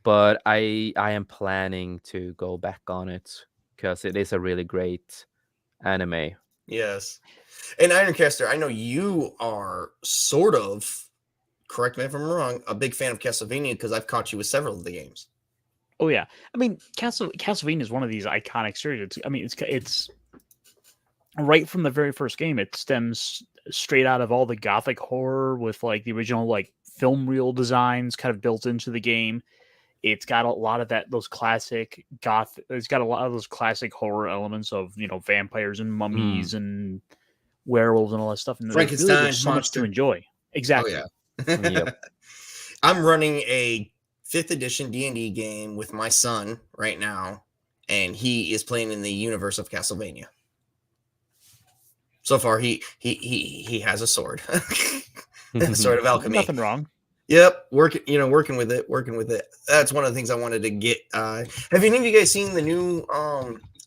[SPEAKER 2] But I am planning to go back on it because it is a really great anime.
[SPEAKER 1] Yes. And Ironcaster, I know you are sort of, correct me if I'm wrong, a big fan of Castlevania because I've caught you with several of the games.
[SPEAKER 3] Oh yeah, I mean, Castlevania is one of these iconic series. I mean, it's right from the very first game. It stems straight out of all the gothic horror with like the original like film reel designs kind of built into the game. It's got a lot of those classic goth. It's got a lot of those classic horror elements of vampires and mummies and werewolves and all that stuff. And really,
[SPEAKER 1] Frankenstein
[SPEAKER 3] there's so much to
[SPEAKER 1] monster.
[SPEAKER 3] enjoy. Exactly.
[SPEAKER 1] Oh yeah.
[SPEAKER 2] Yep.
[SPEAKER 1] I'm running a 5th edition D&D game with my son right now, and he is playing in the universe of Castlevania. So far, he has a sword, a sword of alchemy.
[SPEAKER 3] Nothing wrong.
[SPEAKER 1] Yep, working with it. That's one of the things I wanted to get. Have any of you guys seen the new?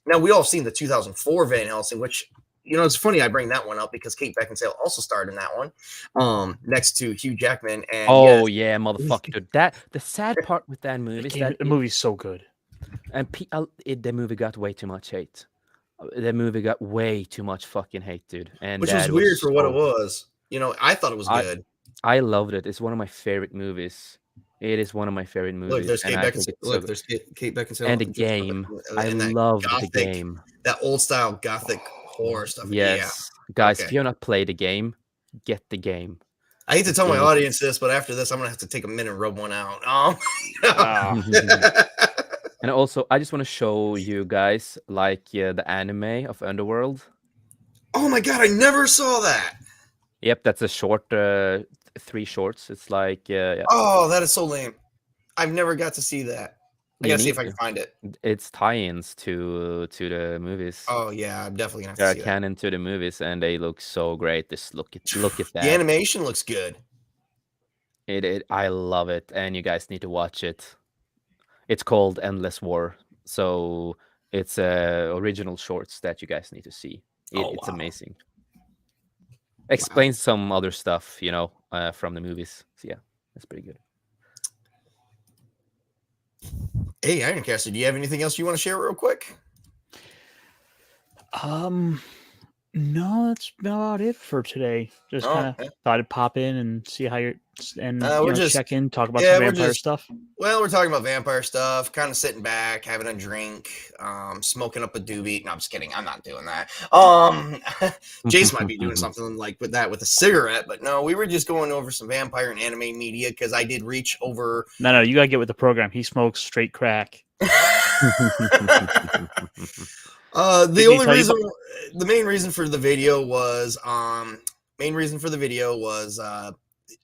[SPEAKER 1] Now we all have seen the 2004 Van Helsing, which it's funny I bring that one up because Kate Beckinsale also starred in that one, next to Hugh Jackman. And
[SPEAKER 2] Oh yeah, motherfucker! Dude. The sad part with that movie is that
[SPEAKER 3] The movie's so good.
[SPEAKER 2] and the movie got way too much hate. The movie got way too much fucking hate, dude. And
[SPEAKER 1] which was
[SPEAKER 2] that
[SPEAKER 1] weird for what it
[SPEAKER 2] so-
[SPEAKER 1] was. I thought it was good.
[SPEAKER 2] I loved it. It's one of my favorite movies. It is one of my favorite movies.
[SPEAKER 1] Look, there's Kate
[SPEAKER 2] and I think
[SPEAKER 1] Beckinsale.
[SPEAKER 2] it's so
[SPEAKER 1] Look,
[SPEAKER 2] good.
[SPEAKER 1] there's Kate Beckinsale.
[SPEAKER 2] And the game. I
[SPEAKER 1] and that
[SPEAKER 2] love the
[SPEAKER 1] gothic-
[SPEAKER 2] game.
[SPEAKER 1] That old style gothic horror stuff.
[SPEAKER 2] Yes. Guys,
[SPEAKER 1] Okay.
[SPEAKER 2] if you're not played the game, get the game.
[SPEAKER 1] I hate to tell my
[SPEAKER 2] Yeah.
[SPEAKER 1] audience this, but after this, I'm gonna have to take a minute and rub one out.
[SPEAKER 2] And also, I just want to show you guys the anime of Underworld.
[SPEAKER 1] Oh my god, I never saw that.
[SPEAKER 2] Yep, that's a short, 3 shorts. It's yeah.
[SPEAKER 1] Oh, that is so lame. I've never got to see that. I
[SPEAKER 2] You
[SPEAKER 1] gotta see if
[SPEAKER 2] need
[SPEAKER 1] I can find it.
[SPEAKER 2] It's tie-ins to the movies.
[SPEAKER 1] Oh yeah, I'm definitely gonna
[SPEAKER 2] They're
[SPEAKER 1] have to see that.
[SPEAKER 2] canon to the movies, and they look so great. Just look at that.
[SPEAKER 1] The animation looks good.
[SPEAKER 2] I love it, and you guys need to watch it. It's called Endless War, so it's original shorts that you guys need to see. It's
[SPEAKER 1] wow.
[SPEAKER 2] amazing. Explains some other stuff, from the movies. So yeah, that's pretty good.
[SPEAKER 1] Hey, Ironcaster, do you have anything else you want to share real quick?
[SPEAKER 3] No, that's about it for today. Just kind of thought I'd pop in and see how you're check in, talk about some vampire stuff.
[SPEAKER 1] Well, we're talking about vampire stuff, kind of sitting back, having a drink, smoking up a doobie. No, I'm just kidding. I'm not doing that. Jace might be doing something like with a cigarette, but no, we were just going over some vampire and anime media because I did reach over.
[SPEAKER 3] No, you gotta get with the program. He smokes straight crack.
[SPEAKER 1] The main reason for the video was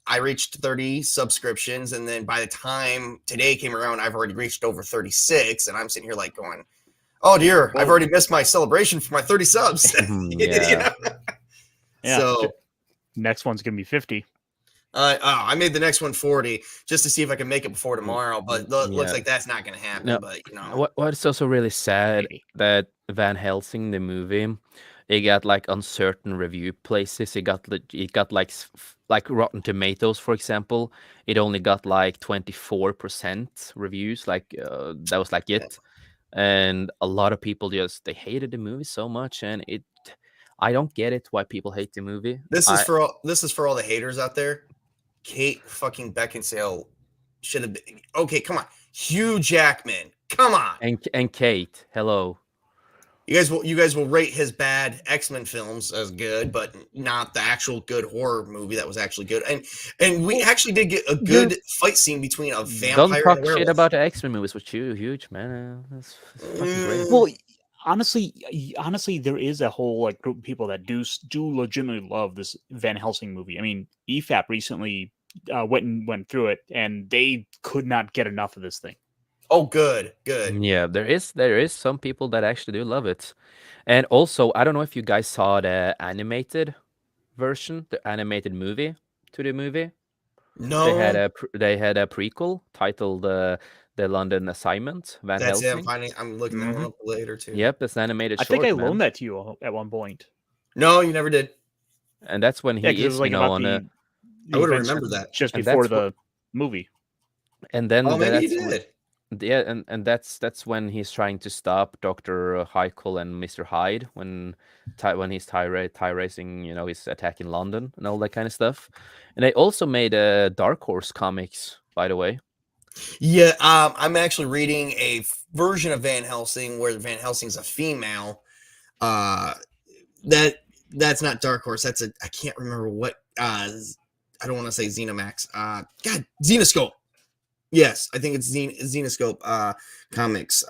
[SPEAKER 1] I reached 30 subscriptions, and then by the time today came around, I've already reached over 36, and I'm sitting here like going, "Oh dear, I've already missed my celebration for my 30 subs."
[SPEAKER 2] Yeah.
[SPEAKER 3] Yeah.
[SPEAKER 1] So
[SPEAKER 3] next one's gonna be 50.
[SPEAKER 1] I made the next one 40 just to see if I can make it before tomorrow, but looks like that's not going to happen.
[SPEAKER 2] No,
[SPEAKER 1] but
[SPEAKER 2] what's also really sad
[SPEAKER 3] Maybe.
[SPEAKER 2] that Van Helsing, the movie, it got on certain review places. It got like Rotten Tomatoes, for example. It only got 24% reviews. That was it, and a lot of people they hated the movie so much, and I don't get it why people hate the movie.
[SPEAKER 1] This is for all the haters out there. Kate fucking Beckinsale should have been okay. Come on, Hugh Jackman. Come on,
[SPEAKER 2] and Kate. Hello.
[SPEAKER 1] You guys will rate his bad X-Men films as good, but not the actual good horror movie that was actually good. And we actually did get a good fight scene between a vampire
[SPEAKER 2] Don't talk
[SPEAKER 1] and a werewolf.
[SPEAKER 2] shit about the X-Men movies with you, huge man. That's fucking great.
[SPEAKER 3] Well, honestly, there is a whole group of people that do legitimately love this Van Helsing movie. I mean, EFAP recently went through it, and they could not get enough of this thing.
[SPEAKER 1] Oh, good.
[SPEAKER 2] Yeah, there is some people that actually do love it, and also I don't know if you guys saw the animated version, the animated movie to the movie.
[SPEAKER 1] No,
[SPEAKER 2] They had a prequel titled The London Assignment, Van
[SPEAKER 1] that's it.
[SPEAKER 2] Helsing.
[SPEAKER 1] I'm looking that one up later too.
[SPEAKER 2] Yep, it's an animated
[SPEAKER 3] I
[SPEAKER 2] short.
[SPEAKER 3] think I
[SPEAKER 2] man.
[SPEAKER 3] loaned that to you at one point.
[SPEAKER 1] No, you never did.
[SPEAKER 2] And that's when
[SPEAKER 3] Yeah,
[SPEAKER 2] he
[SPEAKER 3] because it was
[SPEAKER 2] is,
[SPEAKER 3] like
[SPEAKER 2] you know,
[SPEAKER 3] about
[SPEAKER 2] on a.
[SPEAKER 1] I would have
[SPEAKER 3] events
[SPEAKER 1] remembered that.
[SPEAKER 3] just
[SPEAKER 2] And
[SPEAKER 3] before
[SPEAKER 2] that's what-
[SPEAKER 3] the movie.
[SPEAKER 2] And then
[SPEAKER 1] Oh, maybe
[SPEAKER 2] that's
[SPEAKER 1] you did.
[SPEAKER 2] yeah, and that's when he's trying to stop Dr. Hykel and Mr. Hyde when he's racing, you know, he's attacking London and all that kind of stuff. And they also made Dark Horse comics, by the way.
[SPEAKER 1] Yeah, I'm actually reading a version of Van Helsing where Van Helsing's a female. That's not Dark Horse. That's I can't remember what. I don't want to say Xenomax. God, Xenoscope. Yes, I think it's Xenoscope comics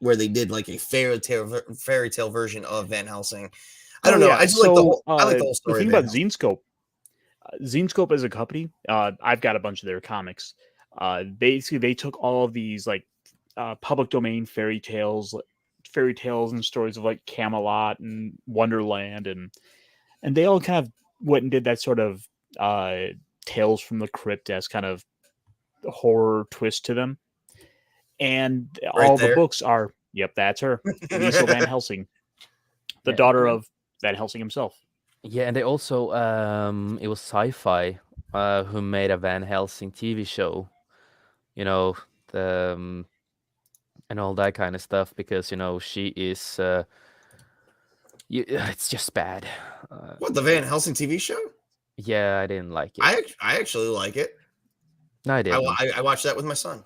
[SPEAKER 1] where they did like a fairy tale version of Van Helsing. I don't know. I just like the whole. I like the whole story.
[SPEAKER 3] The thing
[SPEAKER 1] of Van
[SPEAKER 3] about
[SPEAKER 1] Helsing.
[SPEAKER 3] Zenescope, Zenescope as a company, I've got a bunch of their comics. Basically, they took all of these like public domain fairy tales and stories of like Camelot and Wonderland, and they all kind of went and did that sort of Tales from the Crypt as kind of horror twist to them. And
[SPEAKER 1] Right
[SPEAKER 3] all
[SPEAKER 1] there.
[SPEAKER 3] the books are, yep, that's her, Liesl Van Helsing, the daughter of Van Helsing himself.
[SPEAKER 2] Yeah, and they also it was Sci-Fi who made a Van Helsing TV show, you know, the and all that kind of stuff, because you know she is it's just bad.
[SPEAKER 1] What, the Van Helsing TV show?
[SPEAKER 2] Yeah, I didn't like it.
[SPEAKER 1] I actually like it.
[SPEAKER 2] No, I didn't.
[SPEAKER 1] I watched that with my son.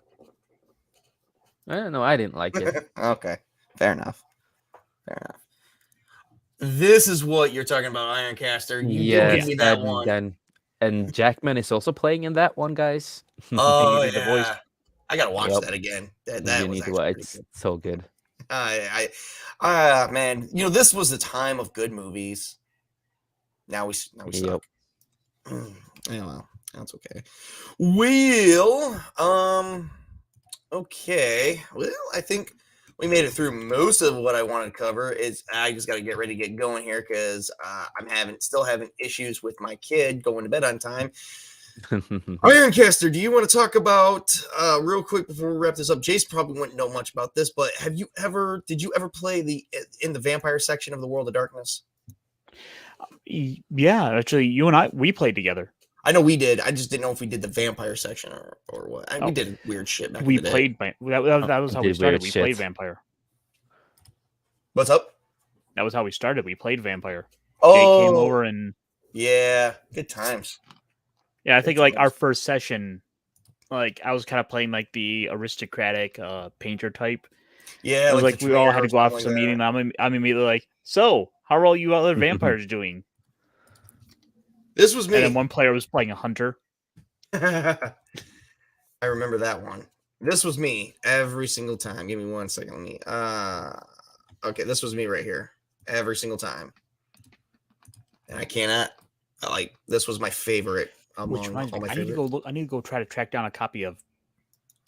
[SPEAKER 2] No, I didn't like it.
[SPEAKER 1] Okay, fair enough. This is what you're talking about, Ironcaster. You
[SPEAKER 2] Yes,
[SPEAKER 1] give me that one.
[SPEAKER 2] and Jackman is also playing in that one, guys.
[SPEAKER 1] Oh
[SPEAKER 3] He did the voice.
[SPEAKER 1] yeah, I gotta watch
[SPEAKER 2] Yep.
[SPEAKER 1] that again. That
[SPEAKER 2] You
[SPEAKER 1] was
[SPEAKER 2] need to
[SPEAKER 1] actually
[SPEAKER 2] watch.
[SPEAKER 1] pretty
[SPEAKER 2] It's
[SPEAKER 1] good.
[SPEAKER 2] so good.
[SPEAKER 1] Man, you know, this was the time of good movies. Now we
[SPEAKER 2] Yep.
[SPEAKER 1] suck. Yeah, well, that's okay. Okay. Well, I think we made it through most of what I wanted to cover. I just got to get ready to get going here because I'm still having issues with my kid going to bed on time. Ironcaster, do you want to talk about real quick before we wrap this up? Jace probably wouldn't know much about this, but did you ever play in the vampire section of the World of Darkness?
[SPEAKER 3] Yeah, actually, you and we played together.
[SPEAKER 1] I know we did. I just didn't know if we did the vampire section or what. We
[SPEAKER 3] Oh.
[SPEAKER 1] did weird shit back
[SPEAKER 3] We
[SPEAKER 1] in the day.
[SPEAKER 3] played. That was how we
[SPEAKER 2] Did
[SPEAKER 3] started.
[SPEAKER 2] weird
[SPEAKER 3] We
[SPEAKER 2] shit.
[SPEAKER 3] played vampire.
[SPEAKER 1] What's up?
[SPEAKER 3] That was how we started. We played vampire.
[SPEAKER 1] Oh,
[SPEAKER 3] Jake came over and
[SPEAKER 1] yeah, good times.
[SPEAKER 3] yeah, I think like our
[SPEAKER 1] times.
[SPEAKER 3] first session, like I was kind of playing like the aristocratic painter type.
[SPEAKER 1] Yeah,
[SPEAKER 3] It was like
[SPEAKER 1] the
[SPEAKER 3] we all
[SPEAKER 1] Traitor
[SPEAKER 3] had
[SPEAKER 1] or
[SPEAKER 3] to go out for
[SPEAKER 1] something
[SPEAKER 3] some
[SPEAKER 1] like
[SPEAKER 3] meeting. And I'm immediately like, so how are all you other vampires doing?
[SPEAKER 1] This was me.
[SPEAKER 3] And then one player was playing a hunter.
[SPEAKER 1] I remember that one. This was me every single time. Give me 1 second. Let me. Okay, this was me right here every single time, and I cannot. This was my favorite.
[SPEAKER 3] Which
[SPEAKER 1] Among
[SPEAKER 3] reminds
[SPEAKER 1] all
[SPEAKER 3] me,
[SPEAKER 1] my
[SPEAKER 3] I need to
[SPEAKER 1] favorite.
[SPEAKER 3] go look. I need to go try to track down a copy of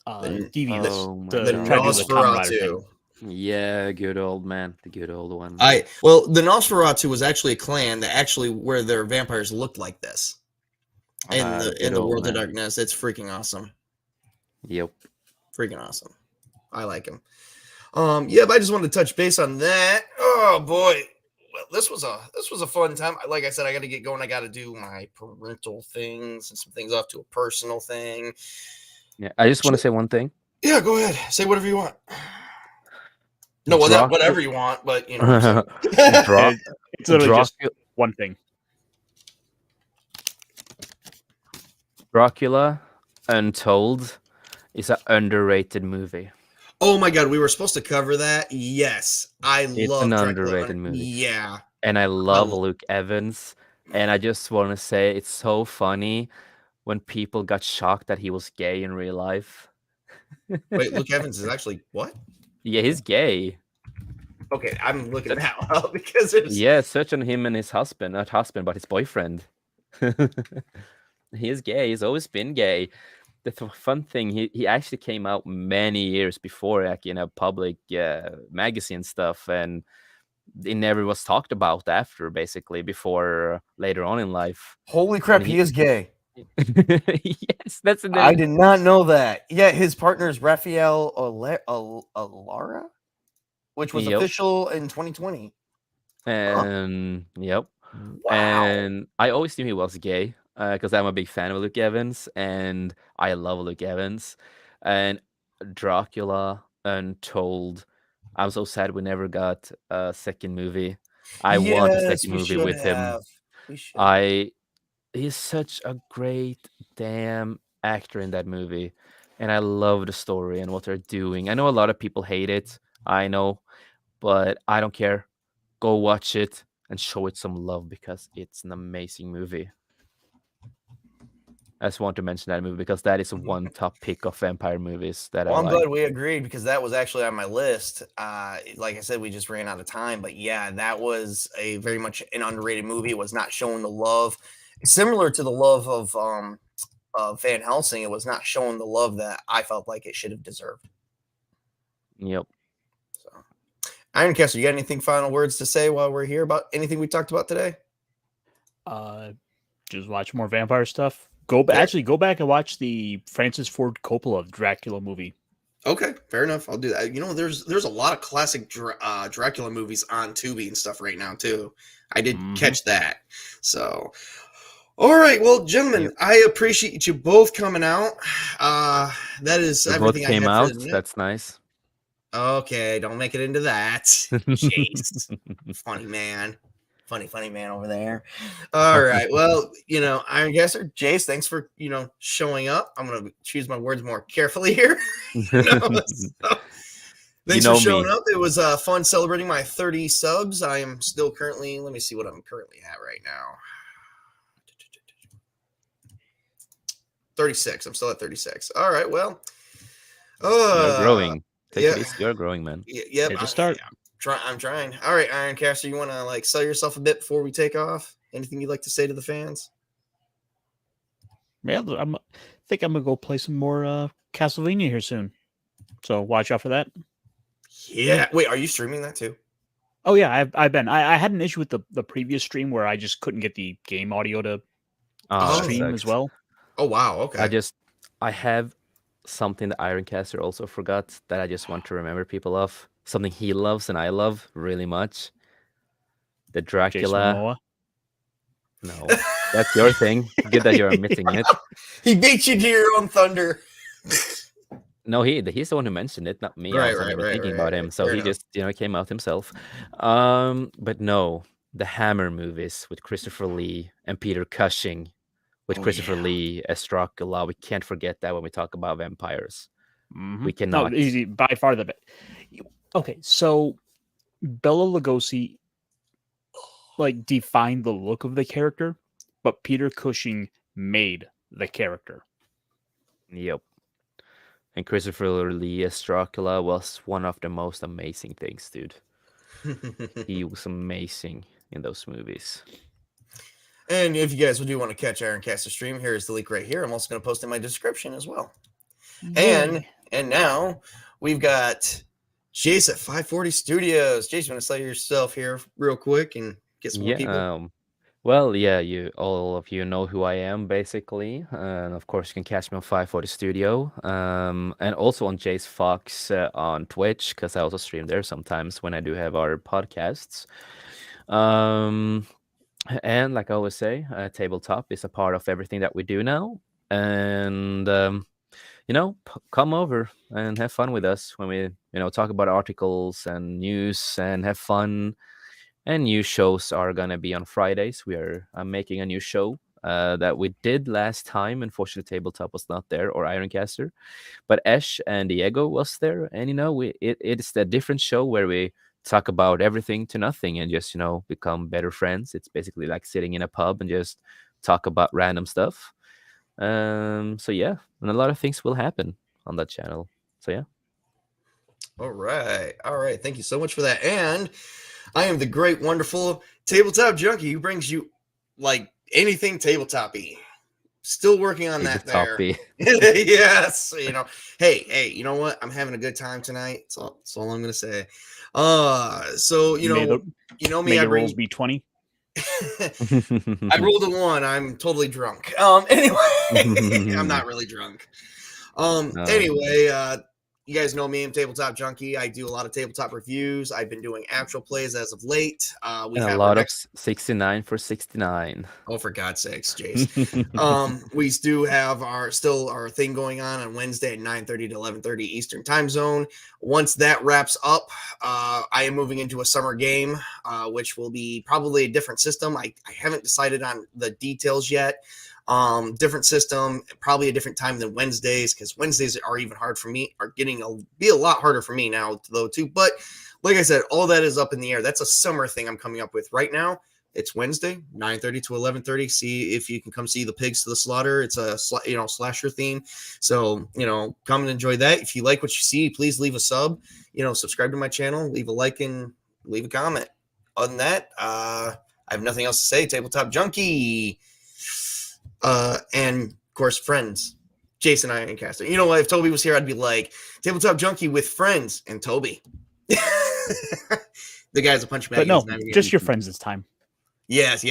[SPEAKER 1] The-
[SPEAKER 3] Devious.
[SPEAKER 2] Oh my
[SPEAKER 3] to
[SPEAKER 1] The
[SPEAKER 2] God.
[SPEAKER 3] try to do the Kamen Rider thing.
[SPEAKER 1] Nosferatu.
[SPEAKER 2] Yeah, good old man, the good old one.
[SPEAKER 1] The Nosferatu was actually a clan that actually where their vampires looked like this in
[SPEAKER 2] good
[SPEAKER 1] the
[SPEAKER 2] old
[SPEAKER 1] World of
[SPEAKER 2] man.
[SPEAKER 1] Darkness. It's freaking awesome.
[SPEAKER 2] Yep.
[SPEAKER 1] Freaking awesome. I like him. But I just wanted to touch base on that. Oh boy. Well, this was a fun time. Like I said, I got to get going. I got to do my parental things and some things off to a personal thing.
[SPEAKER 2] Yeah, I just want to say one thing.
[SPEAKER 1] Yeah, go ahead. Say whatever you want. No, well, not whatever you want, but you know. What I'm saying.
[SPEAKER 2] Dra-
[SPEAKER 3] It's literally just
[SPEAKER 2] Dracu-
[SPEAKER 3] one thing.
[SPEAKER 2] Dracula Untold is an underrated movie.
[SPEAKER 1] Oh my God, we were supposed to cover that. Yes,
[SPEAKER 2] It's
[SPEAKER 1] love
[SPEAKER 2] an
[SPEAKER 1] Dracula.
[SPEAKER 2] underrated movie.
[SPEAKER 1] Yeah,
[SPEAKER 2] And I love
[SPEAKER 1] Oh.
[SPEAKER 2] Luke Evans. And I just want to say it's so funny when people got shocked that he was gay in real life.
[SPEAKER 1] wait, Luke Evans is actually what?
[SPEAKER 2] Yeah, he's gay.
[SPEAKER 1] Okay, I'm looking that one up because there's.
[SPEAKER 2] Yeah, search on him and his husband, not husband, but his boyfriend. He is gay. He's always been gay. The fun thing, he actually came out many years before, like in a public magazine stuff, and it never was talked about after, basically, before later on in life.
[SPEAKER 1] Holy crap,
[SPEAKER 2] And
[SPEAKER 1] he is gay.
[SPEAKER 2] Yes, that's the
[SPEAKER 1] I
[SPEAKER 2] name.
[SPEAKER 1] did not know that. Yeah, his partner is Raphael Alara, which was
[SPEAKER 2] Yep.
[SPEAKER 1] official in 2020. Huh.
[SPEAKER 2] And yep.
[SPEAKER 1] Wow.
[SPEAKER 2] And I always knew he was gay because I'm a big fan of Luke Evans, and I love Luke Evans. And Dracula Untold. I'm so sad we never got a second movie. I want a
[SPEAKER 1] Yes,
[SPEAKER 2] second
[SPEAKER 1] we
[SPEAKER 2] movie
[SPEAKER 1] should
[SPEAKER 2] with him.
[SPEAKER 1] have. We should have.
[SPEAKER 2] I He's such a great damn actor in that movie, and I love the story and what they're doing. I know a lot of people hate it. I know, but I don't care. Go watch it and show it some love because it's an amazing movie. I just want to mention that movie because that is one top pick of vampire movies that I
[SPEAKER 1] Well, I'm
[SPEAKER 2] like.
[SPEAKER 1] glad we agreed because that was actually on my list. Like I said, we just ran out of time, but yeah, that was a very much an underrated movie. It was not showing the love, similar to the love of Van Helsing. It was not showing the love that I felt like it should have deserved.
[SPEAKER 2] Yep.
[SPEAKER 1] So, Ironcaster, you got anything final words to say while we're here about anything we talked about today?
[SPEAKER 3] Just watch more vampire stuff. Actually go back and watch the Francis Ford Coppola Dracula movie.
[SPEAKER 1] Okay, fair enough. I'll do that. You know, there's a lot of classic Dracula movies on Tubi and stuff right now too. I did catch that. So, all right, well, gentlemen,
[SPEAKER 2] Yep.
[SPEAKER 1] I appreciate you both coming out. That is
[SPEAKER 2] We both
[SPEAKER 1] everything I
[SPEAKER 2] came
[SPEAKER 1] had
[SPEAKER 2] out.
[SPEAKER 1] for the minute.
[SPEAKER 2] That's nice.
[SPEAKER 1] Okay, don't make it into that. Chase, funny man. Funny man over there. All right. Well, you know, Ironcaster, Jace, thanks for, showing up. I'm going to choose my words more carefully here. Thanks for showing up. It was fun celebrating my 30 subs. I am still currently, let me see what I'm currently at right now. 36. I'm still at 36. All right. Well,
[SPEAKER 2] You're growing. Take
[SPEAKER 1] yeah.
[SPEAKER 2] it easy. You're growing, man.
[SPEAKER 1] Yep.
[SPEAKER 3] Just start.
[SPEAKER 1] I'm trying. All right, Ironcaster, you want to like sell yourself a bit before we take off? Anything you'd like to say to the fans?
[SPEAKER 3] Yeah, I think I'm gonna go play some more Castlevania here soon. So watch out for that.
[SPEAKER 1] Yeah. Wait, are you streaming that too?
[SPEAKER 3] Oh yeah, I've been. I had an issue with the previous stream where I just couldn't get the game audio to stream as well.
[SPEAKER 1] Oh wow. Okay.
[SPEAKER 2] I have something that Ironcaster also forgot that I just want to remember people of. Something he loves and I love really much. The Dracula.
[SPEAKER 3] Momoa.
[SPEAKER 2] No, that's your thing. Good that you're admitting it.
[SPEAKER 1] He beat you to your own thunder.
[SPEAKER 2] No, he's the one who mentioned it, not me. I was thinking about him, so he just came out himself. But no, the Hammer movies with Christopher Lee and Peter Cushing, with Christopher Lee as Dracula. We can't forget that when we talk about vampires. We cannot.
[SPEAKER 3] No, easy by far the best. Okay, so Bela Lugosi like defined the look of the character, but Peter Cushing made the character.
[SPEAKER 2] Yep. And Christopher Lee as Dracula was one of the most amazing things, dude. He was amazing in those movies.
[SPEAKER 1] And if you guys do want to catch Ironcaster stream, here is the link right here. I'm also going to post in my description as well. Yay. And now we've got Jace at 540 Studios. Jace, you want to sell yourself here real quick and get some more people?
[SPEAKER 2] Well, yeah, all of you know who I am, basically. And of course, you can catch me on 540 Studio. And also on Jace Fox on Twitch, because I also stream there sometimes when I do have our podcasts. And like I always say, Tabletop is a part of everything that we do now. And, come over and have fun with us when we, talk about articles and news and have fun. And new shows are going to be on Fridays. I'm making a new show that we did last time. Unfortunately, Tabletop was not there, or Ironcaster. But Ash and Diego was there. And, it's a different show where we talk about everything to nothing and just, become better friends. It's basically like sitting in a pub and just talk about random stuff. So, yeah. And a lot of things will happen on that channel. So, yeah.
[SPEAKER 1] All right. Thank you so much for that. And I am the great, wonderful Tabletop Junkie who brings you like anything tabletop-y. Still working on that there. Yes. Hey, you know what? I'm having a good time tonight. That's all I'm going to say. So,
[SPEAKER 3] you know me,
[SPEAKER 1] I bring
[SPEAKER 3] rolls B20.
[SPEAKER 1] I rolled a 1. I'm totally drunk. Anyway, I'm not really drunk. Anyway, you guys know me. I'm Tabletop Junkie. I do a lot of tabletop reviews. I've been doing actual plays as of late. We
[SPEAKER 2] And
[SPEAKER 1] have
[SPEAKER 2] a lot of 69 for 69.
[SPEAKER 1] Oh, for God's sakes, Jace. We do have our thing going on Wednesday at 9:30 to 11:30 Eastern Time Zone. Once that wraps up, I am moving into a summer game, which will be probably a different system. I haven't decided on the details yet. Different system, probably a different time than Wednesdays, because Wednesdays are even hard for me, be a lot harder for me now though too. But like I said, all that is up in the air. That's a summer thing I'm coming up with right now. It's Wednesday, 9:30 to 11:30. See if you can come see the Pigs to the Slaughter. It's a slasher theme. So, come and enjoy that. If you like what you see, please leave a sub, subscribe to my channel, leave a like and leave a comment. Other than that, I have nothing else to say. Tabletop Junkie. And of course, friends, Jason Ironcaster. You know what? If Toby was here, I'd be like, Tabletop Junkie with friends and Toby. The guy's a punch bag.
[SPEAKER 3] But no, just your friends this time.
[SPEAKER 1] Yes.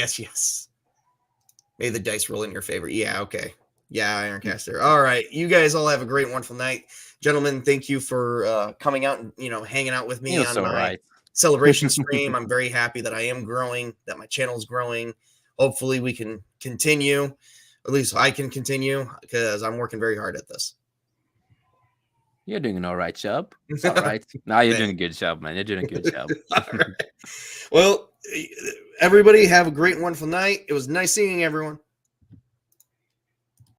[SPEAKER 1] May the dice roll in your favor. Yeah, okay. Yeah, Ironcaster. All right. You guys all have a great, wonderful night. Gentlemen, thank you for coming out and, hanging out with me on my celebration stream. I'm very happy that I am growing, that my channel is growing. Hopefully we can continue. At least I can continue because I'm working very hard at this.
[SPEAKER 2] You're doing an all right job. It's all right. No, you're doing a good job, man. You're doing a good job.
[SPEAKER 1] Well, everybody have a great, wonderful night. It was nice seeing everyone.